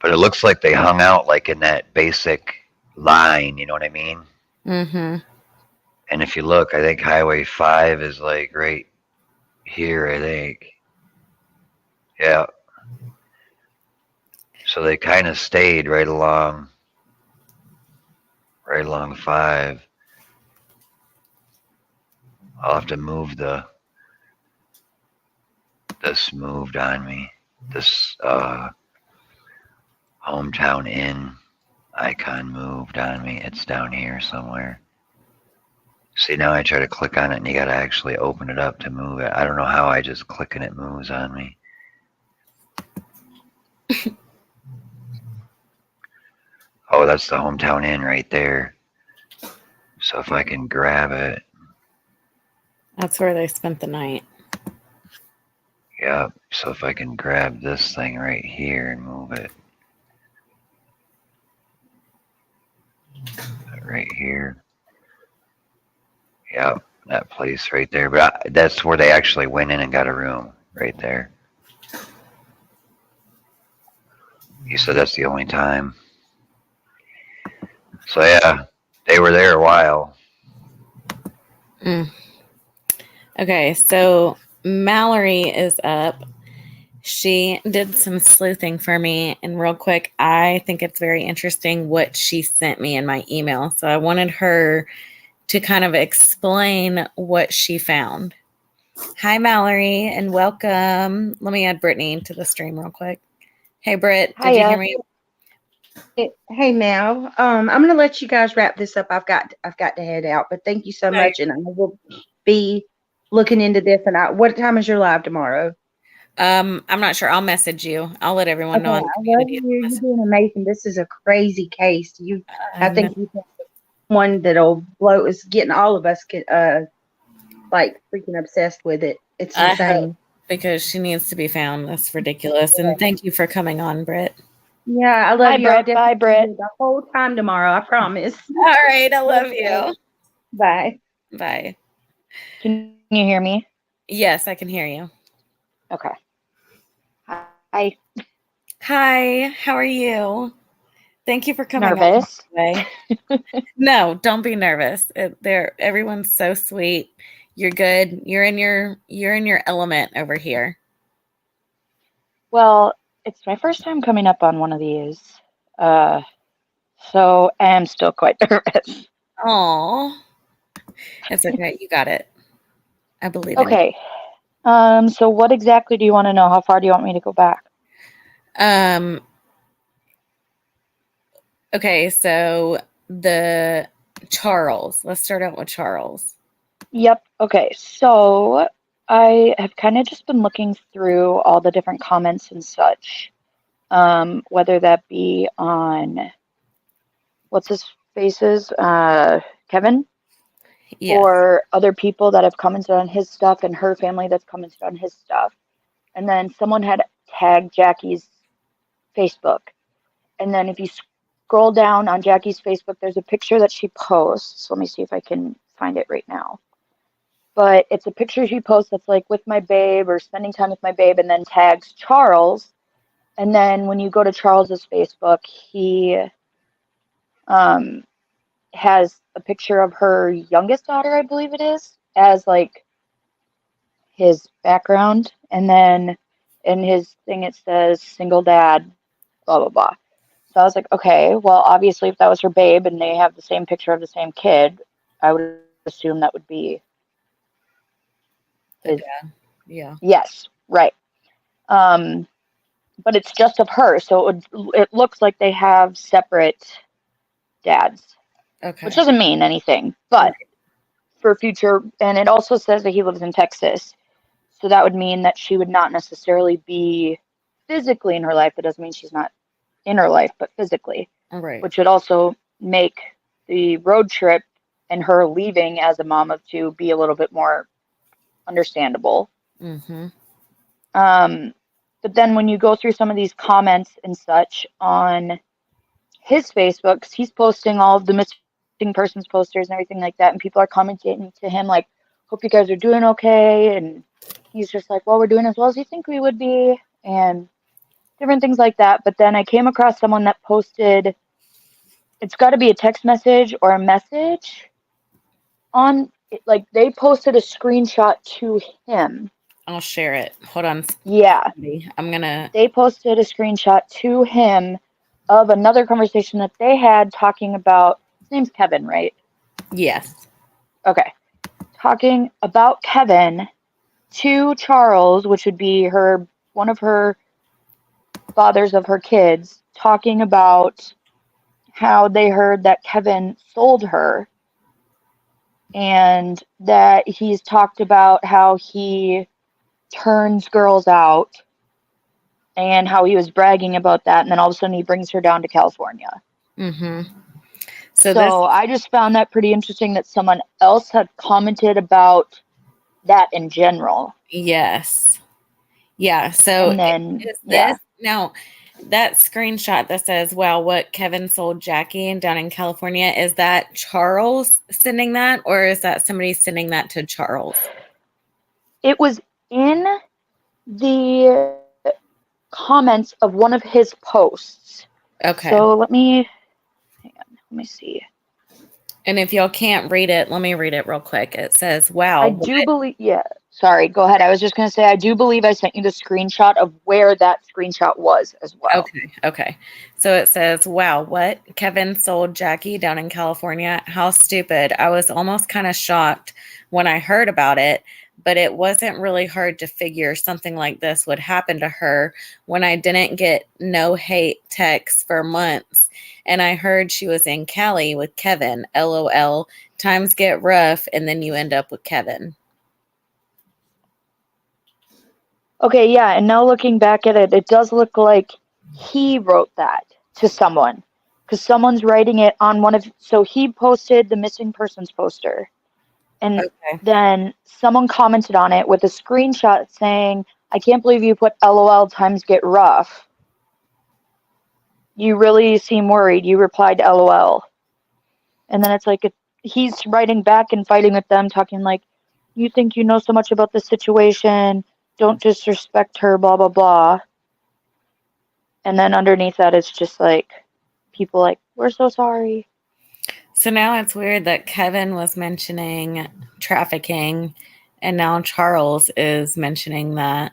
Speaker 2: but it looks like they hung out like in that basic line, you know what I mean?
Speaker 1: Mm-hmm.
Speaker 2: And if you look, I think Highway 5 is like right here, I think. Yeah. So they kind of stayed right along 5. I'll have to move this moved on me. This hometown inn icon moved on me. It's down here somewhere. See, now I try to click on it and you got to actually open it up to move it. I don't know how I just click and it moves on me. Oh, that's the hometown inn right there. So if I can grab it.
Speaker 1: That's where they spent the night.
Speaker 2: Yep. So if I can grab this thing right here and move it. Right here. Yep. that place right there. But that's where they actually went in and got a room right there. He said that's the only time. So yeah, they were there a while.
Speaker 1: Okay, so Mallori is up. She did some sleuthing for me, and real quick, I think it's very interesting what she sent me in my email. So I wanted her to kind of explain what she found. Hi, Mallori, and welcome. Let me add Brittany to the stream real quick. Hey, Britt, did you hear me?
Speaker 7: Hey, Mal. I'm gonna let you guys wrap this up. I've got to head out, but thank you so much, and I will be looking into this. And what time is your live tomorrow?
Speaker 1: I'm not sure. I'll message you. I'll let everyone know.
Speaker 7: I love you. You're doing amazing. This is a crazy case. I think you one that'll blow. Is getting all of us like freaking obsessed with it. It's insane.
Speaker 1: Because she needs to be found. That's ridiculous. And thank you for coming on, Britt.
Speaker 7: Yeah, I love you.
Speaker 8: Bye, Britt.
Speaker 7: The whole time tomorrow, I promise.
Speaker 1: All right, I love you.
Speaker 7: Bye.
Speaker 1: Bye.
Speaker 8: Can you hear me?
Speaker 1: Yes, I can hear you.
Speaker 8: Okay. Hi.
Speaker 1: Hi, how are you? Thank you for coming
Speaker 8: Nervous?
Speaker 1: on today. No, don't be nervous. Everyone's so sweet. You're good. You're in your element over here.
Speaker 8: Well, it's my first time coming up on one of these. So I am still quite nervous.
Speaker 1: Oh, it's okay. You got it. I believe in you.
Speaker 8: Okay. So what exactly do you want to know? How far do you want me to go back?
Speaker 1: Okay, so the Charles. Let's start out with Charles.
Speaker 8: Yep. Okay. So I have kind of just been looking through all the different comments and such, whether that be on what's his faces, Kevin,
Speaker 1: Yes.
Speaker 8: or other people that have commented on his stuff and her family that's commented on his stuff. And then someone had tagged Jackie's Facebook. And then if you scroll down on Jackie's Facebook, there's a picture that she posts. Let me see if I can find it right now. But it's a picture she posts that's like with my babe or spending time with my babe, and then tags Charles. And then when you go to Charles's Facebook, he has a picture of her youngest daughter, I believe it is, as like his background. And then in his thing it says single dad, blah, blah, blah. So I was like, okay, well, obviously if that was her babe and they have the same picture of the same kid, I would assume that would be his
Speaker 1: dad. Yeah.
Speaker 8: Yes, right. But it's just of her, so it looks like they have separate dads.
Speaker 1: Okay.
Speaker 8: Which doesn't mean anything, but for future, and it also says that he lives in Texas, so that would mean that she would not necessarily be physically in her life. That doesn't mean she's not in her life, but physically.
Speaker 1: Right.
Speaker 8: Which would also make the road trip and her leaving as a mom of two be a little bit more understandable.
Speaker 1: Mm-hmm.
Speaker 8: But then when you go through some of these comments and such on his Facebook, 'cause he's posting all of the missing persons posters and everything like that, and people are commenting to him like, hope you guys are doing okay, and he's just like, well, we're doing as well as you think we would be, and different things like that. But then I came across someone that posted, it's got to be a text message or a message on, like, they posted a screenshot to him.
Speaker 1: I'll share it. Hold on.
Speaker 8: Yeah.
Speaker 1: They
Speaker 8: posted a screenshot to him of another conversation that they had talking about, his name's Kevin, right?
Speaker 1: Yes.
Speaker 8: Okay. Talking about Kevin to Charles, which would be one of her fathers of her kids, talking about how they heard that Kevin sold her, and that he's talked about how he turns girls out and how he was bragging about that, and then all of a sudden he brings her down to California.
Speaker 1: Mm-hmm.
Speaker 8: So I just found that pretty interesting that someone else had commented about that in general.
Speaker 1: Yes. Yeah. So
Speaker 8: and then,
Speaker 1: is this now? that screenshot that says, wow, what Kevin sold Jackie down in California, is that Charles sending that, or is that somebody sending that to Charles?
Speaker 8: It was in the comments of one of his posts.
Speaker 1: Okay.
Speaker 8: So let me see.
Speaker 1: And if y'all can't read it, let me read it real quick. It says, wow.
Speaker 8: I do believe, yeah. Sorry, go ahead. I was just going to say, I do believe I sent you the screenshot of where that screenshot was as well.
Speaker 1: Okay. So it says, wow, what? Kevin sold Jackie down in California? How stupid. I was almost kind of shocked when I heard about it, but it wasn't really hard to figure something like this would happen to her when I didn't get no hate texts for months. And I heard she was in Cali with Kevin. LOL. Times get rough, and then you end up with Kevin.
Speaker 8: Okay, yeah, and now looking back at it, it does look like he wrote that to someone, because someone's writing it on one of, so he posted the missing persons poster, and then someone commented on it with a screenshot saying, I can't believe you put LOL, times get rough. You really seem worried. You replied LOL. And then it's like, he's writing back and fighting with them, talking like, you think you know so much about the situation, don't disrespect her, blah, blah, blah. And then underneath that, it's just like, people like, we're so sorry.
Speaker 1: So now it's weird that Kevin was mentioning trafficking, and now Charles is mentioning that.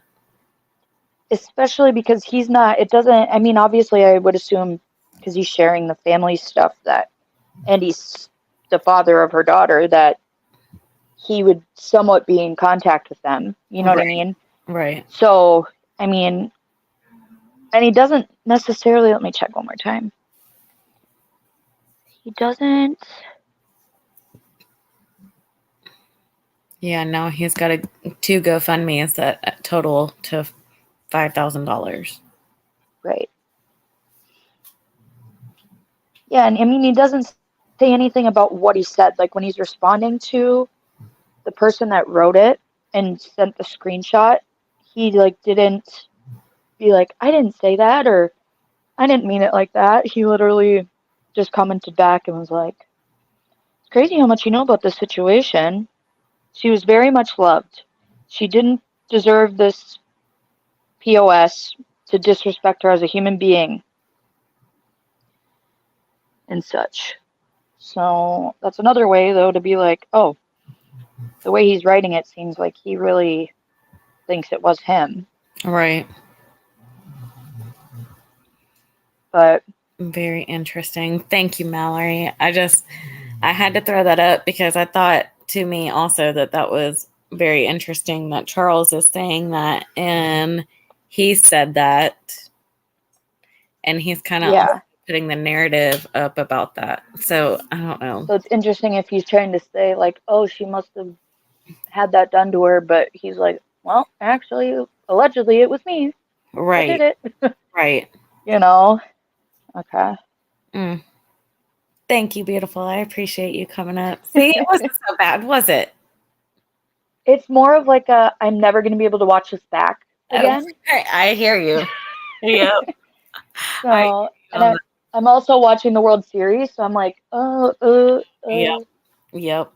Speaker 8: Especially because he's not, it doesn't, I mean, obviously I would assume, because he's sharing the family stuff that, and he's the father of her daughter, that he would somewhat be in contact with them. You know what I mean?
Speaker 1: Right.
Speaker 8: So, I mean, and he doesn't necessarily, let me check one more time. He doesn't.
Speaker 1: Yeah, now he's got two GoFundMes that total to $5,000.
Speaker 8: Right. Yeah, and I mean, he doesn't say anything about what he said. Like when he's responding to the person that wrote it and sent the screenshot, he like didn't be like, I didn't say that, or I didn't mean it like that. He literally just commented back and was like, it's crazy how much you know about this situation. She was very much loved. She didn't deserve this POS to disrespect her as a human being and such. So that's another way, though, to be like, oh, the way he's writing it seems like he really thinks it was him.
Speaker 1: Right.
Speaker 8: But
Speaker 1: very interesting. Thank you, Mallory. I had to throw that up because I thought to me also that was very interesting that Charles is saying that, and he said that, and he's kind of putting the narrative up about that. So I don't know.
Speaker 8: So it's interesting if he's trying to say like, oh, she must have had that done to her, but he's like, well, actually, allegedly, it was me.
Speaker 1: Right.
Speaker 8: I did it.
Speaker 1: Right.
Speaker 8: You know. Okay.
Speaker 1: Thank you, beautiful. I appreciate you coming up. See, it wasn't so bad, was it?
Speaker 8: It's more of like I'm never going to be able to watch this back again.
Speaker 1: Oh, I hear you. Yeah.
Speaker 8: So, and I'm also watching the World Series, so I'm like,
Speaker 1: Yep.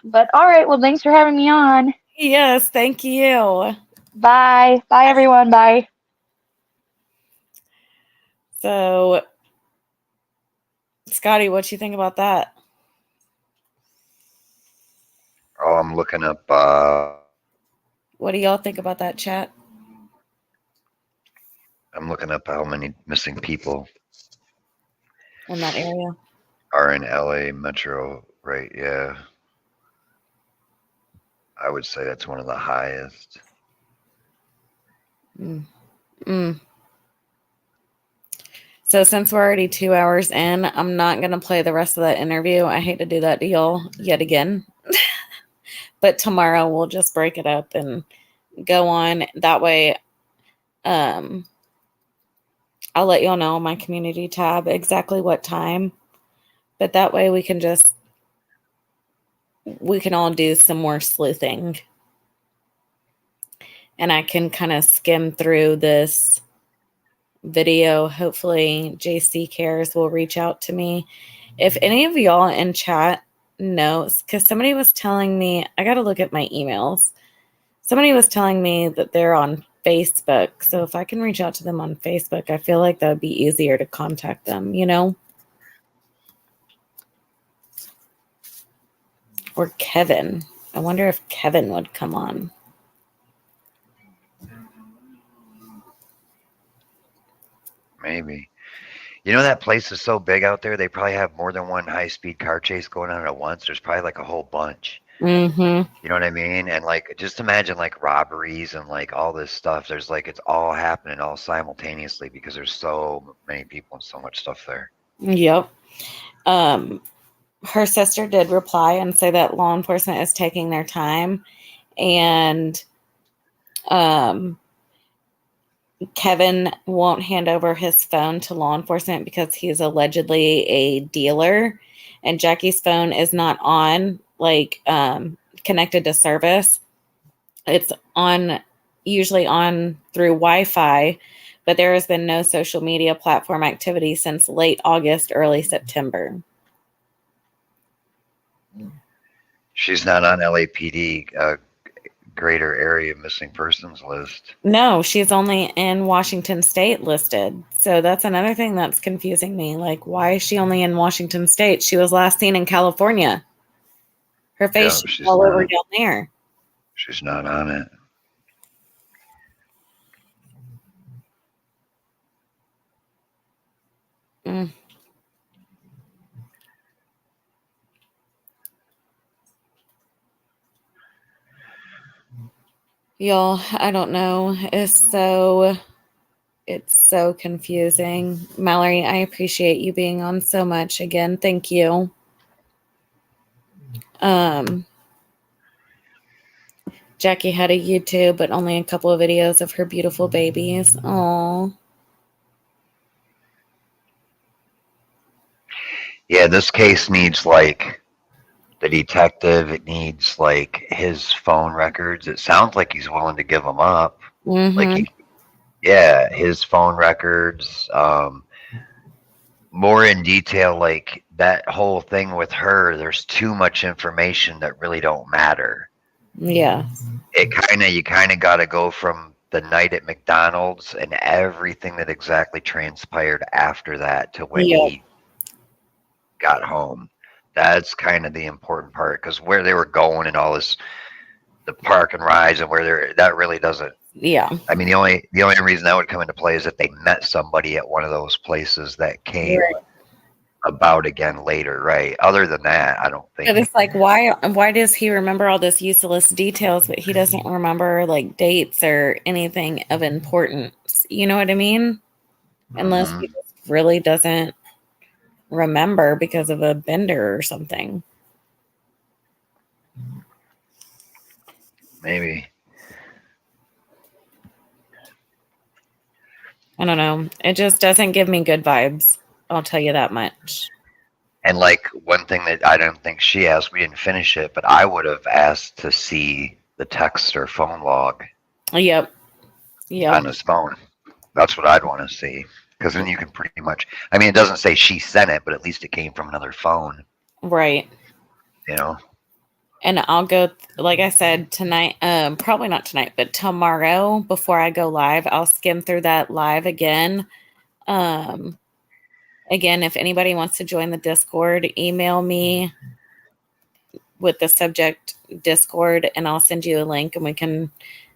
Speaker 8: But all right, well, thanks for having me on.
Speaker 1: Yes, thank you.
Speaker 8: Bye. Bye, everyone. Bye.
Speaker 1: So, Scotty, what you think about that?
Speaker 2: Oh, I'm looking up.
Speaker 1: What do y'all think about that, chat?
Speaker 2: I'm looking up how many missing people
Speaker 1: in that area
Speaker 2: are in LA Metro, right? Yeah. I would say that's one of the highest.
Speaker 1: So since we're already 2 hours in, I'm not going to play the rest of that interview. I hate to do that to y'all yet again. But tomorrow we'll just break it up and go on. That way, I'll let y'all know on my community tab exactly what time. But that way we can all do some more sleuthing. And I can kind of skim through this video. Hopefully JC Cares will reach out to me. If any of y'all in chat knows, because somebody was telling me, I got to look at my emails. Somebody was telling me that they're on Facebook. So if I can reach out to them on Facebook, I feel like that would be easier to contact them, you know? Or Kevin. I wonder if Kevin would come on.
Speaker 2: Maybe. You know, that place is so big out there, they probably have more than one high-speed car chase going on at once. There's probably like a whole bunch.
Speaker 1: Mm-hmm.
Speaker 2: You know what I mean? And like, just imagine like robberies and like all this stuff. There's like, it's all happening all simultaneously because there's so many people and so much stuff there.
Speaker 1: Yep. Her sister did reply and say that law enforcement is taking their time, and Kevin won't hand over his phone to law enforcement because he's allegedly a dealer, and Jackie's phone is not on, like, connected to service. It's usually on through Wi-Fi, but there has been no social media platform activity since late August, early September.
Speaker 2: She's not on LAPD greater area missing persons list.
Speaker 1: No, she's only in Washington State listed. So that's another thing that's confusing me. Like, why is she only in Washington State? She was last seen in California. Her face is all over down there.
Speaker 2: She's not on it.
Speaker 1: Y'all, I don't know. It's so confusing. Mallory, I appreciate you being on so much again. Thank you. Jackie had a YouTube, but only a couple of videos of her beautiful babies. Aww.
Speaker 2: Yeah, this case needs like the detective. It needs like his phone records. It sounds like he's willing to give them up.
Speaker 1: Mm-hmm.
Speaker 2: Like, his phone records. More in detail, like that whole thing with her. There's too much information that really don't matter.
Speaker 1: Yeah.
Speaker 2: You kind of got to go from the night at McDonald's and everything that exactly transpired after that to when he got home. That's kind of the important part, because where they were going and all this, the park and rides and that really doesn't.
Speaker 1: Yeah.
Speaker 2: I mean, the only reason that would come into play is if they met somebody at one of those places that came about again later, right? Other than that, I don't think.
Speaker 1: But it's like, why does he remember all this useless details, but he doesn't remember like dates or anything of importance? You know what I mean? Unless he just really doesn't remember because of a bender or something.
Speaker 2: Maybe.
Speaker 1: I don't know. It just doesn't give me good vibes. I'll tell you that much.
Speaker 2: And like one thing that I don't think she asked, we didn't finish it, but I would have asked to see the text or phone log.
Speaker 1: Yep.
Speaker 2: On his phone. That's what I'd want to see. Because then you can pretty much, I mean, it doesn't say she sent it, but at least it came from another phone.
Speaker 1: Right.
Speaker 2: You know?
Speaker 1: And I'll go, like I said, tonight, probably not tonight, but tomorrow before I go live, I'll skim through that live again. Again, if anybody wants to join the Discord, email me with the subject Discord, and I'll send you a link, and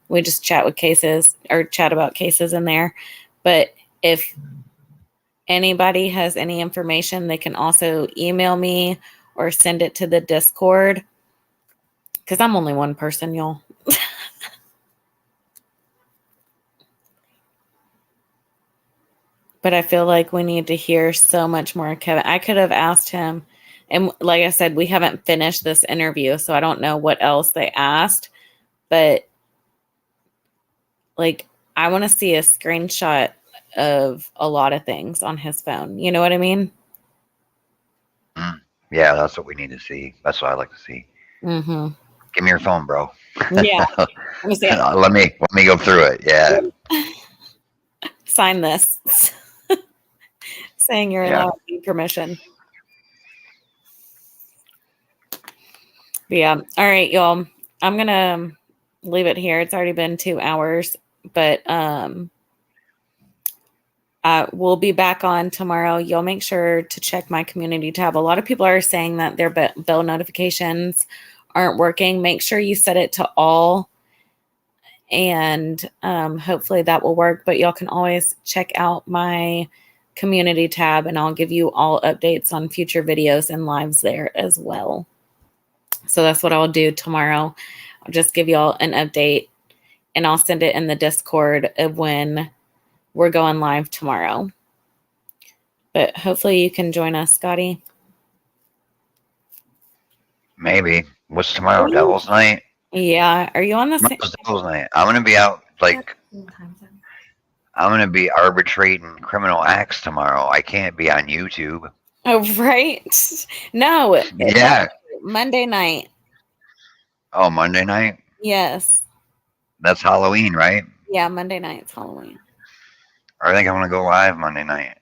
Speaker 1: we just chat with cases or chat about cases in there. But if anybody has any information, they can also email me or send it to the Discord. Because I'm only one person, y'all. But I feel like we need to hear so much more of Kevin. I could have asked him. And like I said, we haven't finished this interview, so I don't know what else they asked. But, like, I want to see a screenshot of a lot of things on his phone. You know what I mean?
Speaker 2: Yeah, that's what we need to see. That's what I like to see.
Speaker 1: Mm-hmm.
Speaker 2: Give me your phone, bro.
Speaker 1: Yeah. Let me see it.
Speaker 2: Let me go through it. Yeah.
Speaker 1: sign this saying you're allowed to need permission. But yeah. All right, y'all. I'm going to leave it here. It's already been 2 hours, but we'll be back on tomorrow. Y'all make sure to check my community tab. A lot of people are saying that their bell notifications aren't working. Make sure you set it to all, and hopefully that will work. But y'all can always check out my community tab, and I'll give you all updates on future videos and lives there as well. So that's what I'll do tomorrow. I'll just give y'all an update, and I'll send it in the Discord of when we're going live tomorrow. But hopefully you can join us, Scotty.
Speaker 2: Maybe. What's tomorrow? Devil's Night?
Speaker 1: Yeah. Are you on the same?
Speaker 2: Devil's Night. I'm going to be out, like, I'm going to be arbitrating criminal acts tomorrow. I can't be on YouTube.
Speaker 1: Oh, right. No.
Speaker 2: Yeah.
Speaker 1: Monday night.
Speaker 2: Oh, Monday night?
Speaker 1: Yes.
Speaker 2: That's Halloween, right?
Speaker 1: Yeah, Monday night's Halloween.
Speaker 2: I think I'm going to go live Monday night.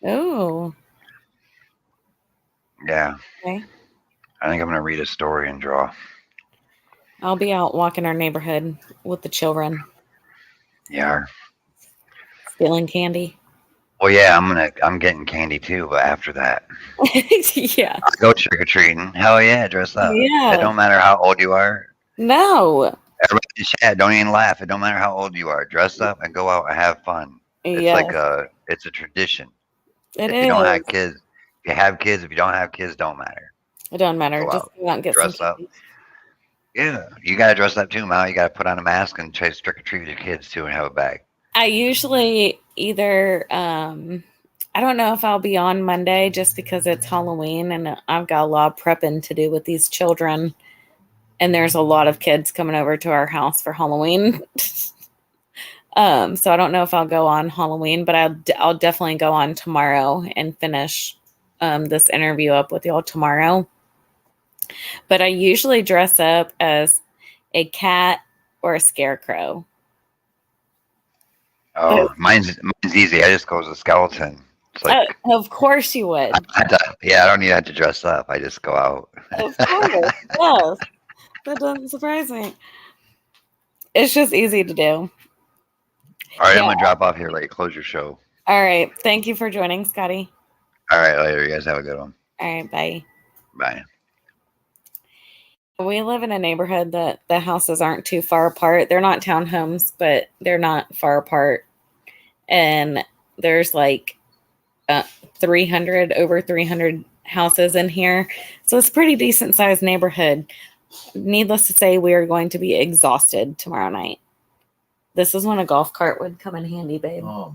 Speaker 1: Oh.
Speaker 2: Yeah.
Speaker 1: Okay.
Speaker 2: I think I'm going to read a story and draw.
Speaker 1: I'll be out walking our neighborhood with the children.
Speaker 2: Yeah.
Speaker 1: Stealing candy.
Speaker 2: Well, yeah, I'm getting candy too, but after that.
Speaker 1: Yeah.
Speaker 2: I'll go trick-or-treating. Hell yeah, dress up.
Speaker 1: Yeah.
Speaker 2: It don't matter how old you are.
Speaker 1: No.
Speaker 2: Everybody in the chat, don't even laugh. It don't matter how old you are. Dress up and go out and have fun. It's it's a tradition.
Speaker 1: It
Speaker 2: if
Speaker 1: is.
Speaker 2: you don't have kids, if you have kids, if you don't have kids, don't matter.
Speaker 1: It don't matter.
Speaker 2: Go
Speaker 1: Just
Speaker 2: out.
Speaker 1: go out and get
Speaker 2: Dress
Speaker 1: some
Speaker 2: up.
Speaker 1: candy.
Speaker 2: Yeah, you gotta dress up too, Mal. You gotta put on a mask and try to trick or treat with your kids too, and have a bag.
Speaker 1: I usually either I don't know if I'll be on Monday just because it's Halloween and I've got a lot of prepping to do with these children, and there's a lot of kids coming over to our house for Halloween. So I don't know if I'll go on Halloween, but I'll definitely go on tomorrow and finish this interview up with y'all tomorrow. But I usually dress up as a cat or a scarecrow.
Speaker 2: Oh, mine's easy. I just go as a skeleton. It's like,
Speaker 1: of course you would.
Speaker 2: I don't need to have to dress up. I just go out.
Speaker 1: Of course, yes. That doesn't surprise me. It's just easy to do.
Speaker 2: All right, I'm gonna drop off here. Like, close your show.
Speaker 1: All right. Thank you for joining, Scotty.
Speaker 2: All right, later. You guys have a good one.
Speaker 1: All right. Bye.
Speaker 2: Bye.
Speaker 1: We live in a neighborhood that the houses aren't too far apart. They're not townhomes, but they're not far apart. And there's like over 300 houses in here. So it's a pretty decent sized neighborhood. Needless to say, we are going to be exhausted tomorrow night. This is when a golf cart would come in handy, babe.
Speaker 5: Oh,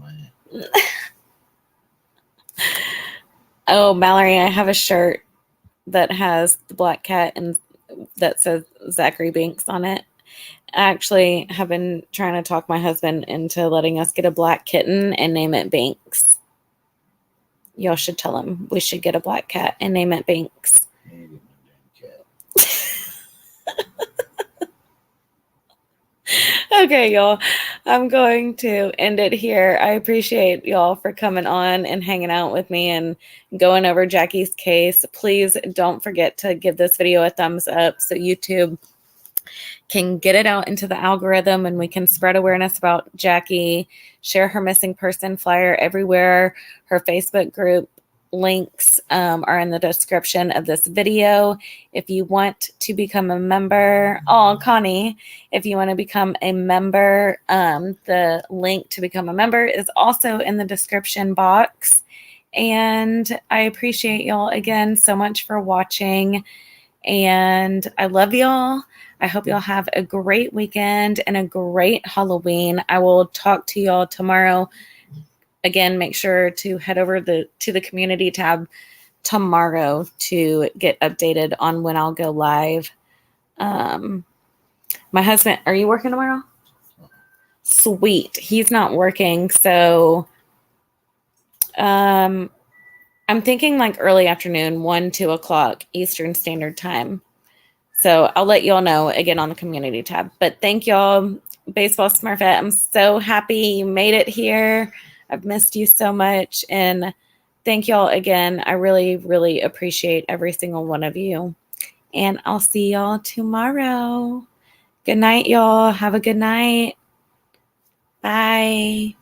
Speaker 5: man.
Speaker 1: Oh, Mallory, I have a shirt that has the black cat and that says Zachary Binks on it. I actually have been trying to talk my husband into letting us get a black kitten and name it Binks. Y'all should tell him we should get a black cat and name it Binks. Okay, y'all. I'm going to end it here. I appreciate y'all for coming on and hanging out with me and going over Jackie's case. Please don't forget to give this video a thumbs up so YouTube can get it out into the algorithm and we can spread awareness about Jackie. Share her missing person flyer everywhere. Her Facebook group links are in the description of this video. If you want to become a member, Connie, if you want to become a member, the link to become a member is also in the description box. And I appreciate y'all again so much for watching. And I love y'all. I hope y'all have a great weekend and a great Halloween. I will talk to y'all tomorrow. Again, make sure to head over to the community tab tomorrow to get updated on when I'll go live. My husband, are you working tomorrow? Sweet. He's not working. So I'm thinking like early afternoon, 1-2 o'clock Eastern Standard Time. So I'll let y'all know again on the community tab. But thank y'all. Baseball Smurfette, I'm so happy you made it here. I've missed you so much. And thank y'all again. I really, really appreciate every single one of you. And I'll see y'all tomorrow. Good night, y'all. Have a good night. Bye.